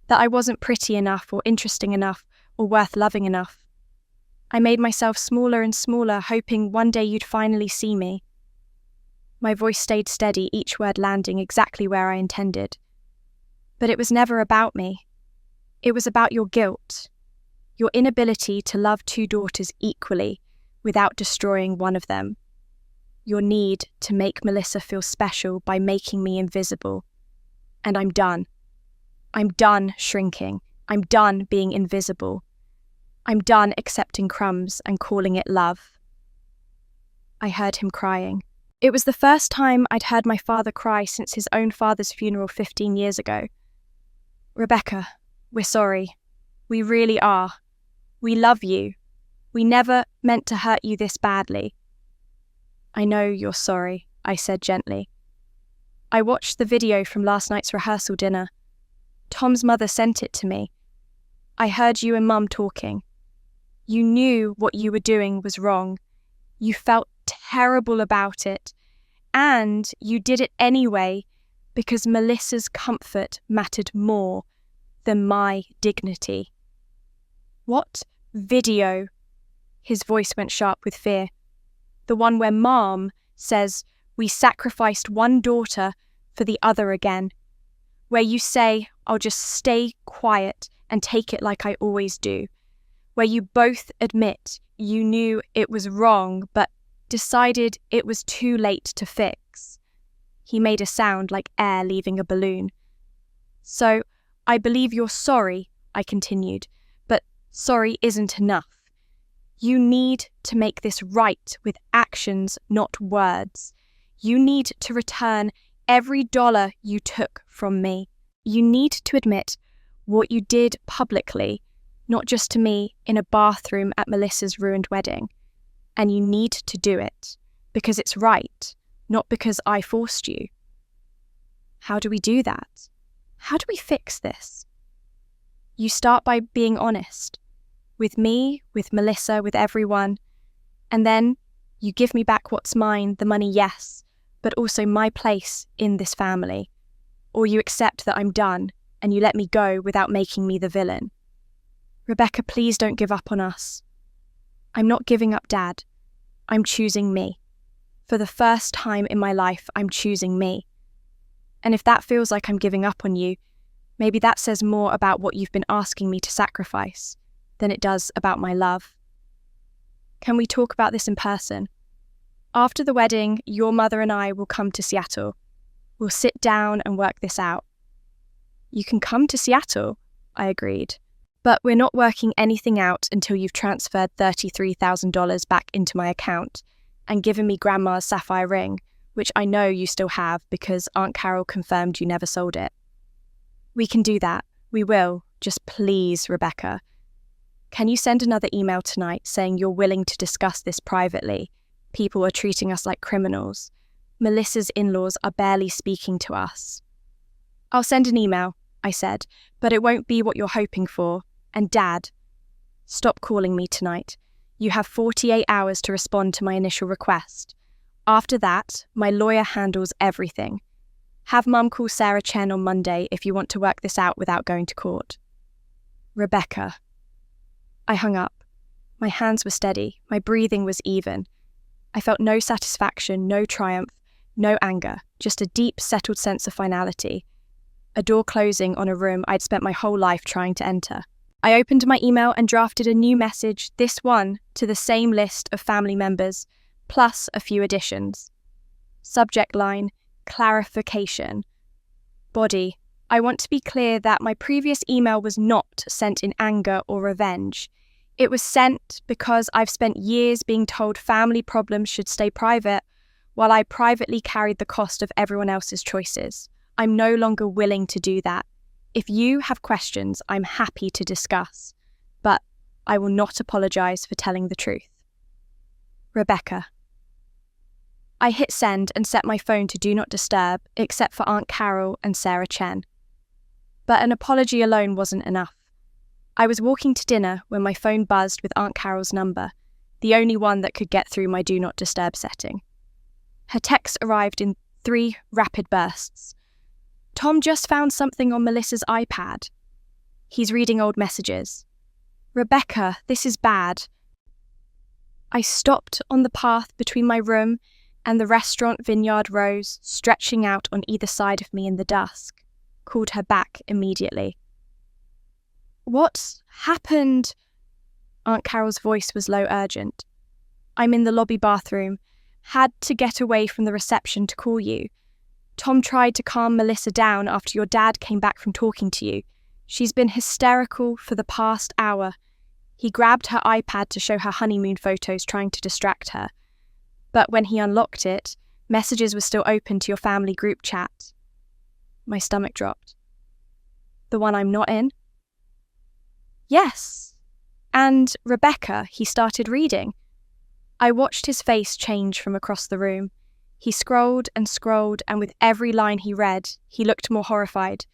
that I wasn't pretty enough or interesting enough or worth loving enough. I made myself smaller and smaller, hoping one day you'd finally see me. My voice stayed steady, each word landing exactly where I intended. But it was never about me. It was about your guilt, your inability to love two daughters equally without destroying one of them, your need to make Melissa feel special by making me invisible. And I'm done. I'm done shrinking. I'm done being invisible. I'm done accepting crumbs and calling it love. I heard him crying. It was the first time I'd heard my father cry since his own father's funeral 15 years ago. Rebecca, we're sorry. We really are. We love you. We never meant to hurt you this badly. I know you're sorry, I said gently. I watched the video from last night's rehearsal dinner. Tom's mother sent it to me. I heard you and Mum talking. You knew what you were doing was wrong. You felt terrible about it. And you did it anyway because Melissa's comfort mattered more than my dignity. What video? His voice went sharp with fear. The one where Mom says we sacrificed one daughter for the other again. Where you say, I'll just stay quiet and take it like I always do. Where you both admit you knew it was wrong but decided it was too late to fix. He made a sound like air leaving a balloon. So, I believe you're sorry, I continued, but sorry isn't enough. You need to make this right with actions, not words. You need to return every dollar you took from me. You need to admit what you did publicly, not just to me in a bathroom at Melissa's ruined wedding. And you need to do it because it's right, not because I forced you. How do we do that? How do we fix this? You start by being honest. With me, with Melissa, with everyone. And then you give me back what's mine, the money, yes, but also my place in this family. Or you accept that I'm done and you let me go without making me the villain. Rebecca, please don't give up on us. I'm not giving up Dad. I'm choosing me. For the first time in my life, I'm choosing me. And if that feels like I'm giving up on you, maybe that says more about what you've been asking me to sacrifice than it does about my love. Can we talk about this in person? After the wedding, your mother and I will come to Seattle. We'll sit down and work this out. You can come to Seattle, I agreed. But we're not working anything out until you've transferred $33,000 back into my account and given me Grandma's sapphire ring, which I know you still have because Aunt Carol confirmed you never sold it. We can do that. We will. Just please, Rebecca. Can you send another email tonight saying you're willing to discuss this privately? People are treating us like criminals. Melissa's in-laws are barely speaking to us. I'll send an email, I said, but it won't be what you're hoping for. And Dad, stop calling me tonight. You have 48 hours to respond to my initial request. After that, my lawyer handles everything. Have Mum call Sarah Chen on Monday if you want to work this out without going to court. Rebecca. I hung up. My hands were steady. My breathing was even. I felt no satisfaction, no triumph, no anger, just a deep, settled sense of finality. A door closing on a room I'd spent my whole life trying to enter. I opened my email and drafted a new message, this one, to the same list of family members, plus a few additions. Subject line, clarification. Body, I want to be clear that my previous email was not sent in anger or revenge. It was sent because I've spent years being told family problems should stay private, while I privately carried the cost of everyone else's choices. I'm no longer willing to do that. If you have questions, I'm happy to discuss, but I will not apologise for telling the truth. Rebecca. I hit send and set my phone to do not disturb, except for Aunt Carol and Sarah Chen. But an apology alone wasn't enough. I was walking to dinner when my phone buzzed with Aunt Carol's number. the only one that could get through my Do Not Disturb setting. Her text arrived in 3 rapid bursts. Tom just found something on Melissa's iPad. He's reading old messages. Rebecca, this is bad. I stopped on the path between my room and the restaurant vineyard rows stretching out on either side of me in the dusk, called her back immediately. What happened? Aunt Carol's voice was low urgent. I'm in the lobby bathroom. Had to get away from the reception to call you. Tom tried to calm Melissa down after your dad came back from talking to you. She's been hysterical for the past hour. He grabbed her iPad to show her honeymoon photos, trying to distract her. But when he unlocked it, messages were still open to your family group chat. My stomach dropped. The one I'm not in? Yes. And Rebecca, he started reading. I watched his face change from across the room. He scrolled, and with every line he read, he looked more horrified.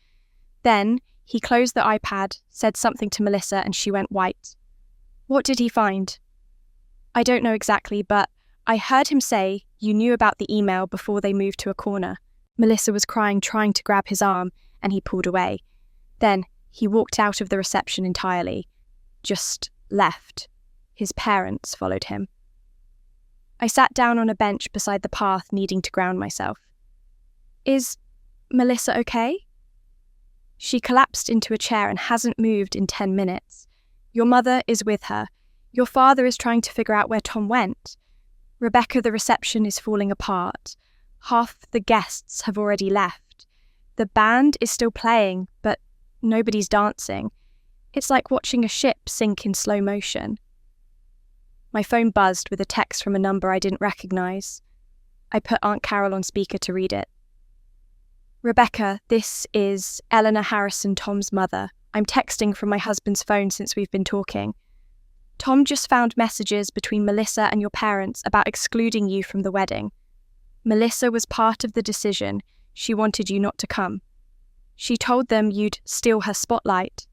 Then, he closed the iPad, said something to Melissa, and she went white. What did he find? I don't know exactly, but I heard him say you knew about the email before they moved to a corner. Melissa was crying, trying to grab his arm, and he pulled away. Then, he walked out of the reception entirely. Just left. His parents followed him. I sat down on a bench beside the path, needing to ground myself. Is Melissa okay? She collapsed into a chair and hasn't moved in 10 minutes. Your mother is with her. Your father is trying to figure out where Tom went. Rebecca, the reception is falling apart. Half the guests have already left. The band is still playing, but nobody's dancing. It's like watching a ship sink in slow motion. My phone buzzed with a text from a number I didn't recognize. I put Aunt Carol on speaker to read it. Rebecca, this is Eleanor Harrison, Tom's mother. I'm texting from my husband's phone since we've been talking. Tom just found messages between Melissa and your parents about excluding you from the wedding. Melissa was part of the decision. She wanted you not to come. She told them you'd steal her spotlight.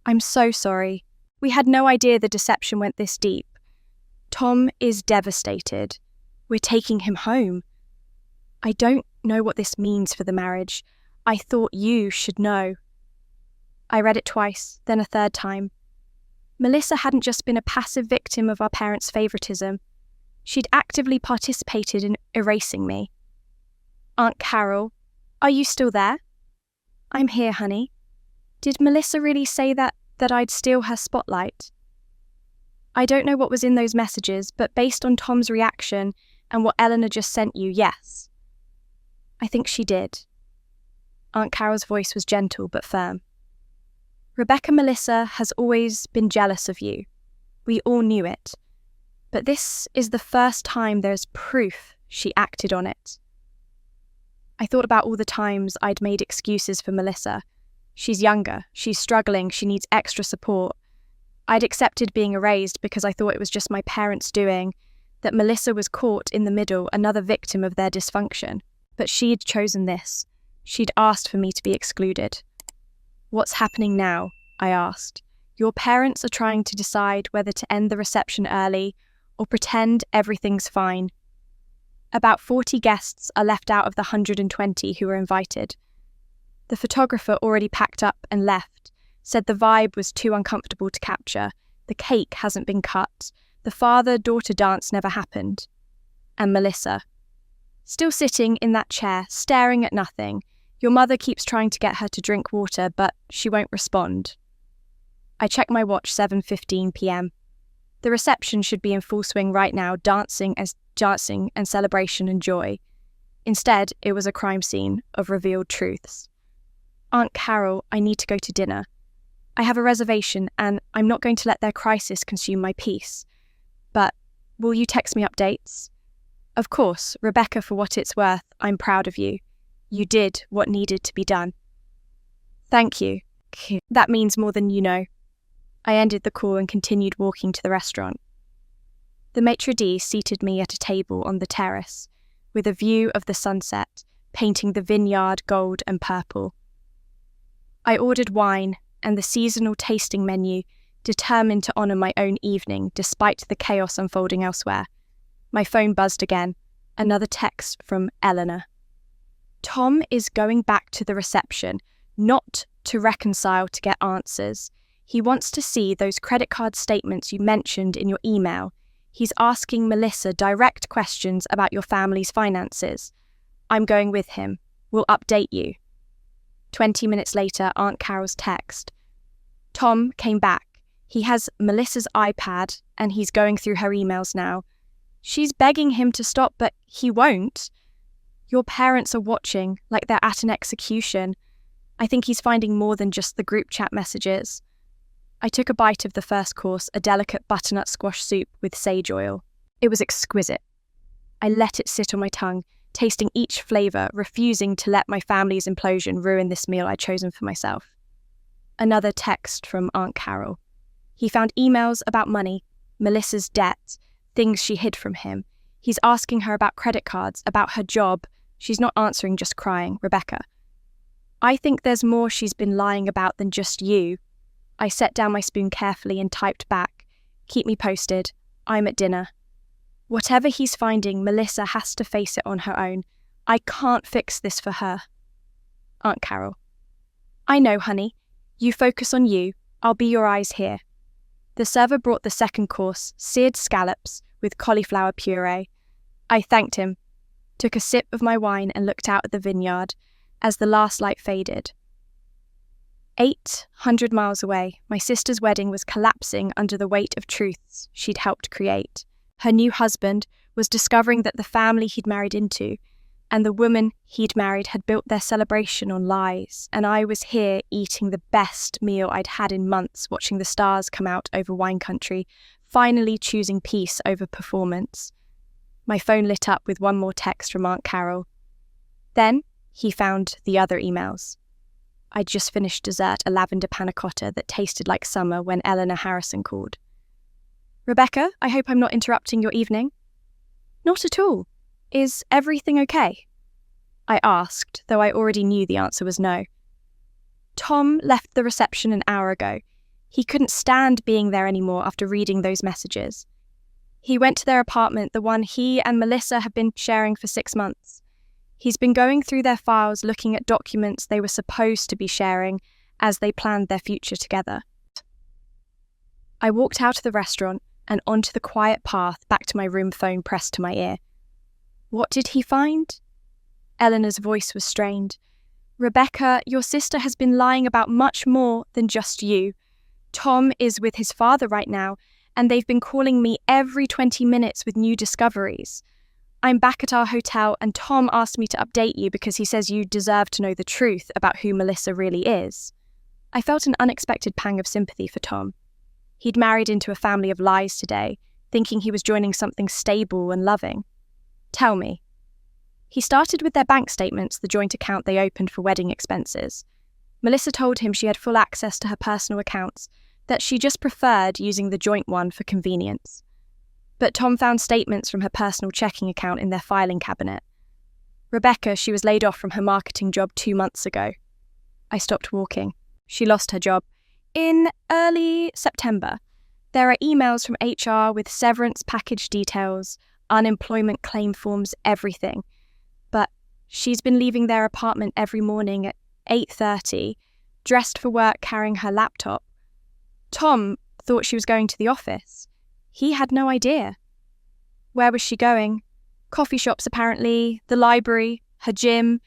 I'm so sorry. We had no idea the deception went this deep. Tom is devastated. We're taking him home. I don't know what this means for the marriage. I thought you should know. I read it twice, then a third time. Melissa hadn't just been a passive victim of our parents' favoritism. She'd actively participated in erasing me. Aunt Carol, are you still there? I'm here, honey. Did Melissa really say that I'd steal her spotlight? I don't know what was in those messages, but based on Tom's reaction and what Eleanor just sent you, yes. I think she did. Aunt Carol's voice was gentle but firm. Rebecca Melissa has always been jealous of you. We all knew it. But this is the first time there's proof she acted on it. I thought about all the times I'd made excuses for Melissa. She's younger, she's struggling, she needs extra support. I'd accepted being erased because I thought it was just my parents' doing, that Melissa was caught in the middle, another victim of their dysfunction. But she'd chosen this. She'd asked for me to be excluded. What's happening now? I asked. Your parents are trying to decide whether to end the reception early or pretend everything's fine. About 40 guests are left out of the 120 who were invited. The photographer already packed up and left, said the vibe was too uncomfortable to capture, the cake hasn't been cut, the father-daughter dance never happened. And Melissa. Still sitting in that chair, staring at nothing. Your mother keeps trying to get her to drink water, but she won't respond. I check my watch, 7:15 p.m. The reception should be in full swing right now, dancing and celebration and joy. Instead, it was a crime scene of revealed truths. Aunt Carol, I need to go to dinner. I have a reservation and I'm not going to let their crisis consume my peace. But will you text me updates? Of course, Rebecca, for what it's worth, I'm proud of you. You did what needed to be done. Thank you. That means more than you know. I ended the call and continued walking to the restaurant. The maitre d' seated me at a table on the terrace, with a view of the sunset, painting the vineyard gold and purple. I ordered wine and the seasonal tasting menu determined to honour my own evening despite the chaos unfolding elsewhere. My phone buzzed again. Another text from Eleanor. Tom is going back to the reception, not to reconcile to get answers. He wants to see those credit card statements you mentioned in your email. He's asking Melissa direct questions about your family's finances. I'm going with him. We'll update you. 20 minutes later, Aunt Carol's text. Tom came back. He has Melissa's iPad and he's going through her emails now. She's begging him to stop, but he won't. Your parents are watching like they're at an execution. I think he's finding more than just the group chat messages. I took a bite of the first course, a delicate butternut squash soup with sage oil. It was exquisite. I let it sit on my tongue, tasting each flavour, refusing to let my family's implosion ruin this meal I'd chosen for myself. Another text from Aunt Carol. He found emails about money, Melissa's debt, things she hid from him. He's asking her about credit cards, about her job. She's not answering, just crying. Rebecca. I think there's more she's been lying about than just you. I set down my spoon carefully and typed back. Keep me posted. I'm at dinner. Whatever he's finding, Melissa has to face it on her own. I can't fix this for her. Aunt Carol. I know, honey. You focus on you. I'll be your eyes here. The server brought the second course, seared scallops with cauliflower puree. I thanked him, took a sip of my wine and looked out at the vineyard as the last light faded. 800 miles away, my sister's wedding was collapsing under the weight of truths she'd helped create. Her new husband was discovering that the family he'd married into and the woman he'd married had built their celebration on lies, and I was here eating the best meal I'd had in months, watching the stars come out over wine country, finally choosing peace over performance. My phone lit up with one more text from Aunt Carol. Then he found the other emails. I'd just finished dessert, a lavender panna cotta that tasted like summer when Eleanor Harrison called. Rebecca, I hope I'm not interrupting your evening. Not at all. Is everything okay? I asked, though I already knew the answer was no. Tom left the reception an hour ago. He couldn't stand being there anymore after reading those messages. He went to their apartment, the one he and Melissa have been sharing for 6 months. He's been going through their files, looking at documents they were supposed to be sharing as they planned their future together. I walked out of the restaurant and onto the quiet path back to my room, phone pressed to my ear. What did he find? Eleanor's voice was strained. Rebecca, your sister has been lying about much more than just you. Tom is with his father right now, and they've been calling me every 20 minutes with new discoveries. I'm back at our hotel, and Tom asked me to update you because he says you deserve to know the truth about who Melissa really is. I felt an unexpected pang of sympathy for Tom. He'd married into a family of lies today, thinking he was joining something stable and loving. Tell me. He started with their bank statements, the joint account they opened for wedding expenses. Melissa told him she had full access to her personal accounts, that she just preferred using the joint one for convenience. But Tom found statements from her personal checking account in their filing cabinet. Rebecca, she was laid off from her marketing job 2 months ago. I stopped walking. She lost her job in early September. There are emails from HR with severance package details, unemployment claim forms, everything. But she's been leaving their apartment every morning at 8:30, dressed for work, carrying her laptop. Tom thought she was going to the office. He had no idea. Where was she going? Coffee shops, apparently, the library, her gym,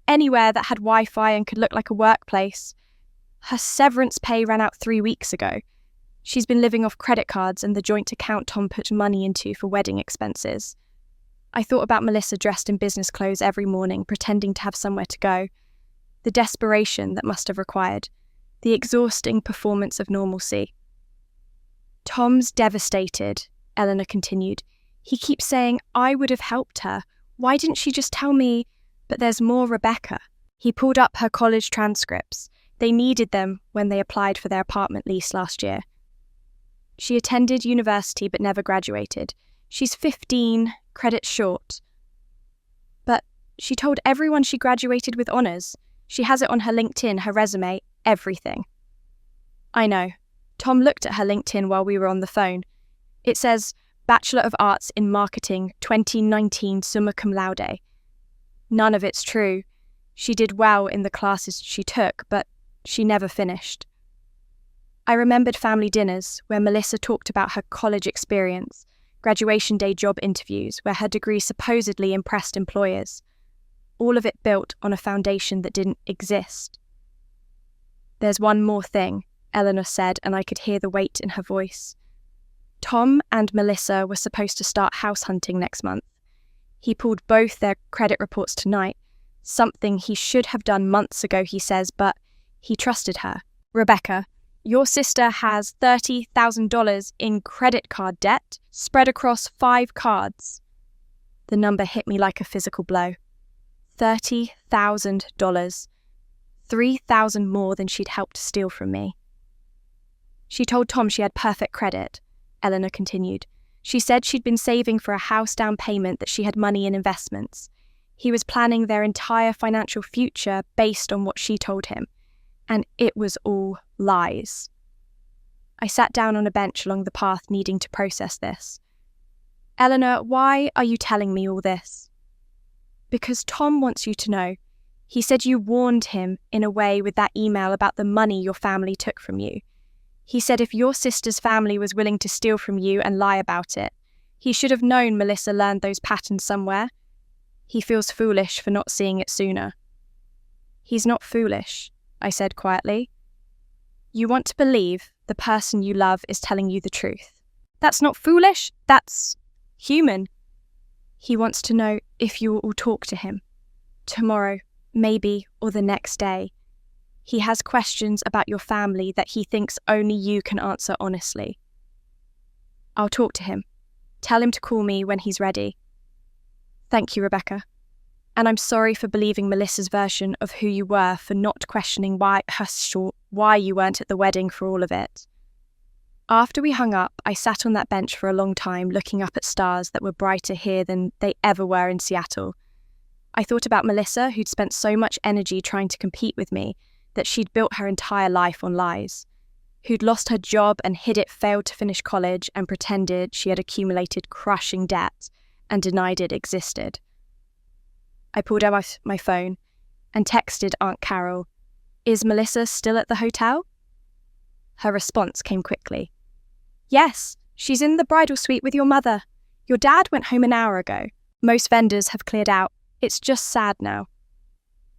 anywhere that had Wi-Fi and could look like a workplace. Her severance pay ran out 3 weeks ago. She's been living off credit cards and the joint account Tom put money into for wedding expenses. I thought about Melissa dressed in business clothes every morning, pretending to have somewhere to go. The desperation that must have required. The exhausting performance of normalcy. Tom's devastated, Eleanor continued. He keeps saying, I would have helped her. Why didn't she just tell me? But there's more, Rebecca. He pulled up her college transcripts. They needed them when they applied for their apartment lease last year. She attended university but never graduated. She's 15, credits short. But she told everyone she graduated with honours. She has it on her LinkedIn, her resume, everything. I know. Tom looked at her LinkedIn while we were on the phone. It says, Bachelor of Arts in Marketing 2019 summa cum laude. None of it's true. She did well in the classes she took, but she never finished. I remembered family dinners where Melissa talked about her college experience, graduation day job interviews where her degree supposedly impressed employers. All of it built on a foundation that didn't exist. There's one more thing, Eleanor said, and I could hear the weight in her voice. Tom and Melissa were supposed to start house hunting next month. He pulled both their credit reports tonight, something he should have done months ago, he says, but he trusted her. Rebecca, your sister has $30,000 in credit card debt spread across 5 cards. The number hit me like a physical blow. $30,000. 3,000 more than she'd helped steal from me. She told Tom she had perfect credit, Eleanor continued. She said she'd been saving for a house down payment, that she had money in investments. He was planning their entire financial future based on what she told him. And it was all lies. I sat down on a bench along the path, needing to process this. Eleanor, why are you telling me all this? Because Tom wants you to know. He said you warned him in a way with that email about the money your family took from you. He said if your sister's family was willing to steal from you and lie about it, he should have known Melissa learned those patterns somewhere. He feels foolish for not seeing it sooner. He's not foolish, I said quietly. You want to believe the person you love is telling you the truth. That's not foolish, that's human. He wants to know if you will talk to him. Tomorrow, maybe, or the next day. He has questions about your family that he thinks only you can answer honestly. I'll talk to him. Tell him to call me when he's ready. Thank you, Rebecca. And I'm sorry for believing Melissa's version of who you were, for not questioning why you weren't at the wedding for all of it. After we hung up, I sat on that bench for a long time, looking up at stars that were brighter here than they ever were in Seattle. I thought about Melissa, who'd spent so much energy trying to compete with me, that she'd built her entire life on lies, who'd lost her job and hid it, failed to finish college, and pretended she had accumulated crushing debt and denied it existed. I pulled out my phone and texted Aunt Carol, "Is Melissa still at the hotel?" Her response came quickly. "Yes, she's in the bridal suite with your mother. Your dad went home an hour ago. Most vendors have cleared out. It's just sad now."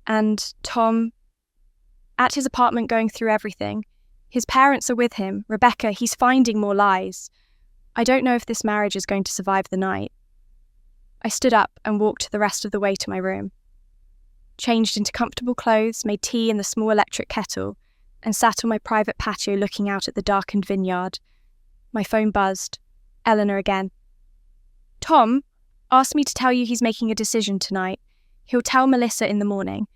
And Tom, at his apartment going through everything. His parents are with him. Rebecca, he's finding more lies. I don't know if this marriage is going to survive the night. I stood up and walked the rest of the way to my room. Changed into comfortable clothes, made tea in the small electric kettle, and sat on my private patio looking out at the darkened vineyard. My phone buzzed. Eleanor again. "Tom asked me to tell you he's making a decision tonight. He'll tell Melissa in the morning.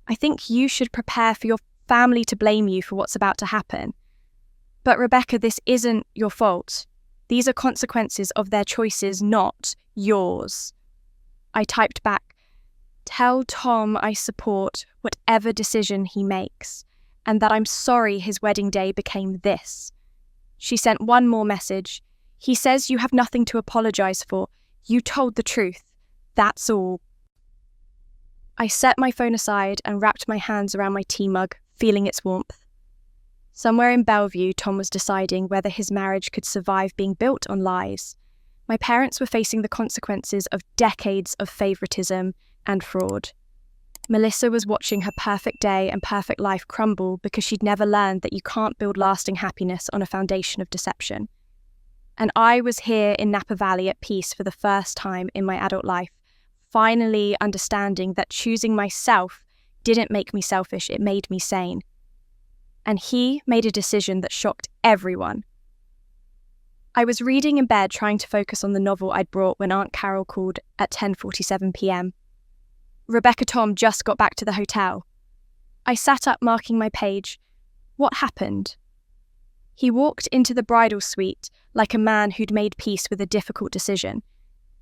I think you should prepare for your family to blame you for what's about to happen. But Rebecca, this isn't your fault. These are consequences of their choices, not yours." I typed back, "Tell Tom I support whatever decision he makes, and that I'm sorry his wedding day became this." She sent one more message. "He says you have nothing to apologize for. You told the truth. That's all." I set my phone aside and wrapped my hands around my tea mug, feeling its warmth. Somewhere in Bellevue, Tom was deciding whether his marriage could survive being built on lies. My parents were facing the consequences of decades of favoritism and fraud. Melissa was watching her perfect day and perfect life crumble because she'd never learned that you can't build lasting happiness on a foundation of deception. And I was here in Napa Valley at peace for the first time in my adult life, finally understanding that choosing myself didn't make me selfish, it made me sane. And he made a decision that shocked everyone. I was reading in bed, trying to focus on the novel I'd brought, when Aunt Carol called at 10:47 p.m. "Rebecca, Tom just got back to the hotel." I sat up, marking my page. What happened? He walked into the bridal suite like a man who'd made peace with a difficult decision.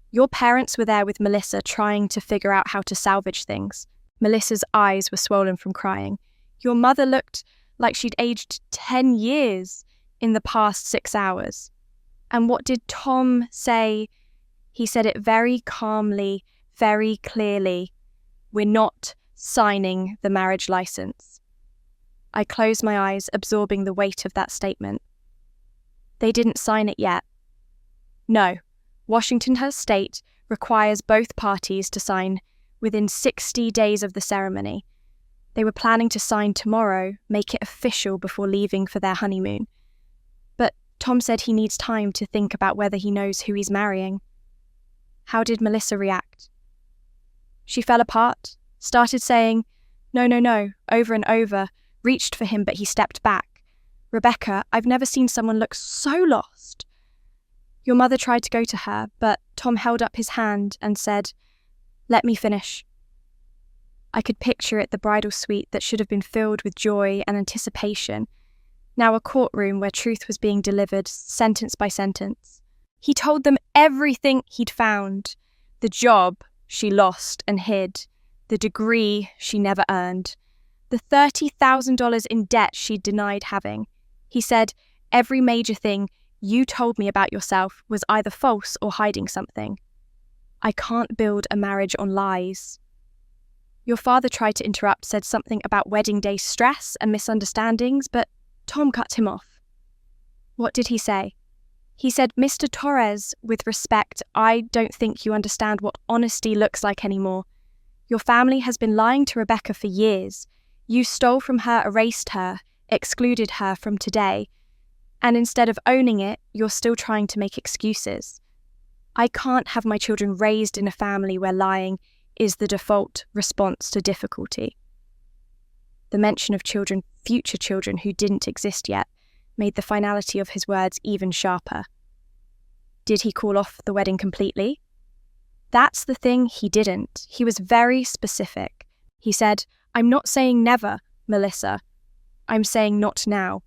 Your parents were there with Melissa, trying to figure out how to salvage things. Melissa's eyes were swollen from crying. Your mother looked like she'd aged 10 years in the past 6 hours. And what did Tom say? He said it very calmly, very clearly. We're not signing the marriage license. I closed my eyes, absorbing the weight of that statement. They didn't sign it yet. No, Washington State requires both parties to sign within 60 days of the ceremony. They were planning to sign tomorrow, make it official before leaving for their honeymoon. But Tom said he needs time to think about whether he knows who he's marrying. How did Melissa react? She fell apart, started saying, no, over and over, reached for him, but he stepped back. Rebecca, I've never seen someone look so lost. Your mother tried to go to her, but Tom held up his hand and said, let me finish. I could picture it, the bridal suite that should have been filled with joy and anticipation, now a courtroom where truth was being delivered sentence by sentence. He told them everything he'd found, the job she lost and hid, the degree she never earned, the $30,000 in debt she'd denied having. He said, every major thing you told me about yourself was either false or hiding something. I can't build a marriage on lies. Your father tried to interrupt, said something about wedding day stress and misunderstandings, but Tom cut him off. What did he say? He said, Mr. Torres, with respect, I don't think you understand what honesty looks like anymore. Your family has been lying to Rebecca for years. You stole from her, erased her, excluded her from today. And instead of owning it, you're still trying to make excuses. I can't have my children raised in a family where lying is the default response to difficulty. The mention of children, future children who didn't exist yet, made the finality of his words even sharper. Did he call off the wedding completely? That's the thing he didn't. He was very specific. He said, I'm not saying never, Melissa. I'm saying not now.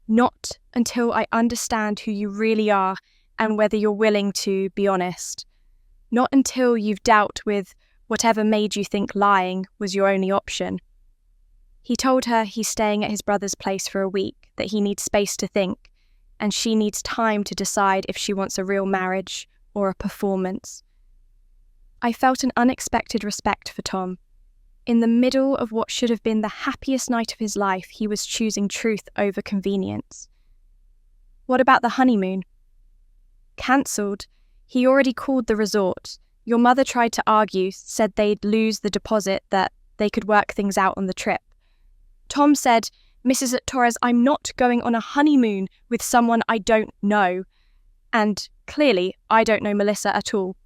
Not until I understand who you really are and whether you're willing to be honest. Not until you've dealt with whatever made you think lying was your only option. He told her he's staying at his brother's place for a week, that he needs space to think, and she needs time to decide if she wants a real marriage or a performance. I felt an unexpected respect for Tom. In the middle of what should have been the happiest night of his life, he was choosing truth over convenience. What about the honeymoon? Cancelled. He already called the resort. Your mother tried to argue, said they'd lose the deposit, that they could work things out on the trip. Tom said, Mrs. Torres, I'm not going on a honeymoon with someone I don't know. And clearly, I don't know Melissa at all.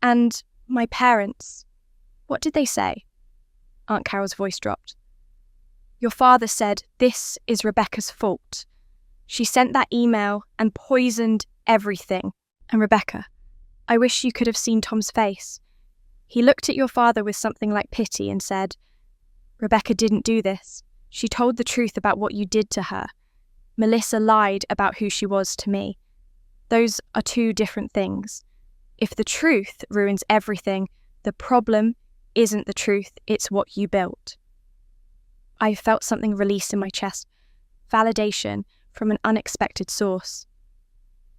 And my parents, what did they say? Aunt Carol's voice dropped. Your father said this is Rebecca's fault. She sent that email and poisoned everything. And Rebecca, I wish you could have seen Tom's face. He looked at your father with something like pity and said, Rebecca didn't do this. She told the truth about what you did to her. Melissa lied about who she was to me. Those are two different things. If the truth ruins everything, the problem isn't the truth, it's what you built. I felt something release in my chest, validation from an unexpected source.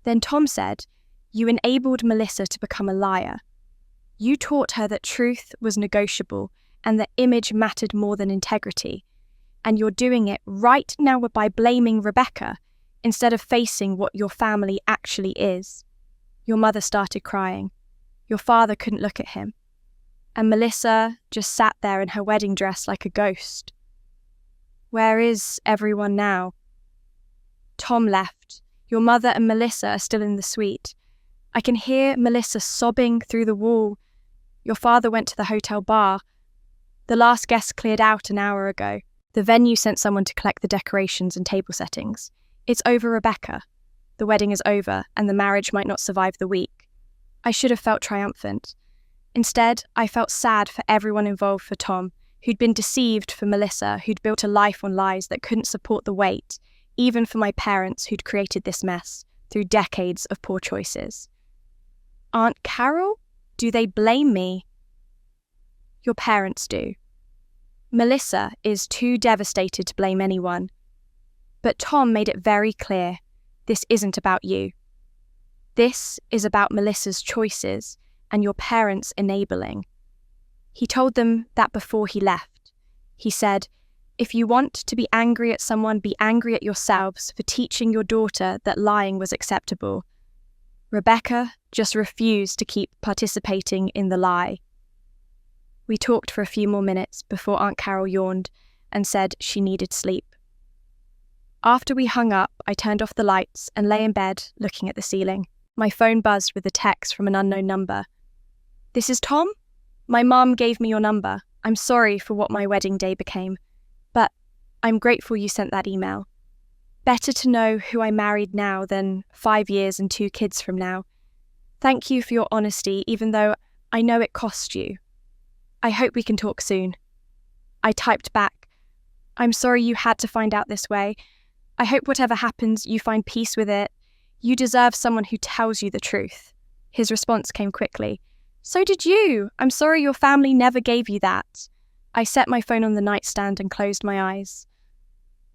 Then Tom said, you enabled Melissa to become a liar. You taught her that truth was negotiable and that image mattered more than integrity. And you're doing it right now by blaming Rebecca instead of facing what your family actually is. Your mother started crying. Your father couldn't look at him. And Melissa just sat there in her wedding dress like a ghost. Where is everyone now? Tom left. Your mother and Melissa are still in the suite. I can hear Melissa sobbing through the wall. Your father went to the hotel bar. The last guest cleared out an hour ago. The venue sent someone to collect the decorations and table settings. It's over, Rebecca. The wedding is over, and the marriage might not survive the week. I should have felt triumphant. Instead, I felt sad for everyone involved, for Tom, who'd been deceived, for Melissa, who'd built a life on lies that couldn't support the weight, even for my parents who'd created this mess through decades of poor choices. Aunt Carol? Do they blame me? Your parents do. Melissa is too devastated to blame anyone. But Tom made it very clear, this isn't about you. This is about Melissa's choices and your parents' enabling. He told them that before he left. He said, if you want to be angry at someone, be angry at yourselves for teaching your daughter that lying was acceptable. Rebecca just refused to keep participating in the lie. We talked for a few more minutes before Aunt Carol yawned and said she needed sleep. After we hung up, I turned off the lights and lay in bed looking at the ceiling. My phone buzzed with a text from an unknown number. This is Tom? My mum gave me your number. I'm sorry for what my wedding day became, but I'm grateful you sent that email. Better to know who I married now than 5 years and 2 kids from now. Thank you for your honesty, even though I know it cost you. I hope we can talk soon. I typed back, I'm sorry you had to find out this way. I hope whatever happens, you find peace with it. You deserve someone who tells you the truth. His response came quickly. So did you. I'm sorry your family never gave you that. I set my phone on the nightstand and closed my eyes.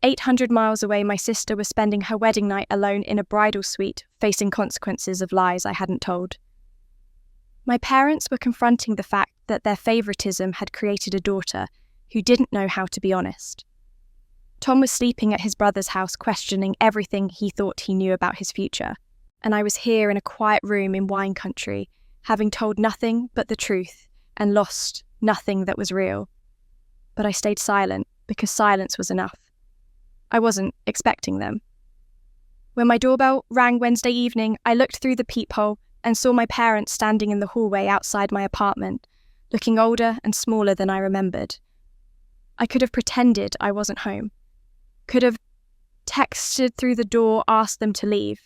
800 miles away, my sister was spending her wedding night alone in a bridal suite, facing consequences of lies I hadn't told. My parents were confronting the fact that their favoritism had created a daughter who didn't know how to be honest. Tom was sleeping at his brother's house, questioning everything he thought he knew about his future, and I was here in a quiet room in wine country, having told nothing but the truth and lost nothing that was real. But I stayed silent because silence was enough. I wasn't expecting them. When my doorbell rang Wednesday evening, I looked through the peephole and saw my parents standing in the hallway outside my apartment, looking older and smaller than I remembered. I could have pretended I wasn't home. Could have texted through the door, asked them to leave.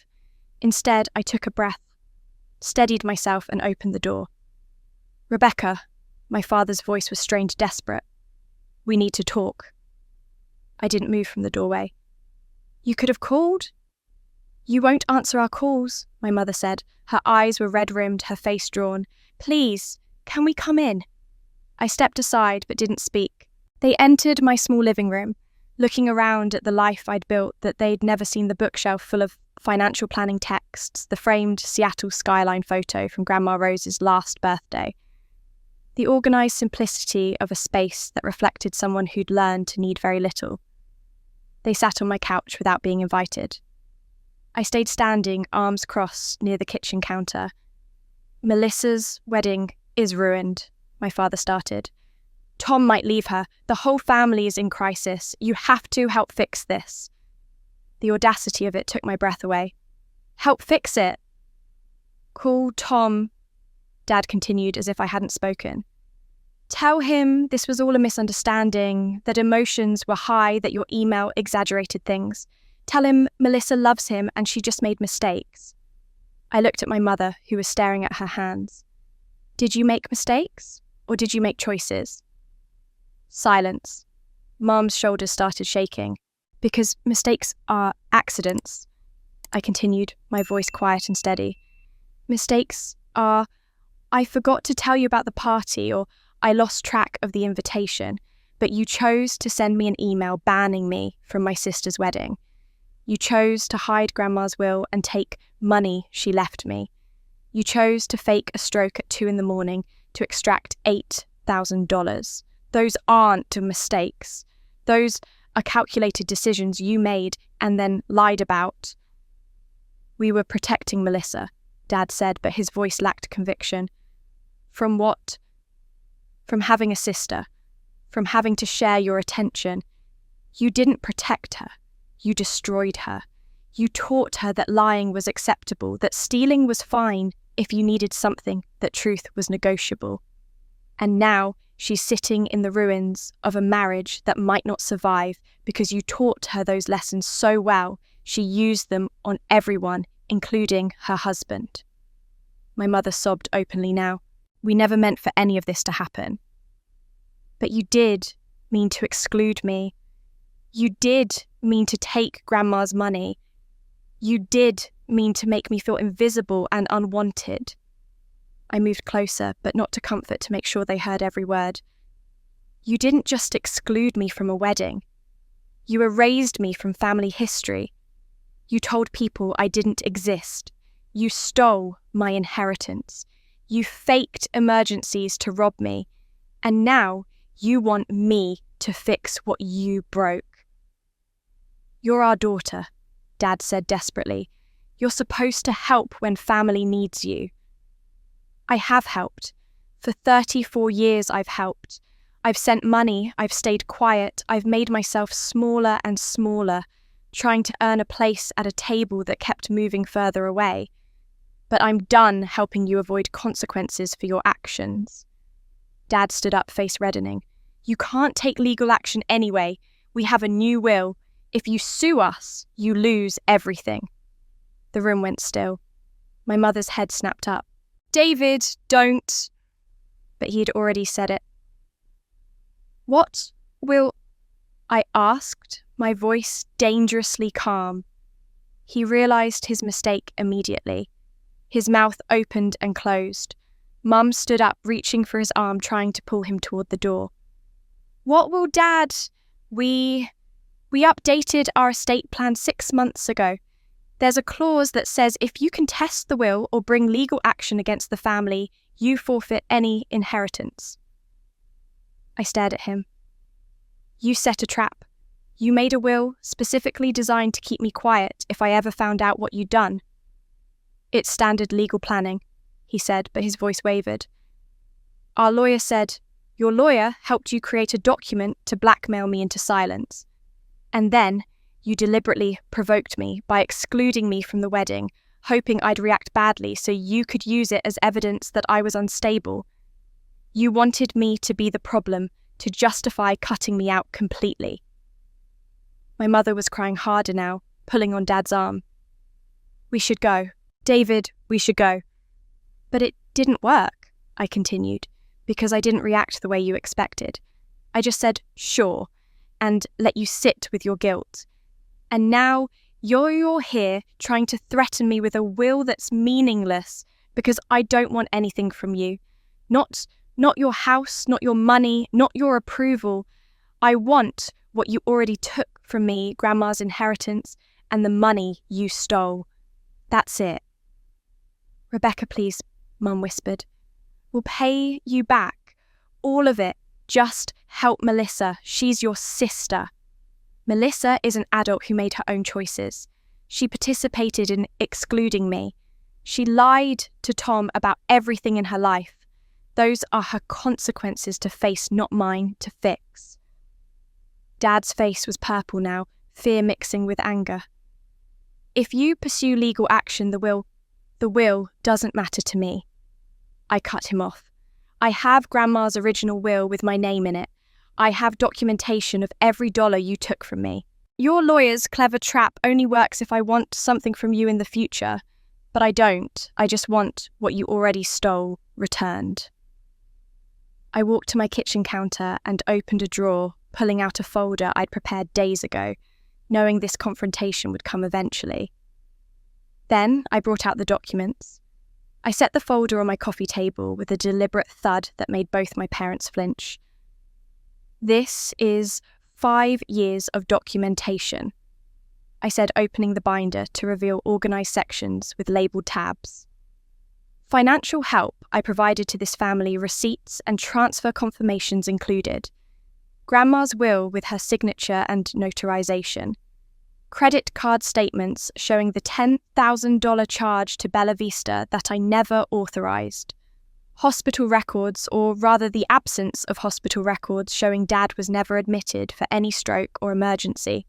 Instead, I took a breath, steadied myself and opened the door. Rebecca, my father's voice was strained, desperate. We need to talk. I didn't move from the doorway. You could have called? You won't answer our calls, my mother said. Her eyes were red-rimmed, her face drawn. Please, can we come in? I stepped aside but didn't speak. They entered my small living room, looking around at the life I'd built, that they'd never seen the bookshelf full of financial planning texts, the framed Seattle skyline photo from Grandma Rose's last birthday. The organised simplicity of a space that reflected someone who'd learned to need very little. They sat on my couch without being invited. I stayed standing, arms crossed, near the kitchen counter. Melissa's wedding is ruined, my father started. Tom might leave her. The whole family is in crisis. You have to help fix this. The audacity of it took my breath away. Help fix it. Call Tom, Dad continued as if I hadn't spoken. Tell him this was all a misunderstanding, that emotions were high, that your email exaggerated things. Tell him Melissa loves him and she just made mistakes. I looked at my mother, who was staring at her hands. Did you make mistakes, or did you make choices? Silence. Mom's shoulders started shaking. Because mistakes are accidents, I continued, my voice quiet and steady. Mistakes are, I forgot to tell you about the party, or I lost track of the invitation, but you chose to send me an email banning me from my sister's wedding. You chose to hide Grandma's will and take money she left me. You chose to fake a stroke at 2 a.m. to extract $8,000. Those aren't mistakes. Those are calculated decisions you made and then lied about. We were protecting Melissa, Dad said, but his voice lacked conviction. From what? From having a sister. From having to share your attention. You didn't protect her. You destroyed her. You taught her that lying was acceptable, that stealing was fine if you needed something, that truth was negotiable. And now she's sitting in the ruins of a marriage that might not survive because you taught her those lessons so well, she used them on everyone, including her husband. My mother sobbed openly now. We never meant for any of this to happen. But you did mean to exclude me. You did mean to take Grandma's money. You did mean to make me feel invisible and unwanted. I moved closer, but not to comfort, to make sure they heard every word. You didn't just exclude me from a wedding. You erased me from family history. You told people I didn't exist. You stole my inheritance. You faked emergencies to rob me. And now you want me to fix what you broke. You're our daughter, Dad said desperately. You're supposed to help when family needs you. I have helped. For 34 years I've helped. I've sent money, I've stayed quiet, I've made myself smaller and smaller, trying to earn a place at a table that kept moving further away. But I'm done helping you avoid consequences for your actions. Dad stood up, face reddening. You can't take legal action anyway. We have a new will. If you sue us, you lose everything. The room went still. My mother's head snapped up. David, don't. But he had already said it. What will... I asked, my voice dangerously calm. He realised his mistake immediately. His mouth opened and closed. Mum stood up, reaching for his arm, trying to pull him toward the door. What will Dad... We updated our estate plan 6 months ago. There's a clause that says if you contest the will or bring legal action against the family, you forfeit any inheritance. I stared at him. You set a trap. You made a will specifically designed to keep me quiet if I ever found out what you'd done. It's standard legal planning, he said, but his voice wavered. Our lawyer said, your lawyer helped you create a document to blackmail me into silence. And then you deliberately provoked me by excluding me from the wedding, hoping I'd react badly so you could use it as evidence that I was unstable. You wanted me to be the problem, to justify cutting me out completely. My mother was crying harder now, pulling on Dad's arm. We should go. David, we should go. But it didn't work, I continued, because I didn't react the way you expected. I just said, sure, and let you sit with your guilt. And now you're here trying to threaten me with a will that's meaningless because I don't want anything from you. Not your house, not your money, not your approval. I want what you already took from me, Grandma's inheritance, and the money you stole. That's it. Rebecca, please, Mum whispered. We'll pay you back. All of it. Just help Melissa. She's your sister. Melissa is an adult who made her own choices. She participated in excluding me. She lied to Tom about everything in her life. Those are her consequences to face, not mine to fix. Dad's face was purple now, fear mixing with anger. If you pursue legal action, the will doesn't matter to me. I cut him off. I have Grandma's original will with my name in it. I have documentation of every dollar you took from me. Your lawyer's clever trap only works if I want something from you in the future. But I don't. I just want what you already stole returned. I walked to my kitchen counter and opened a drawer, pulling out a folder I'd prepared days ago, knowing this confrontation would come eventually. Then I brought out the documents. I set the folder on my coffee table with a deliberate thud that made both my parents flinch. This is 5 years of documentation, I said, opening the binder to reveal organised sections with labelled tabs. Financial help I provided to this family, receipts and transfer confirmations included. Grandma's will with her signature and notarization. Credit card statements showing the $10,000 charge to Bella Vista that I never authorised. Hospital records, or rather the absence of hospital records showing Dad was never admitted for any stroke or emergency.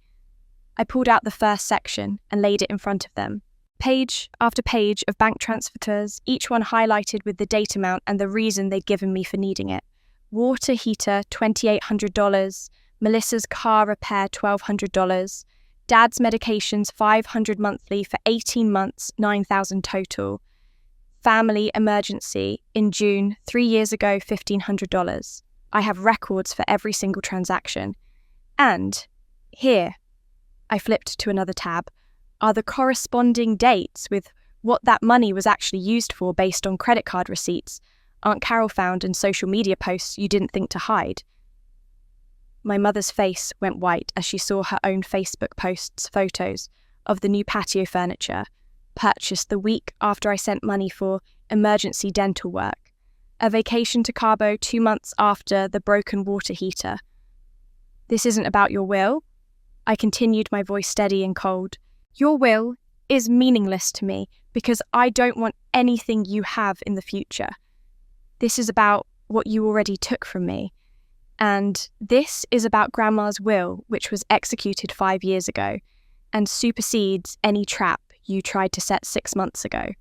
I pulled out the first section and laid it in front of them. Page after page of bank transfers, each one highlighted with the date amount and the reason they'd given me for needing it. Water heater, $2,800. Melissa's car repair, $1,200. Dad's medications, $500 monthly for 18 months, $9,000 total. Family emergency in June, 3 years ago, $1,500. I have records for every single transaction. And here, I flipped to another tab, are the corresponding dates with what that money was actually used for based on credit card receipts Aunt Carol found and social media posts you didn't think to hide. My mother's face went white as she saw her own Facebook posts photos of the new patio furniture, purchased the week after I sent money for emergency dental work, a vacation to Cabo 2 months after the broken water heater. "This isn't about your will," I continued, my voice steady and cold. "Your will is meaningless to me because I don't want anything you have in the future. This is about what you already took from me. And this is about Grandma's will, which was executed 5 years ago and supersedes any trap you tried to set 6 months ago."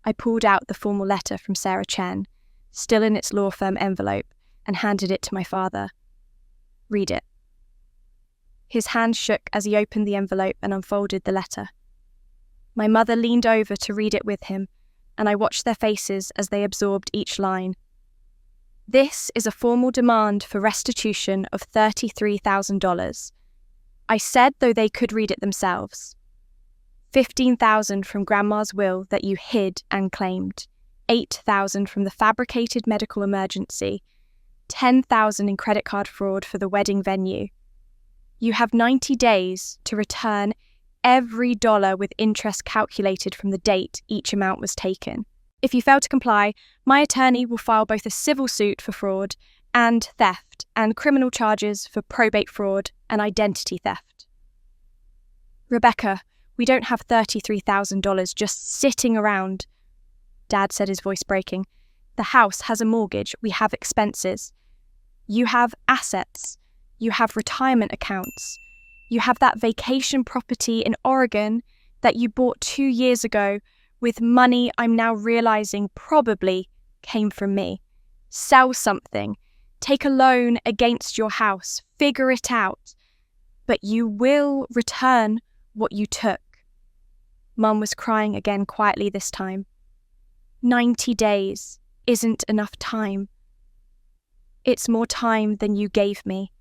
I pulled out the formal letter from Sarah Chen, still in its law firm envelope, and handed it to my father. "Read it." His hand shook as he opened the envelope and unfolded the letter. My mother leaned over to read it with him, and I watched their faces as they absorbed each line. "This is a formal demand for restitution of $33,000. I said, though they could read it themselves. $15,000 from Grandma's will that you hid and claimed, $8,000 from the fabricated medical emergency, $10,000 in credit card fraud for the wedding venue. You have 90 days to return every dollar with interest calculated from the date each amount was taken. If you fail to comply, my attorney will file both a civil suit for fraud and theft and criminal charges for probate fraud and identity theft." "Rebecca, we don't have $33,000 just sitting around," Dad said, his voice breaking. "The house has a mortgage. We have expenses. You have assets. You have retirement accounts. You have that vacation property in Oregon that you bought 2 years ago with money I'm now realizing probably came from me. Sell something. Take a loan against your house. Figure it out. But you will return what you took." Mum was crying again quietly this time. 90 days isn't enough time. It's more time than you gave me.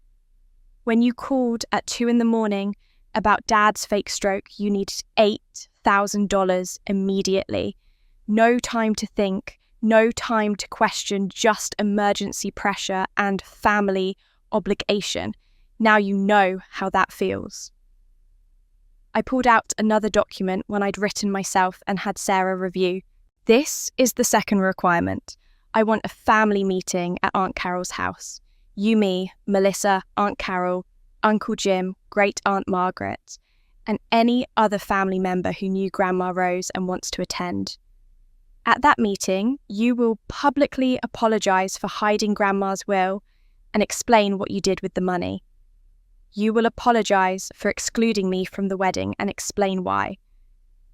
When you called at 2 a.m. about Dad's fake stroke, you needed $8,000 immediately. No time to think, no time to question, just emergency pressure and family obligation. Now you know how that feels. I pulled out another document one I'd written myself and had Sarah review. "This is the second requirement. I want a family meeting at Aunt Carol's house. You, me, Melissa, Aunt Carol, Uncle Jim, Great Aunt Margaret, and any other family member who knew Grandma Rose and wants to attend. At that meeting, you will publicly apologize for hiding Grandma's will and explain what you did with the money. You will apologize for excluding me from the wedding and explain why.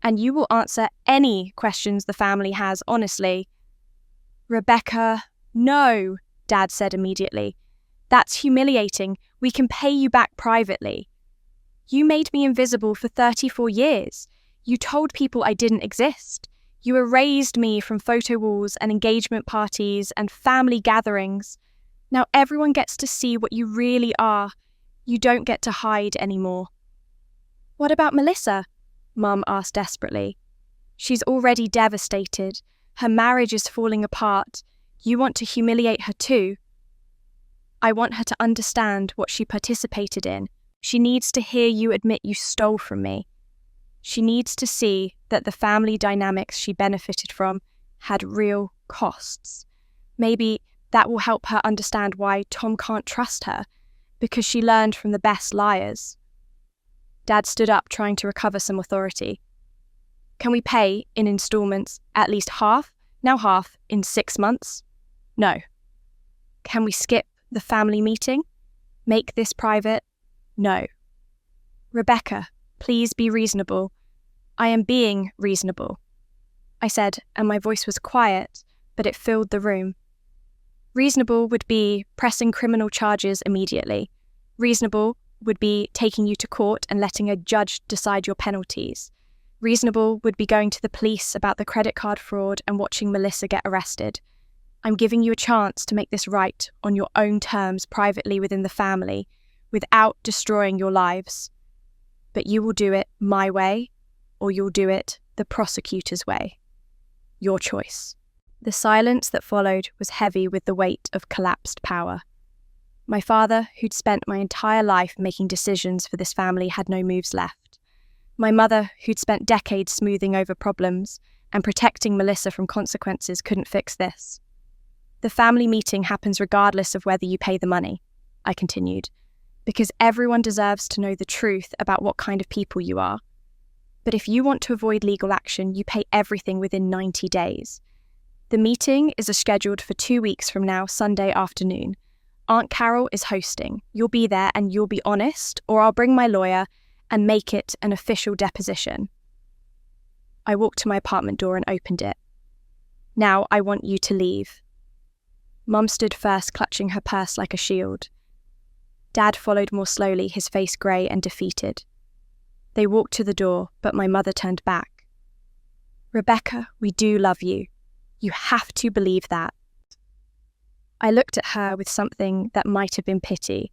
And you will answer any questions the family has honestly." "Rebecca, no," Dad said immediately. "That's humiliating. We can pay you back privately. You made me invisible for 34 years. You told people I didn't exist. You erased me from photo walls and engagement parties and family gatherings. Now everyone gets to see what you really are. You don't get to hide anymore." "What about Melissa?" Mum asked desperately. "She's already devastated. Her marriage is falling apart. You want to humiliate her too?" "I want her to understand what she participated in. She needs to hear you admit you stole from me. She needs to see that the family dynamics she benefited from had real costs. Maybe that will help her understand why Tom can't trust her, because she learned from the best liars." Dad stood up, trying to recover some authority. "Can we pay in installments, at least half, now half, in 6 months? No. Can we skip the family meeting? Make this private? No. Rebecca, please be reasonable. I am being reasonable," I said, and my voice was quiet, but it filled the room. Reasonable would be pressing criminal charges immediately. Reasonable would be taking you to court and letting a judge decide your penalties. Reasonable would be going to the police about the credit card fraud and watching Melissa get arrested. I'm giving you a chance to make this right on your own terms privately within the family, without destroying your lives. But you will do it my way, or you'll do it the prosecutor's way. Your choice. The silence that followed was heavy with the weight of collapsed power. My father, who'd spent my entire life making decisions for this family, had no moves left. My mother, who'd spent decades smoothing over problems and protecting Melissa from consequences, couldn't fix this. The family meeting happens regardless of whether you pay the money, I continued, because everyone deserves to know the truth about what kind of people you are. But if you want to avoid legal action, you pay everything within 90 days. The meeting is scheduled for 2 weeks from now, Sunday afternoon. Aunt Carol is hosting. You'll be there and you'll be honest, or I'll bring my lawyer and make it an official deposition. I walked to my apartment door and opened it. Now I want you to leave. Mum stood first, clutching her purse like a shield. Dad followed more slowly, his face grey and defeated. They walked to the door, but my mother turned back. Rebecca, we do love you. You have to believe that. I looked at her with something that might have been pity.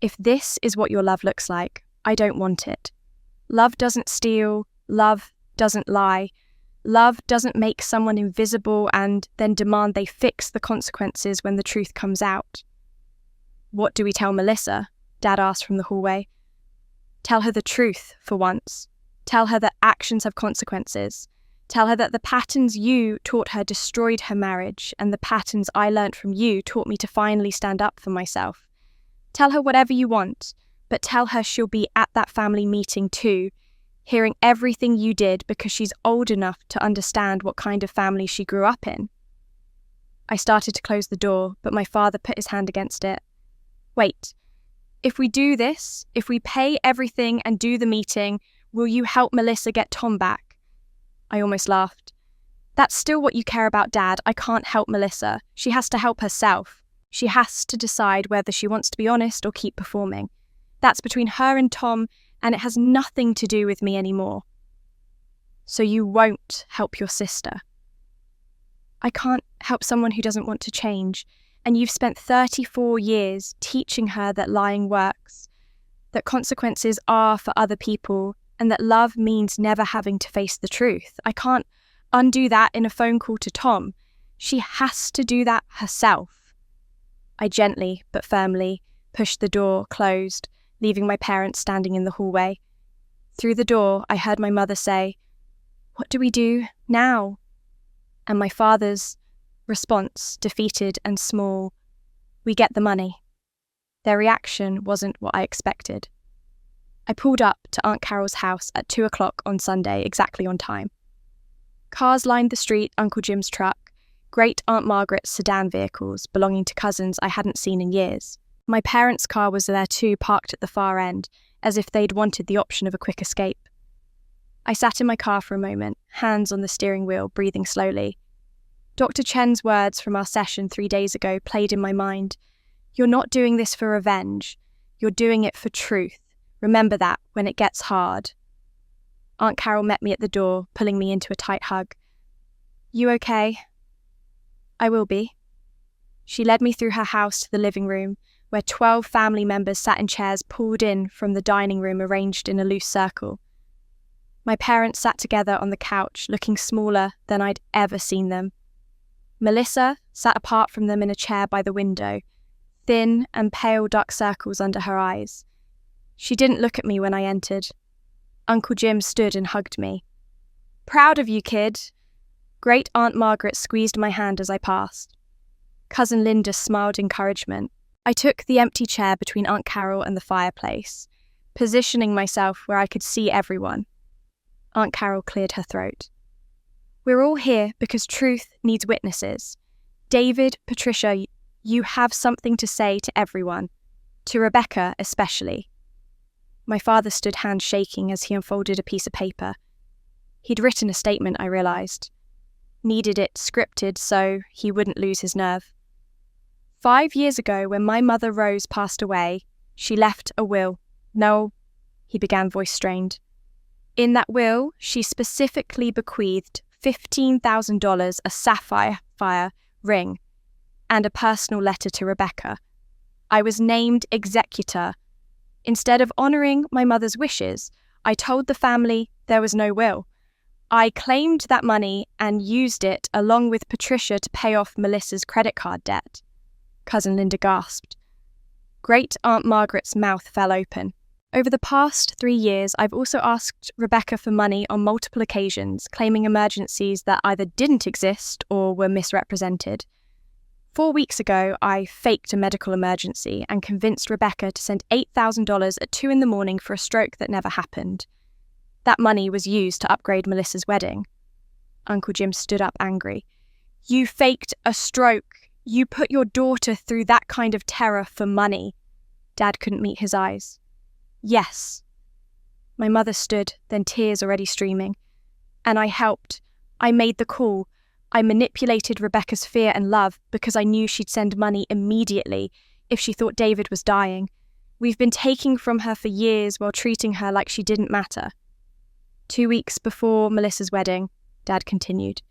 If this is what your love looks like, I don't want it. Love doesn't steal, love doesn't lie, love doesn't make someone invisible and then demand they fix the consequences when the truth comes out. What do we tell Melissa? Dad asked from the hallway. Tell her the truth for once. Tell her that actions have consequences. Tell her that the patterns you taught her destroyed her marriage, and the patterns I learnt from you taught me to finally stand up for myself. Tell her whatever you want, but tell her she'll be at that family meeting too, hearing everything you did because she's old enough to understand what kind of family she grew up in. I started to close the door, but my father put his hand against it. Wait, if we do this, if we pay everything and do the meeting, will you help Melissa get Tom back? I almost laughed. That's still what you care about, Dad. I can't help Melissa. She has to help herself. She has to decide whether she wants to be honest or keep performing. That's between her and Tom, and it has nothing to do with me anymore. So you won't help your sister. I can't help someone who doesn't want to change, and you've spent 34 years teaching her that lying works, that consequences are for other people, and that love means never having to face the truth. I can't undo that in a phone call to Tom. She has to do that herself. I gently but firmly pushed the door closed, leaving my parents standing in the hallway. Through the door, I heard my mother say, "What do we do now?" And my father's response, defeated and small, "We get the money." Their reaction wasn't what I expected. I pulled up to Aunt Carol's house at 2 o'clock on Sunday, exactly on time. Cars lined the street, Uncle Jim's truck, great Aunt Margaret's sedan vehicles belonging to cousins I hadn't seen in years. My parents' car was there too, parked at the far end, as if they'd wanted the option of a quick escape. I sat in my car for a moment, hands on the steering wheel, breathing slowly. Dr. Chen's words from our session 3 days ago played in my mind. You're not doing this for revenge. You're doing it for truth. Remember that when it gets hard. Aunt Carol met me at the door, pulling me into a tight hug. You okay? I will be. She led me through her house to the living room, where 12 family members sat in chairs pulled in from the dining room arranged in a loose circle. My parents sat together on the couch, looking smaller than I'd ever seen them. Melissa sat apart from them in a chair by the window, thin and pale dark circles under her eyes. She didn't look at me when I entered. Uncle Jim stood and hugged me. Proud of you, kid. Great Aunt Margaret squeezed my hand as I passed. Cousin Linda smiled encouragement. I took the empty chair between Aunt Carol and the fireplace, positioning myself where I could see everyone. Aunt Carol cleared her throat. We're all here because truth needs witnesses. David, Patricia, you have something to say to everyone, to Rebecca especially. My father stood hands shaking as he unfolded a piece of paper. He'd written a statement, I realised. Needed it scripted so he wouldn't lose his nerve. 5 years ago, when my mother Rose passed away, she left a will. No, he began, voice strained. In that will, she specifically bequeathed $15,000, a sapphire ring, and a personal letter to Rebecca. I was named executor. Instead of honouring my mother's wishes, I told the family there was no will. I claimed that money and used it along with Patricia to pay off Melissa's credit card debt. Cousin Linda gasped. Great Aunt Margaret's mouth fell open. Over the past 3 years, I've also asked Rebecca for money on multiple occasions, claiming emergencies that either didn't exist or were misrepresented. 4 weeks ago, I faked a medical emergency and convinced Rebecca to send $8,000 at 2 a.m. for a stroke that never happened. That money was used to upgrade Melissa's wedding. Uncle Jim stood up angry. You faked a stroke. You put your daughter through that kind of terror for money. Dad couldn't meet his eyes. Yes. My mother stood, then tears already streaming. And I helped. I made the call. I manipulated Rebecca's fear and love because I knew she'd send money immediately if she thought David was dying. We've been taking from her for years while treating her like she didn't matter. 2 weeks before Melissa's wedding, Dad continued,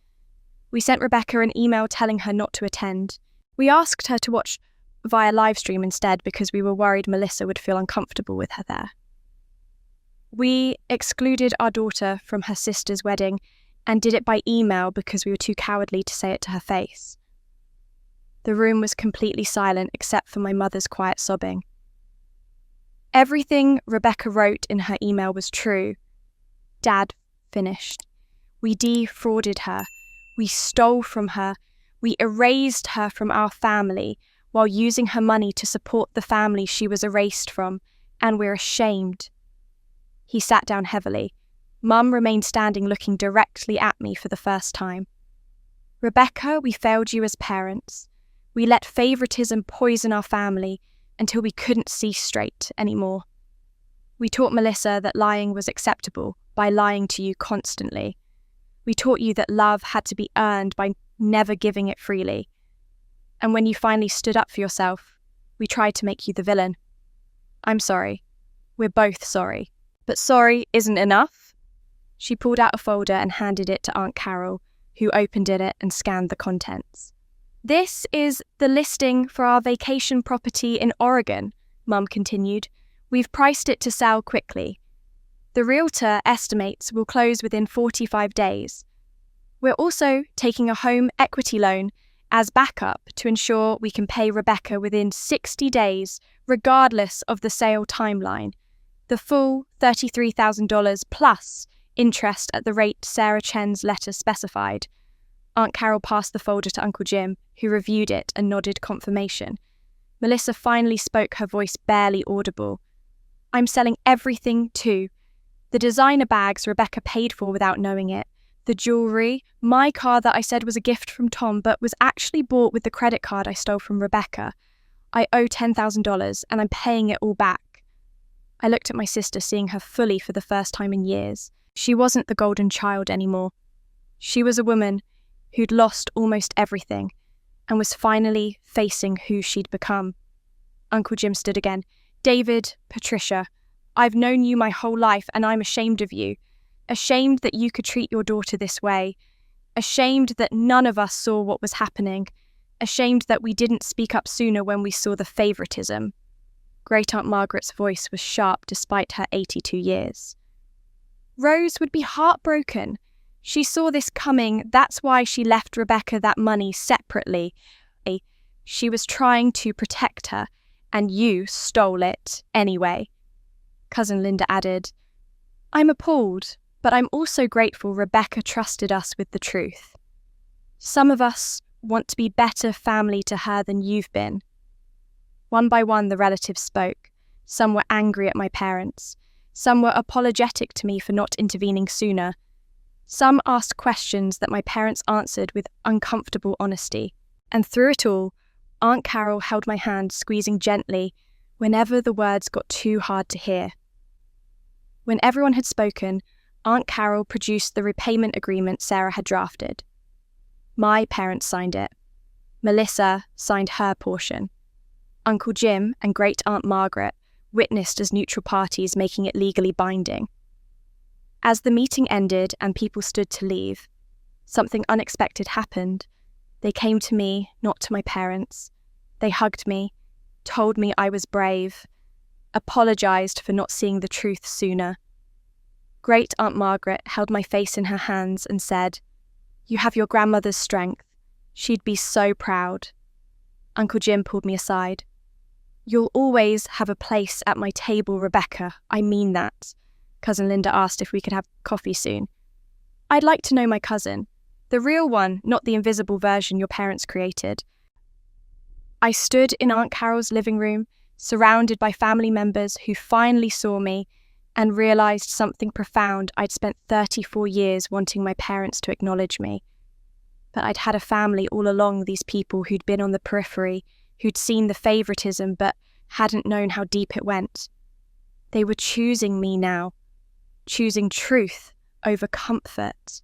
we sent Rebecca an email telling her not to attend. We asked her to watch via Livestream instead because we were worried Melissa would feel uncomfortable with her there. We excluded our daughter from her sister's wedding and did it by email because we were too cowardly to say it to her face. The room was completely silent except for my mother's quiet sobbing. Everything Rebecca wrote in her email was true. Dad finished. We defrauded her. We stole from her. We erased her from our family while using her money to support the family she was erased from, and we're ashamed. He sat down heavily. Mum remained standing looking directly at me for the first time. Rebecca, we failed you as parents. We let favoritism poison our family until we couldn't see straight anymore. We taught Melissa that lying was acceptable by lying to you constantly. We taught you that love had to be earned by never giving it freely. And when you finally stood up for yourself, we tried to make you the villain. I'm sorry. We're both sorry. But sorry isn't enough. She pulled out a folder and handed it to Aunt Carol, who opened it and scanned the contents. This is the listing for our vacation property in Oregon, Mum continued. We've priced it to sell quickly. The realtor estimates we'll close within 45 days. We're also taking a home equity loan as backup to ensure we can pay Rebecca within 60 days, regardless of the sale timeline. The full $33,000 plus interest at the rate Sarah Chen's letter specified. Aunt Carol passed the folder to Uncle Jim, who reviewed it and nodded confirmation. Melissa finally spoke, her voice barely audible. I'm selling everything too. The designer bags Rebecca paid for without knowing it, the jewellery, my car that I said was a gift from Tom but was actually bought with the credit card I stole from Rebecca. I owe $10,000 and I'm paying it all back. I looked at my sister, seeing her fully for the first time in years. She wasn't the golden child anymore. She was a woman who'd lost almost everything and was finally facing who she'd become. Uncle Jim stood again. David, Patricia, I've known you my whole life and I'm ashamed of you. Ashamed that you could treat your daughter this way. Ashamed that none of us saw what was happening. Ashamed that we didn't speak up sooner when we saw the favoritism. Great Aunt Margaret's voice was sharp despite her 82 years. Rose would be heartbroken. She saw this coming, that's why she left Rebecca that money separately. She was trying to protect her, and you stole it anyway. Cousin Linda added, I'm appalled, but I'm also grateful Rebecca trusted us with the truth. Some of us want to be better family to her than you've been. One by one, the relatives spoke. Some were angry at my parents. Some were apologetic to me for not intervening sooner. Some asked questions that my parents answered with uncomfortable honesty. And through it all, Aunt Carol held my hand, squeezing gently whenever the words got too hard to hear. When everyone had spoken, Aunt Carol produced the repayment agreement Sarah had drafted. My parents signed it. Melissa signed her portion. Uncle Jim and Great Aunt Margaret witnessed as neutral parties, making it legally binding. As the meeting ended and people stood to leave, something unexpected happened. They came to me, not to my parents. They hugged me, told me I was brave, apologized for not seeing the truth sooner. Great Aunt Margaret held my face in her hands and said, You have your grandmother's strength. She'd be so proud. Uncle Jim pulled me aside. "You'll always have a place at my table, Rebecca. I mean that." Cousin Linda asked if we could have coffee soon. I'd like to know my cousin. The real one, not the invisible version your parents created. I stood in Aunt Carol's living room, surrounded by family members who finally saw me and realised something profound I'd spent 34 years wanting my parents to acknowledge me. But I'd had a family all along, these people who'd been on the periphery, who'd seen the favouritism but hadn't known how deep it went. They were choosing me now, choosing truth over comfort,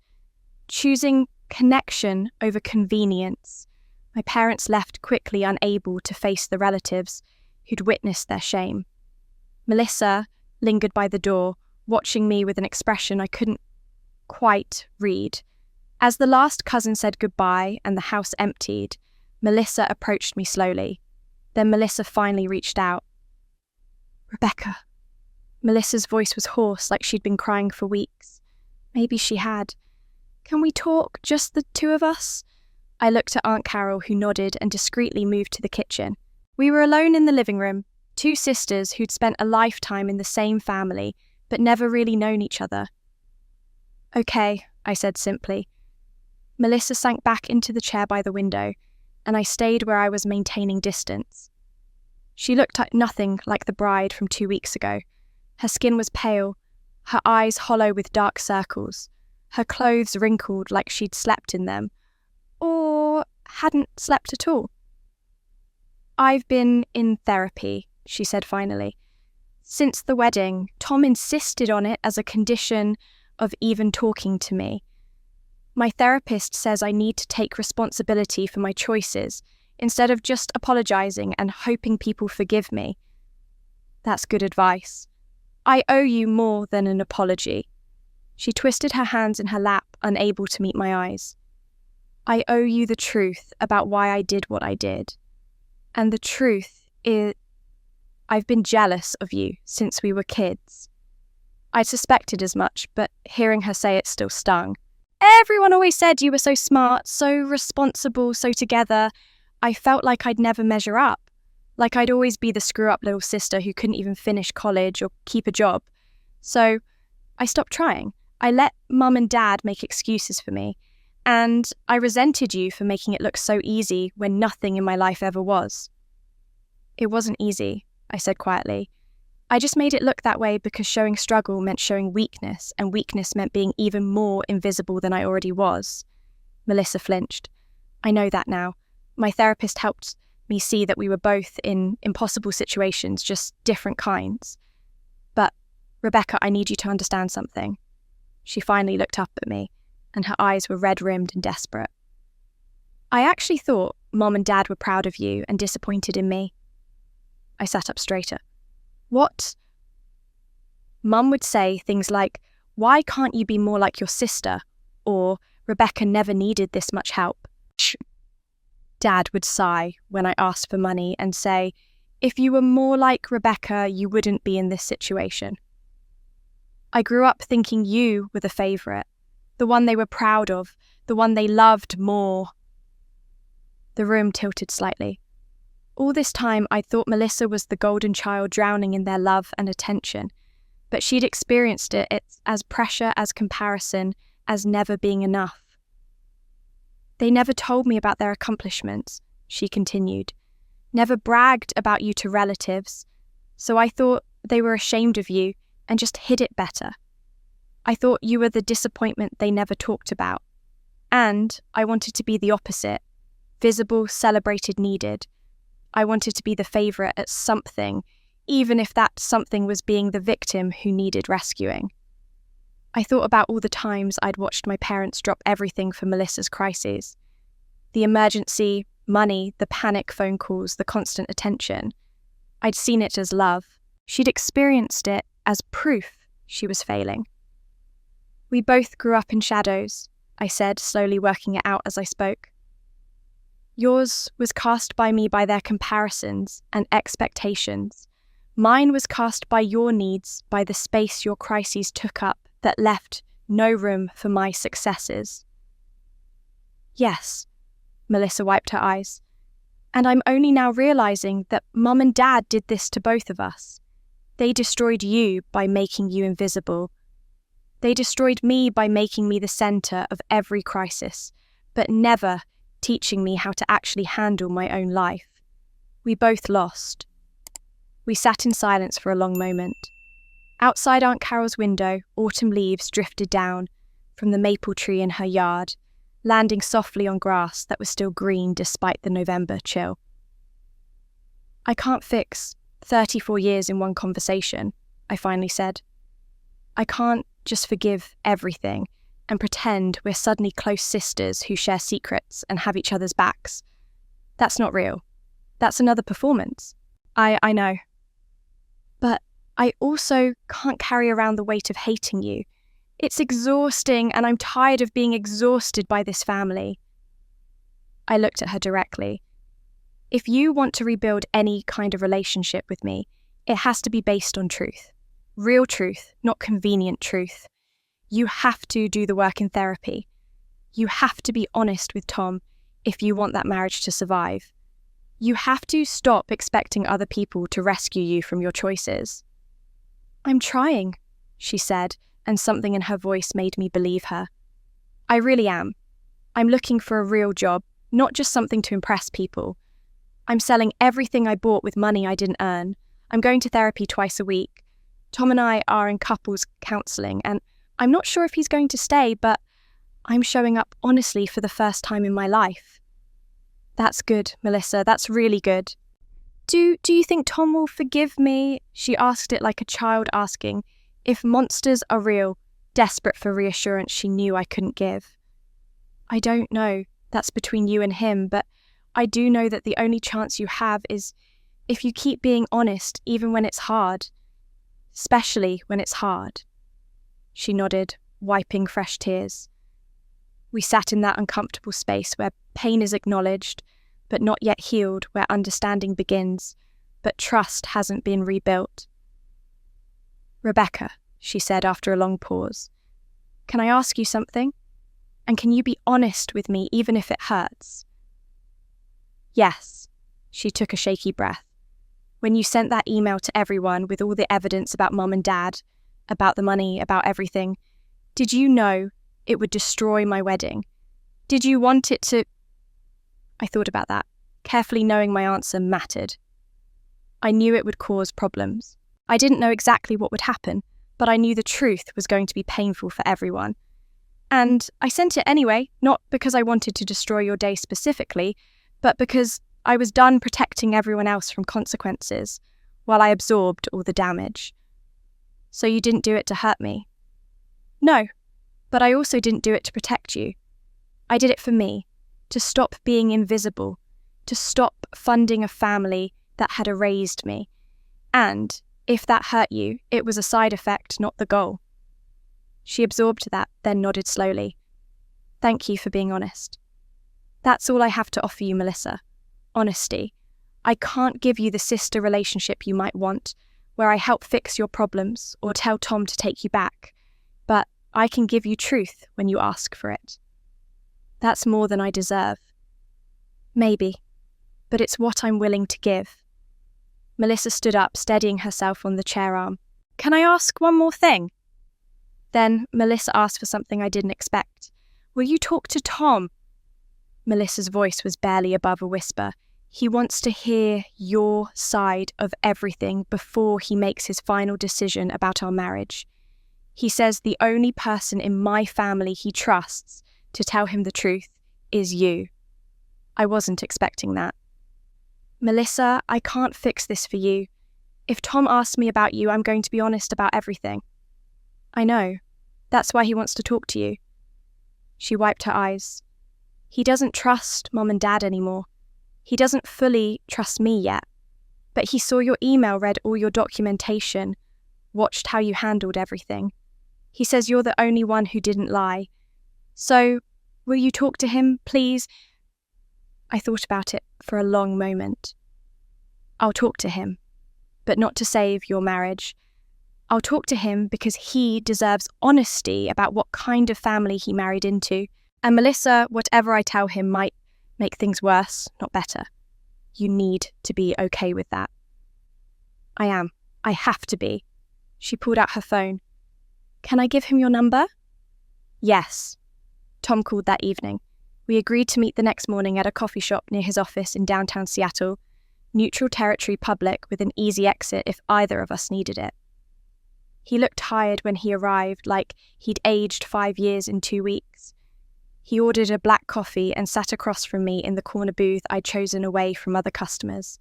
choosing connection over convenience. My parents left quickly, unable to face the relatives who'd witnessed their shame. Melissa lingered by the door, watching me with an expression I couldn't quite read. As the last cousin said goodbye and the house emptied, Melissa approached me slowly. Then Melissa finally reached out. "Rebecca." Melissa's voice was hoarse, like she'd been crying for weeks. Maybe she had. "Can we talk, just the two of us?" I looked at Aunt Carol, who nodded and discreetly moved to the kitchen. We were alone in the living room, two sisters who'd spent a lifetime in the same family, but never really known each other. "Okay," I said simply. Melissa sank back into the chair by the window, and I stayed where I was maintaining distance. She looked nothing like the bride from 2 weeks ago. Her skin was pale, her eyes hollow with dark circles, her clothes wrinkled like she'd slept in them, or hadn't slept at all. "I've been in therapy," she said finally. "Since the wedding, Tom insisted on it as a condition of even talking to me. My therapist says I need to take responsibility for my choices instead of just apologizing and hoping people forgive me. That's good advice. I owe you more than an apology." She twisted her hands in her lap, unable to meet my eyes. "I owe you the truth about why I did what I did. And the truth is, I've been jealous of you since we were kids." I'd suspected as much, but hearing her say it still stung. "Everyone always said you were so smart, so responsible, so together." I felt like I'd never measure up, like I'd always be the screw-up little sister who couldn't even finish college or keep a job. So I stopped trying. I let Mum and Dad make excuses for me, and I resented you for making it look so easy when nothing in my life ever was. "It wasn't easy," I said quietly. "I just made it look that way because showing struggle meant showing weakness, and weakness meant being even more invisible than I already was." Melissa flinched. "I know that now. My therapist helped me see that we were both in impossible situations, just different kinds. But, Rebecca, I need you to understand something." She finally looked up at me, and her eyes were red-rimmed and desperate. "I actually thought Mom and Dad were proud of you and disappointed in me." I sat up straighter. "What?" "Mum would say things like, 'Why can't you be more like your sister?' Or, 'Rebecca never needed this much help.' Dad would sigh when I asked for money and say, 'If you were more like Rebecca, you wouldn't be in this situation.' I grew up thinking you were the favourite, the one they were proud of, the one they loved more." The room tilted slightly. All this time, I'd thought Melissa was the golden child drowning in their love and attention, but she'd experienced it as pressure, as comparison, as never being enough. "They never told me about their accomplishments," she continued, "never bragged about you to relatives, so I thought they were ashamed of you and just hid it better. I thought you were the disappointment they never talked about. And I wanted to be the opposite, visible, celebrated, needed. I wanted to be the favourite at something, even if that something was being the victim who needed rescuing. I thought about all the times I'd watched my parents drop everything for Melissa's crises. The emergency, money, the panic phone calls, the constant attention. I'd seen it as love. She'd experienced it as proof she was failing. "We both grew up in shadows," I said, slowly working it out as I spoke. "Yours was cast by me by their comparisons and expectations. Mine was cast by your needs, by the space your crises took up that left no room for my successes." "Yes," Melissa wiped her eyes. And I'm only now realizing that Mum and Dad did this to both of us. They destroyed you by making you invisible. They destroyed me by making me the center of every crisis, but never teaching me how to actually handle my own life. We both lost. We sat in silence for a long moment. Outside Aunt Carol's window, autumn leaves drifted down from the maple tree in her yard, landing softly on grass that was still green despite the November chill. I can't fix 34 years in one conversation, I finally said. I can't just forgive everything and pretend we're suddenly close sisters who share secrets and have each other's backs. That's not real. That's another performance. I know. But I also can't carry around the weight of hating you. It's exhausting, and I'm tired of being exhausted by this family. I looked at her directly. If you want to rebuild any kind of relationship with me, it has to be based on truth. Real truth, not convenient truth. You have to do the work in therapy. You have to be honest with Tom if you want that marriage to survive. You have to stop expecting other people to rescue you from your choices. I'm trying, she said, and something in her voice made me believe her. I really am. I'm looking for a real job, not just something to impress people. I'm selling everything I bought with money I didn't earn. I'm going to therapy twice a week. Tom and I are in couples counselling, and I'm not sure if he's going to stay, but I'm showing up honestly for the first time in my life. That's good, Melissa. That's really good. Do you think Tom will forgive me? She asked it like a child asking if monsters are real, desperate for reassurance she knew I couldn't give. I don't know. That's between you and him, but I do know that the only chance you have is if you keep being honest, even when it's hard. Especially when it's hard. She nodded, wiping fresh tears. We sat in that uncomfortable space where pain is acknowledged, but not yet healed, where understanding begins, but trust hasn't been rebuilt. Rebecca, she said after a long pause, can I ask you something? And can you be honest with me even if it hurts? Yes, she took a shaky breath. When you sent that email to everyone with all the evidence about Mum and Dad, about the money, about everything, did you know it would destroy my wedding? Did you want it to... I thought about that, carefully knowing my answer mattered. I knew it would cause problems. I didn't know exactly what would happen, but I knew the truth was going to be painful for everyone. And I sent it anyway, not because I wanted to destroy your day specifically, but because I was done protecting everyone else from consequences, while I absorbed all the damage. So you didn't do it to hurt me? No, but I also didn't do it to protect you. I did it for me, to stop being invisible, to stop funding a family that had erased me. And if that hurt you, it was a side effect, not the goal. She absorbed that, then nodded slowly. Thank you for being honest. That's all I have to offer you, Melissa. Honesty. I can't give you the sister relationship you might want, where I help fix your problems or tell Tom to take you back, but I can give you truth when you ask for it. That's more than I deserve. Maybe, but it's what I'm willing to give. Melissa stood up, steadying herself on the chair arm. Can I ask one more thing? Then Melissa asked for something I didn't expect. Will you talk to Tom? Melissa's voice was barely above a whisper. He wants to hear your side of everything before he makes his final decision about our marriage. He says the only person in my family he trusts to tell him the truth is you. I wasn't expecting that. Melissa, I can't fix this for you. If Tom asks me about you, I'm going to be honest about everything. I know. That's why he wants to talk to you. She wiped her eyes. He doesn't trust Mom and Dad anymore. He doesn't fully trust me yet. But he saw your email, read all your documentation, watched how you handled everything. He says you're the only one who didn't lie. So, will you talk to him, please? I thought about it for a long moment. I'll talk to him, but not to save your marriage. I'll talk to him because he deserves honesty about what kind of family he married into. And Melissa, whatever I tell him might make things worse, not better. You need to be okay with that. I am. I have to be. She pulled out her phone. Can I give him your number? Yes. Tom called that evening. We agreed to meet the next morning at a coffee shop near his office in downtown Seattle, neutral territory public with an easy exit if either of us needed it. He looked tired when he arrived, like he'd aged 5 years in 2 weeks. He ordered a black coffee and sat across from me in the corner booth I'd chosen away from other customers.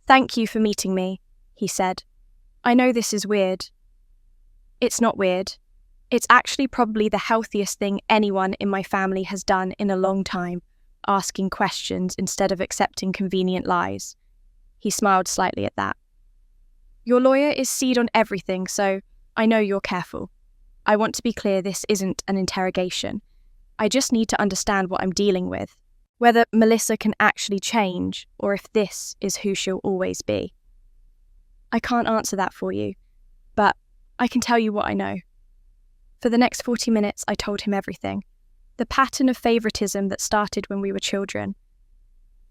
Thank you for meeting me, he said. I know this is weird. It's not weird. It's actually probably the healthiest thing anyone in my family has done in a long time, asking questions instead of accepting convenient lies. He smiled slightly at that. Your lawyer is C'd on everything, so I know you're careful. I want to be clear, this isn't an interrogation. I just need to understand what I'm dealing with, whether Melissa can actually change or if this is who she'll always be. I can't answer that for you, but I can tell you what I know. For the next 40 minutes, I told him everything. The pattern of favoritism that started when we were children.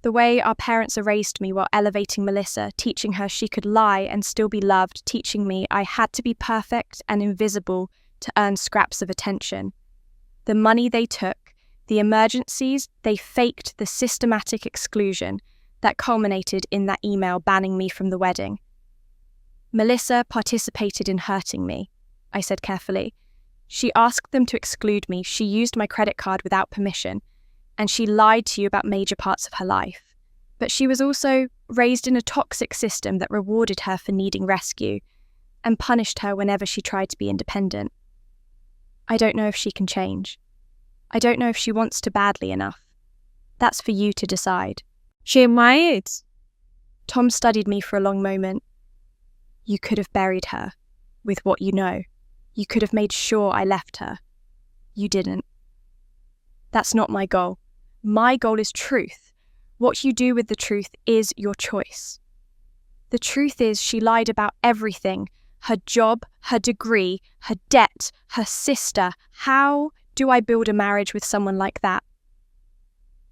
The way our parents erased me while elevating Melissa, teaching her she could lie and still be loved, teaching me I had to be perfect and invisible to earn scraps of attention. The money they took, the emergencies they faked, the systematic exclusion that culminated in that email banning me from the wedding. Melissa participated in hurting me, I said carefully. She asked them to exclude me, she used my credit card without permission, and she lied to you about major parts of her life. But she was also raised in a toxic system that rewarded her for needing rescue and punished her whenever she tried to be independent. I don't know if she can change. I don't know if she wants to badly enough. That's for you to decide. She might. Tom studied me for a long moment. You could have buried her with what you know. You could have made sure I left her. You didn't. That's not my goal. My goal is truth. What you do with the truth is your choice. The truth is she lied about everything. Her job, her degree, her debt, her sister. How do I build a marriage with someone like that?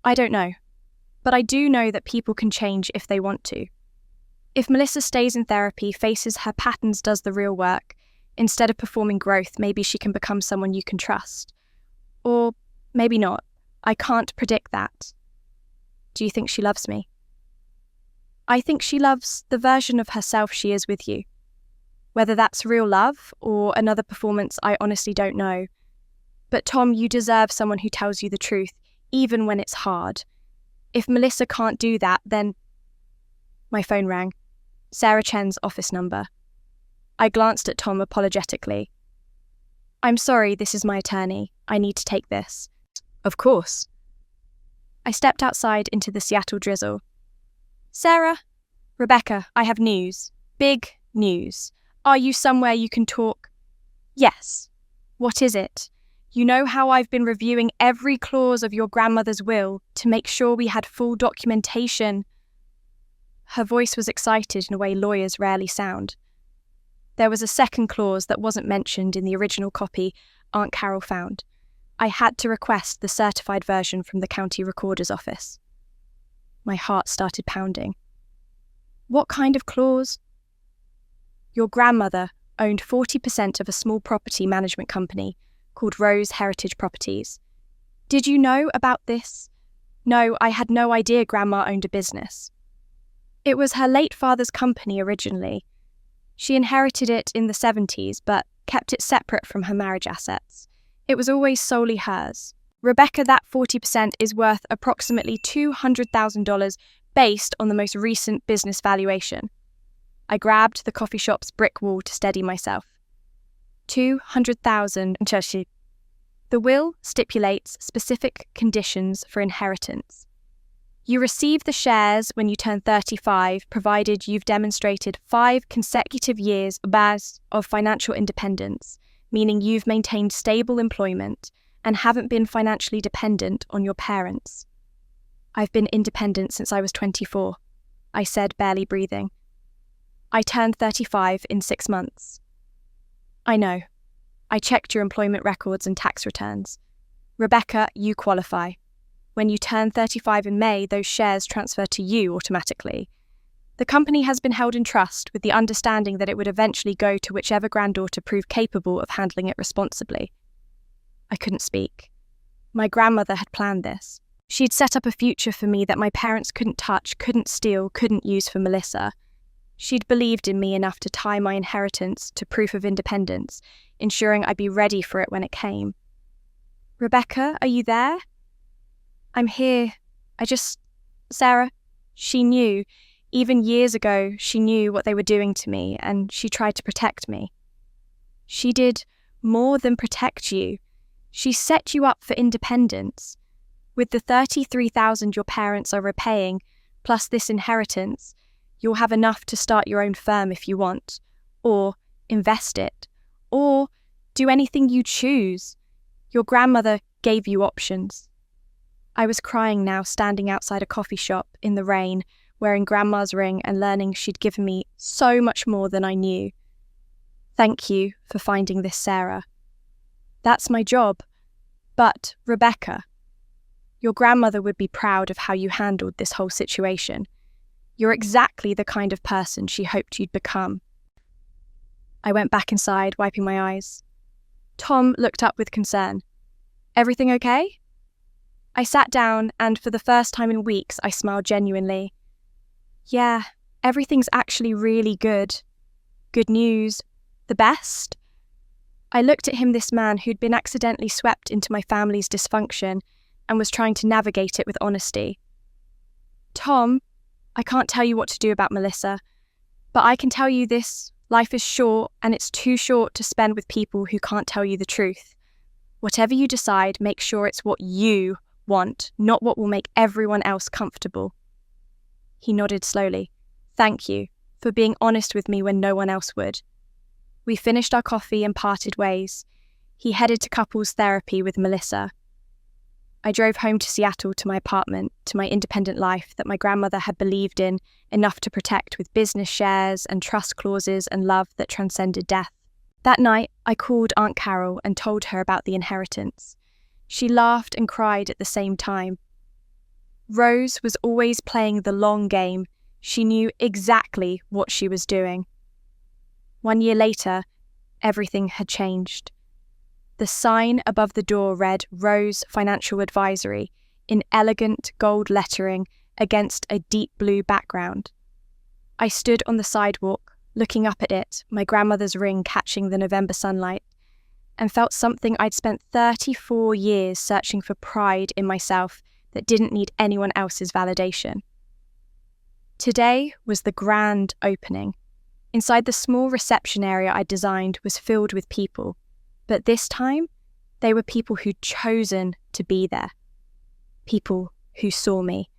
I don't know. But I do know that people can change if they want to. If Melissa stays in therapy, faces her patterns, does the real work, instead of performing growth, maybe she can become someone you can trust. Or maybe not. I can't predict that. Do you think she loves me? I think she loves the version of herself she is with you. Whether that's real love or another performance, I honestly don't know. But Tom, you deserve someone who tells you the truth, even when it's hard. If Melissa can't do that, then... My phone rang. Sarah Chen's office number. I glanced at Tom apologetically. I'm sorry, this is my attorney. I need to take this. Of course. I stepped outside into the Seattle drizzle. Sarah? Rebecca, I have news. Big news. Are you somewhere you can talk? Yes. What is it? You know how I've been reviewing every clause of your grandmother's will to make sure we had full documentation. Her voice was excited in a way lawyers rarely sound. There was a second clause that wasn't mentioned in the original copy Aunt Carol found. I had to request the certified version from the county recorder's office. My heart started pounding. What kind of clause? Your grandmother owned 40% of a small property management company called Rose Heritage Properties. Did you know about this? No, I had no idea Grandma owned a business. It was her late father's company originally. She inherited it in the 70s, but kept it separate from her marriage assets. It was always solely hers. Rebecca, that 40% is worth approximately $200,000 based on the most recent business valuation. I grabbed the coffee shop's brick wall to steady myself. 200,000. The will stipulates specific conditions for inheritance. You receive the shares when you turn 35, provided you've demonstrated 5 consecutive years of financial independence, meaning you've maintained stable employment and haven't been financially dependent on your parents. I've been independent since I was 24, I said, barely breathing. I turned 35 in 6 months. I know. I checked your employment records and tax returns. Rebecca, you qualify. When you turn 35 in May, those shares transfer to you automatically. The company has been held in trust with the understanding that it would eventually go to whichever granddaughter proved capable of handling it responsibly. I couldn't speak. My grandmother had planned this. She'd set up a future for me that my parents couldn't touch, couldn't steal, couldn't use for Melissa. She'd believed in me enough to tie my inheritance to proof of independence, ensuring I'd be ready for it when it came. "Rebecca, are you there?" "I'm here. Sarah." She knew. Even years ago, she knew what they were doing to me, and she tried to protect me. "She did more than protect you. She set you up for independence. With the $33,000 your parents are repaying, plus this inheritance, you'll have enough to start your own firm if you want, or invest it, or do anything you choose. Your grandmother gave you options." I was crying now, standing outside a coffee shop in the rain, wearing Grandma's ring and learning she'd given me so much more than I knew. "Thank you for finding this, Sarah. That's my job. But, Rebecca, your grandmother would be proud of how you handled this whole situation. You're exactly the kind of person she hoped you'd become." I went back inside, wiping my eyes. Tom looked up with concern. "Everything okay?" I sat down, and for the first time in weeks, I smiled genuinely. "Yeah, everything's actually really good. Good news. The best." I looked at him, this man who'd been accidentally swept into my family's dysfunction and was trying to navigate it with honesty. "Tom, I can't tell you what to do about Melissa, but I can tell you this: life is short, and it's too short to spend with people who can't tell you the truth. Whatever you decide, make sure it's what you want, not what will make everyone else comfortable." He nodded slowly. "Thank you for being honest with me when no one else would." We finished our coffee and parted ways. He headed to couples therapy with Melissa. I drove home to Seattle, to my apartment, to my independent life that my grandmother had believed in enough to protect with business shares and trust clauses and love that transcended death. That night, I called Aunt Carol and told her about the inheritance. She laughed and cried at the same time. Rose was always playing the long game. She knew exactly what she was doing. 1 year later, everything had changed. The sign above the door read Rose Financial Advisory in elegant gold lettering against a deep blue background. I stood on the sidewalk, looking up at it, my grandmother's ring catching the November sunlight, and felt something I'd spent 34 years searching for pride in myself that didn't need anyone else's validation. Today was the grand opening. Inside the small reception area I'd designed was filled with people, but this time they were people who'd chosen to be there. People who saw me.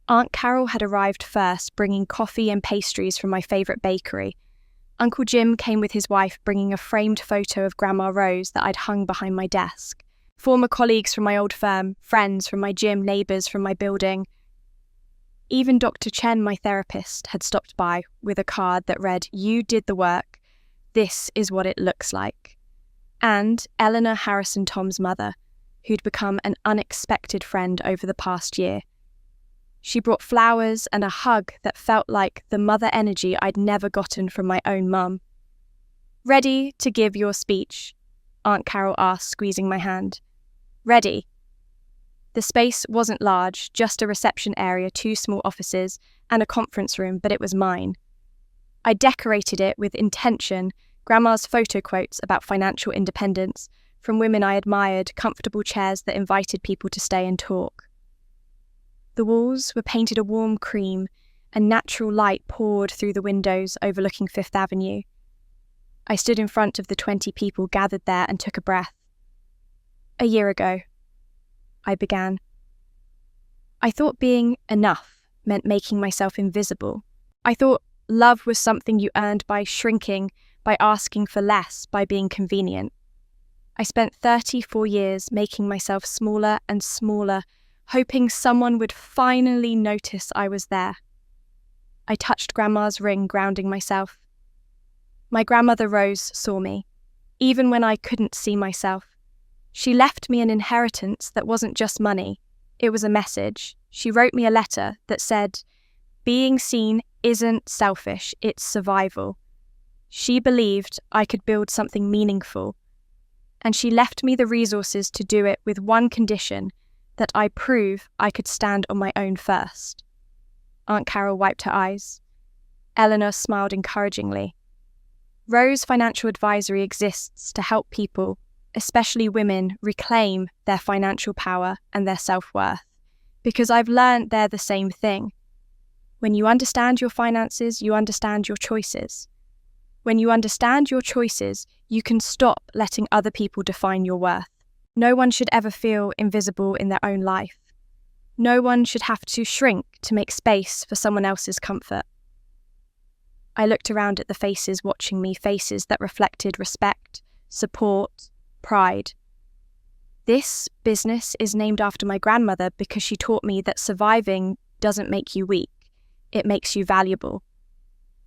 Aunt Carol had arrived first, bringing coffee and pastries from my favourite bakery. Uncle Jim came with his wife, bringing a framed photo of Grandma Rose that I'd hung behind my desk. Former colleagues from my old firm, friends from my gym, neighbours from my building. Even Dr. Chen, my therapist, had stopped by with a card that read, "You did the work. This is what it looks like." And Eleanor Harrison, Tom's mother, who'd become an unexpected friend over the past year. She brought flowers and a hug that felt like the mother energy I'd never gotten from my own mum. "Ready to give your speech?" Aunt Carol asked, squeezing my hand. "Ready." The space wasn't large, just a reception area, 2 small offices, and a conference room, but it was mine. I decorated it with intention, Grandma's photo quotes about financial independence, from women I admired, comfortable chairs that invited people to stay and talk. The walls were painted a warm cream, and natural light poured through the windows overlooking Fifth Avenue. I stood in front of the 20 people gathered there and took a breath. "A year ago," I began. "I thought being enough meant making myself invisible. I thought love was something you earned by shrinking, by asking for less, by being convenient. I spent 34 years making myself smaller and smaller, hoping someone would finally notice I was there. I touched Grandma's ring, grounding myself. My grandmother Rose saw me, even when I couldn't see myself. She left me an inheritance that wasn't just money, It was a message. She wrote me a letter that said, "Being seen isn't selfish, it's survival." She believed I could build something meaningful, and she left me the resources to do it with one condition, that I prove I could stand on my own first. Aunt Carol wiped her eyes. Eleanor smiled encouragingly. Rose Financial Advisory exists to help people, especially women, reclaim their financial power and their self-worth, because I've learned they're the same thing. When you understand your finances, you understand your choices. When you understand your choices, you can stop letting other people define your worth. No one should ever feel invisible in their own life. No one should have to shrink to make space for someone else's comfort. I looked around at the faces watching me, faces that reflected respect, support, pride. This business is named after my grandmother because she taught me that surviving doesn't make you weak, it makes you valuable.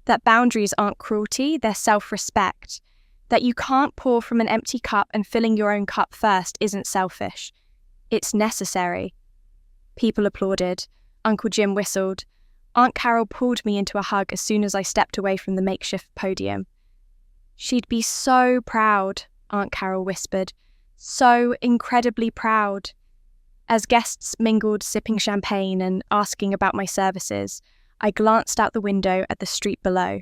That boundaries aren't cruelty, they're self-respect. That you can't pour from an empty cup and filling your own cup first isn't selfish. It's necessary. People applauded. Uncle Jim whistled. Aunt Carol pulled me into a hug as soon as I stepped away from the makeshift podium. "She'd be so proud," Aunt Carol whispered. "So incredibly proud." As guests mingled, sipping champagne and asking about my services, I glanced out the window at the street below.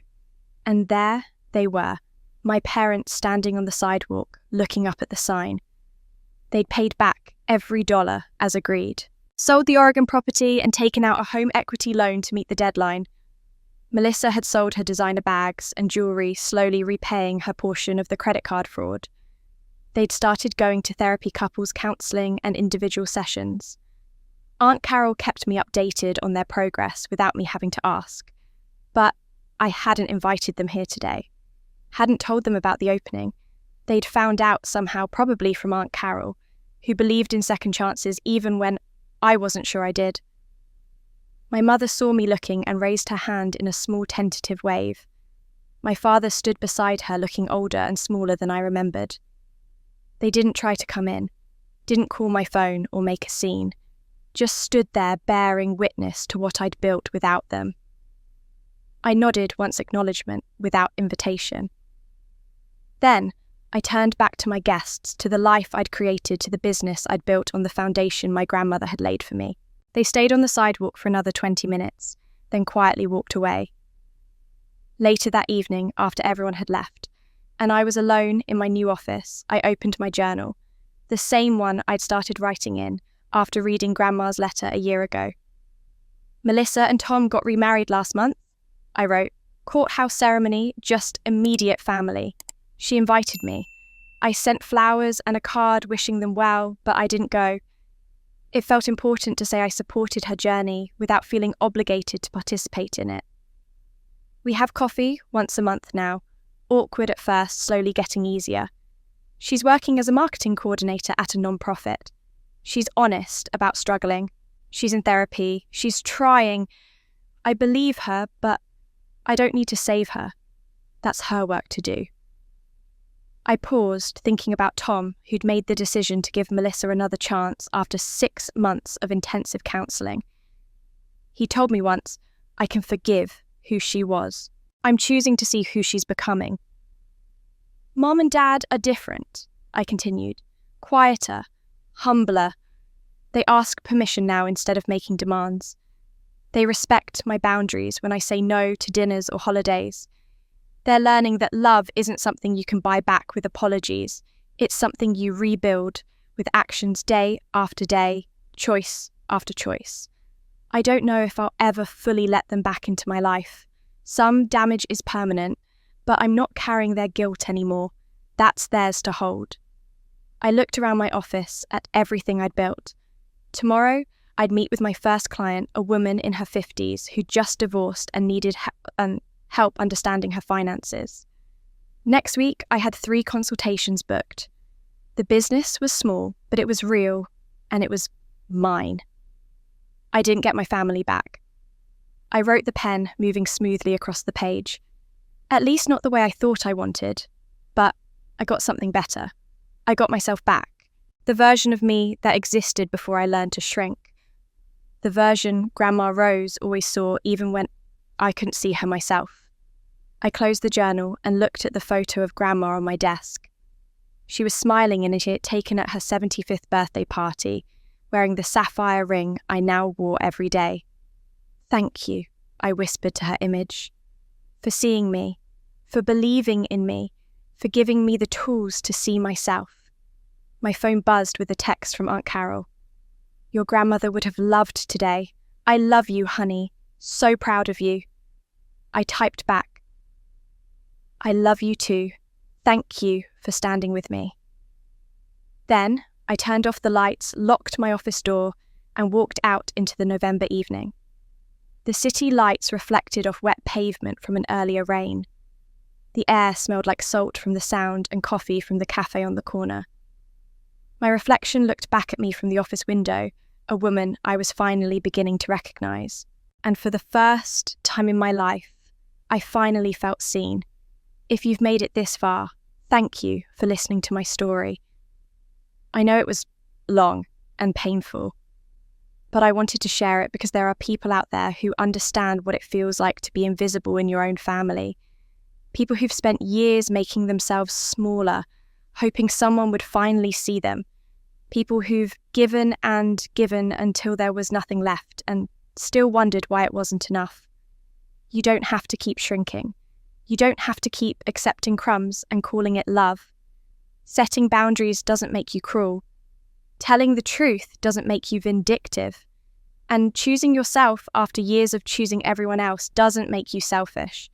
And there they were, my parents standing on the sidewalk, looking up at the sign. They'd paid back every dollar as agreed. Sold the Oregon property and taken out a home equity loan to meet the deadline. Melissa had sold her designer bags and jewelry, slowly repaying her portion of the credit card fraud. They'd started going to therapy couples counselling and individual sessions. Aunt Carol kept me updated on their progress without me having to ask. But I hadn't invited them here today. Hadn't told them about the opening. They'd found out somehow, probably from Aunt Carol, who believed in second chances even when I wasn't sure I did. My mother saw me looking and raised her hand in a small tentative wave. My father stood beside her, looking older and smaller than I remembered. They didn't try to come in, didn't call my phone or make a scene, just stood there bearing witness to what I'd built without them. I nodded once acknowledgement, without invitation. Then I turned back to my guests, to the life I'd created, to the business I'd built on the foundation my grandmother had laid for me. They stayed on the sidewalk for another 20 minutes, then quietly walked away. Later that evening, after everyone had left, and I was alone in my new office, I opened my journal, the same one I'd started writing in after reading Grandma's letter a year ago. "Melissa and Tom got remarried last month," I wrote. "Courthouse ceremony, just immediate family. She invited me. I sent flowers and a card wishing them well, but I didn't go. It felt important to say I supported her journey without feeling obligated to participate in it. We have coffee once a month now, awkward at first, slowly getting easier. She's working as a marketing coordinator at a non-profit. She's honest about struggling. She's in therapy. She's trying. I believe her, but I don't need to save her. That's her work to do." I paused, thinking about Tom, who'd made the decision to give Melissa another chance after 6 months of intensive counselling. He told me once, "I can forgive who she was. I'm choosing to see who she's becoming." "Mom and Dad are different," I continued. "Quieter, humbler. They ask permission now instead of making demands. They respect my boundaries when I say no to dinners or holidays. They're learning that love isn't something you can buy back with apologies. It's something you rebuild with actions day after day, choice after choice. I don't know if I'll ever fully let them back into my life. Some damage is permanent, but I'm not carrying their guilt anymore. That's theirs to hold." I looked around my office at everything I'd built. Tomorrow, I'd meet with my first client, a woman in her 50s who just divorced and needed help understanding her finances. Next week, I had 3 consultations booked. The business was small, but it was real, and it was mine. I didn't get my family back. I wrote the pen, moving smoothly across the page. At least not the way I thought I wanted, but I got something better. I got myself back, the version of me that existed before I learned to shrink, the version Grandma Rose always saw even when I couldn't see her myself. I closed the journal and looked at the photo of Grandma on my desk. She was smiling in it taken at her 75th birthday party, wearing the sapphire ring I now wore every day. "Thank you," I whispered to her image, "for seeing me, for believing in me, for giving me the tools to see myself." My phone buzzed with a text from Aunt Carol. "Your grandmother would have loved today. I love you, honey. So proud of you." I typed back, "I love you too. Thank you for standing with me." Then I turned off the lights, locked my office door, and walked out into the November evening. The city lights reflected off wet pavement from an earlier rain. The air smelled like salt from the sound and coffee from the cafe on the corner. My reflection looked back at me from the office window, a woman I was finally beginning to recognise. And for the first time in my life, I finally felt seen. If you've made it this far, thank you for listening to my story. I know it was long and painful, but I wanted to share it because there are people out there who understand what it feels like to be invisible in your own family. People who've spent years making themselves smaller, hoping someone would finally see them. People who've given and given until there was nothing left and still wondered why it wasn't enough. You don't have to keep shrinking. You don't have to keep accepting crumbs and calling it love. Setting boundaries doesn't make you cruel. Telling the truth doesn't make you vindictive. And choosing yourself after years of choosing everyone else doesn't make you selfish.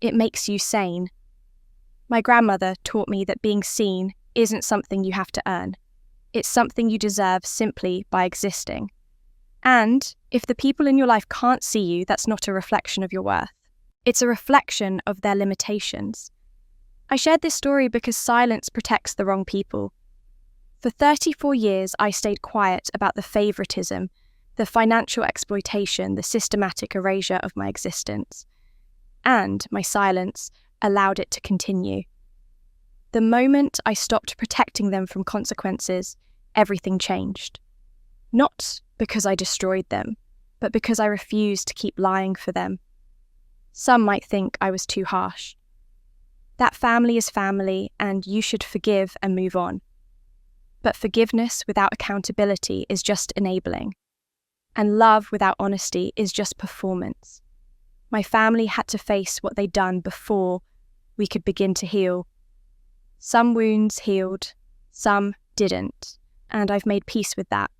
It makes you sane. My grandmother taught me that being seen isn't something you have to earn. It's something you deserve simply by existing. And if the people in your life can't see you, that's not a reflection of your worth. It's a reflection of their limitations. I shared this story because silence protects the wrong people. For 34 years, I stayed quiet about the favoritism, the financial exploitation, the systematic erasure of my existence. And my silence allowed it to continue. The moment I stopped protecting them from consequences, everything changed. Not because I destroyed them, but because I refused to keep lying for them. Some might think I was too harsh. That family is family, and you should forgive and move on. But forgiveness without accountability is just enabling. And love without honesty is just performance. My family had to face what they'd done before we could begin to heal. Some wounds healed, some didn't, and I've made peace with that.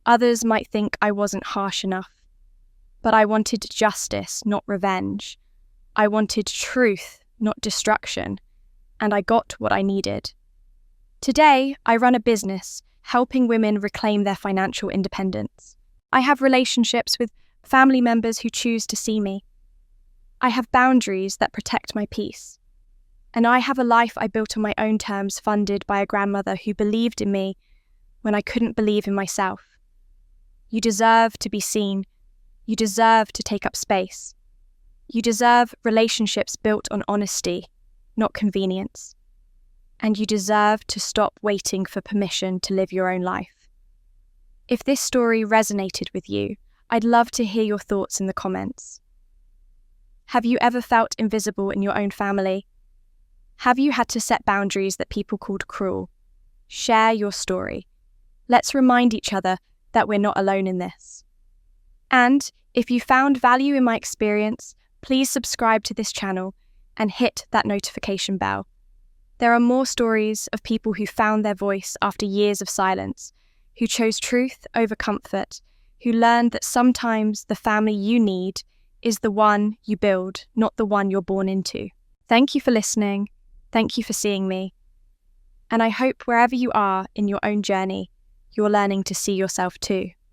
Others might think I wasn't harsh enough. But I wanted justice, not revenge. I wanted truth, not destruction. And I got what I needed. Today, I run a business helping women reclaim their financial independence. I have relationships with family members who choose to see me. I have boundaries that protect my peace. And I have a life I built on my own terms, funded by a grandmother who believed in me when I couldn't believe in myself. You deserve to be seen. You deserve to take up space. You deserve relationships built on honesty, not convenience. And you deserve to stop waiting for permission to live your own life. If this story resonated with you, I'd love to hear your thoughts in the comments. Have you ever felt invisible in your own family? Have you had to set boundaries that people called cruel? Share your story. Let's remind each other that we're not alone in this. And if you found value in my experience, please subscribe to this channel and hit that notification bell. There are more stories of people who found their voice after years of silence, who chose truth over comfort, who learned that sometimes the family you need is the one you build, not the one you're born into. Thank you for listening. Thank you for seeing me. And I hope wherever you are in your own journey, you're learning to see yourself too.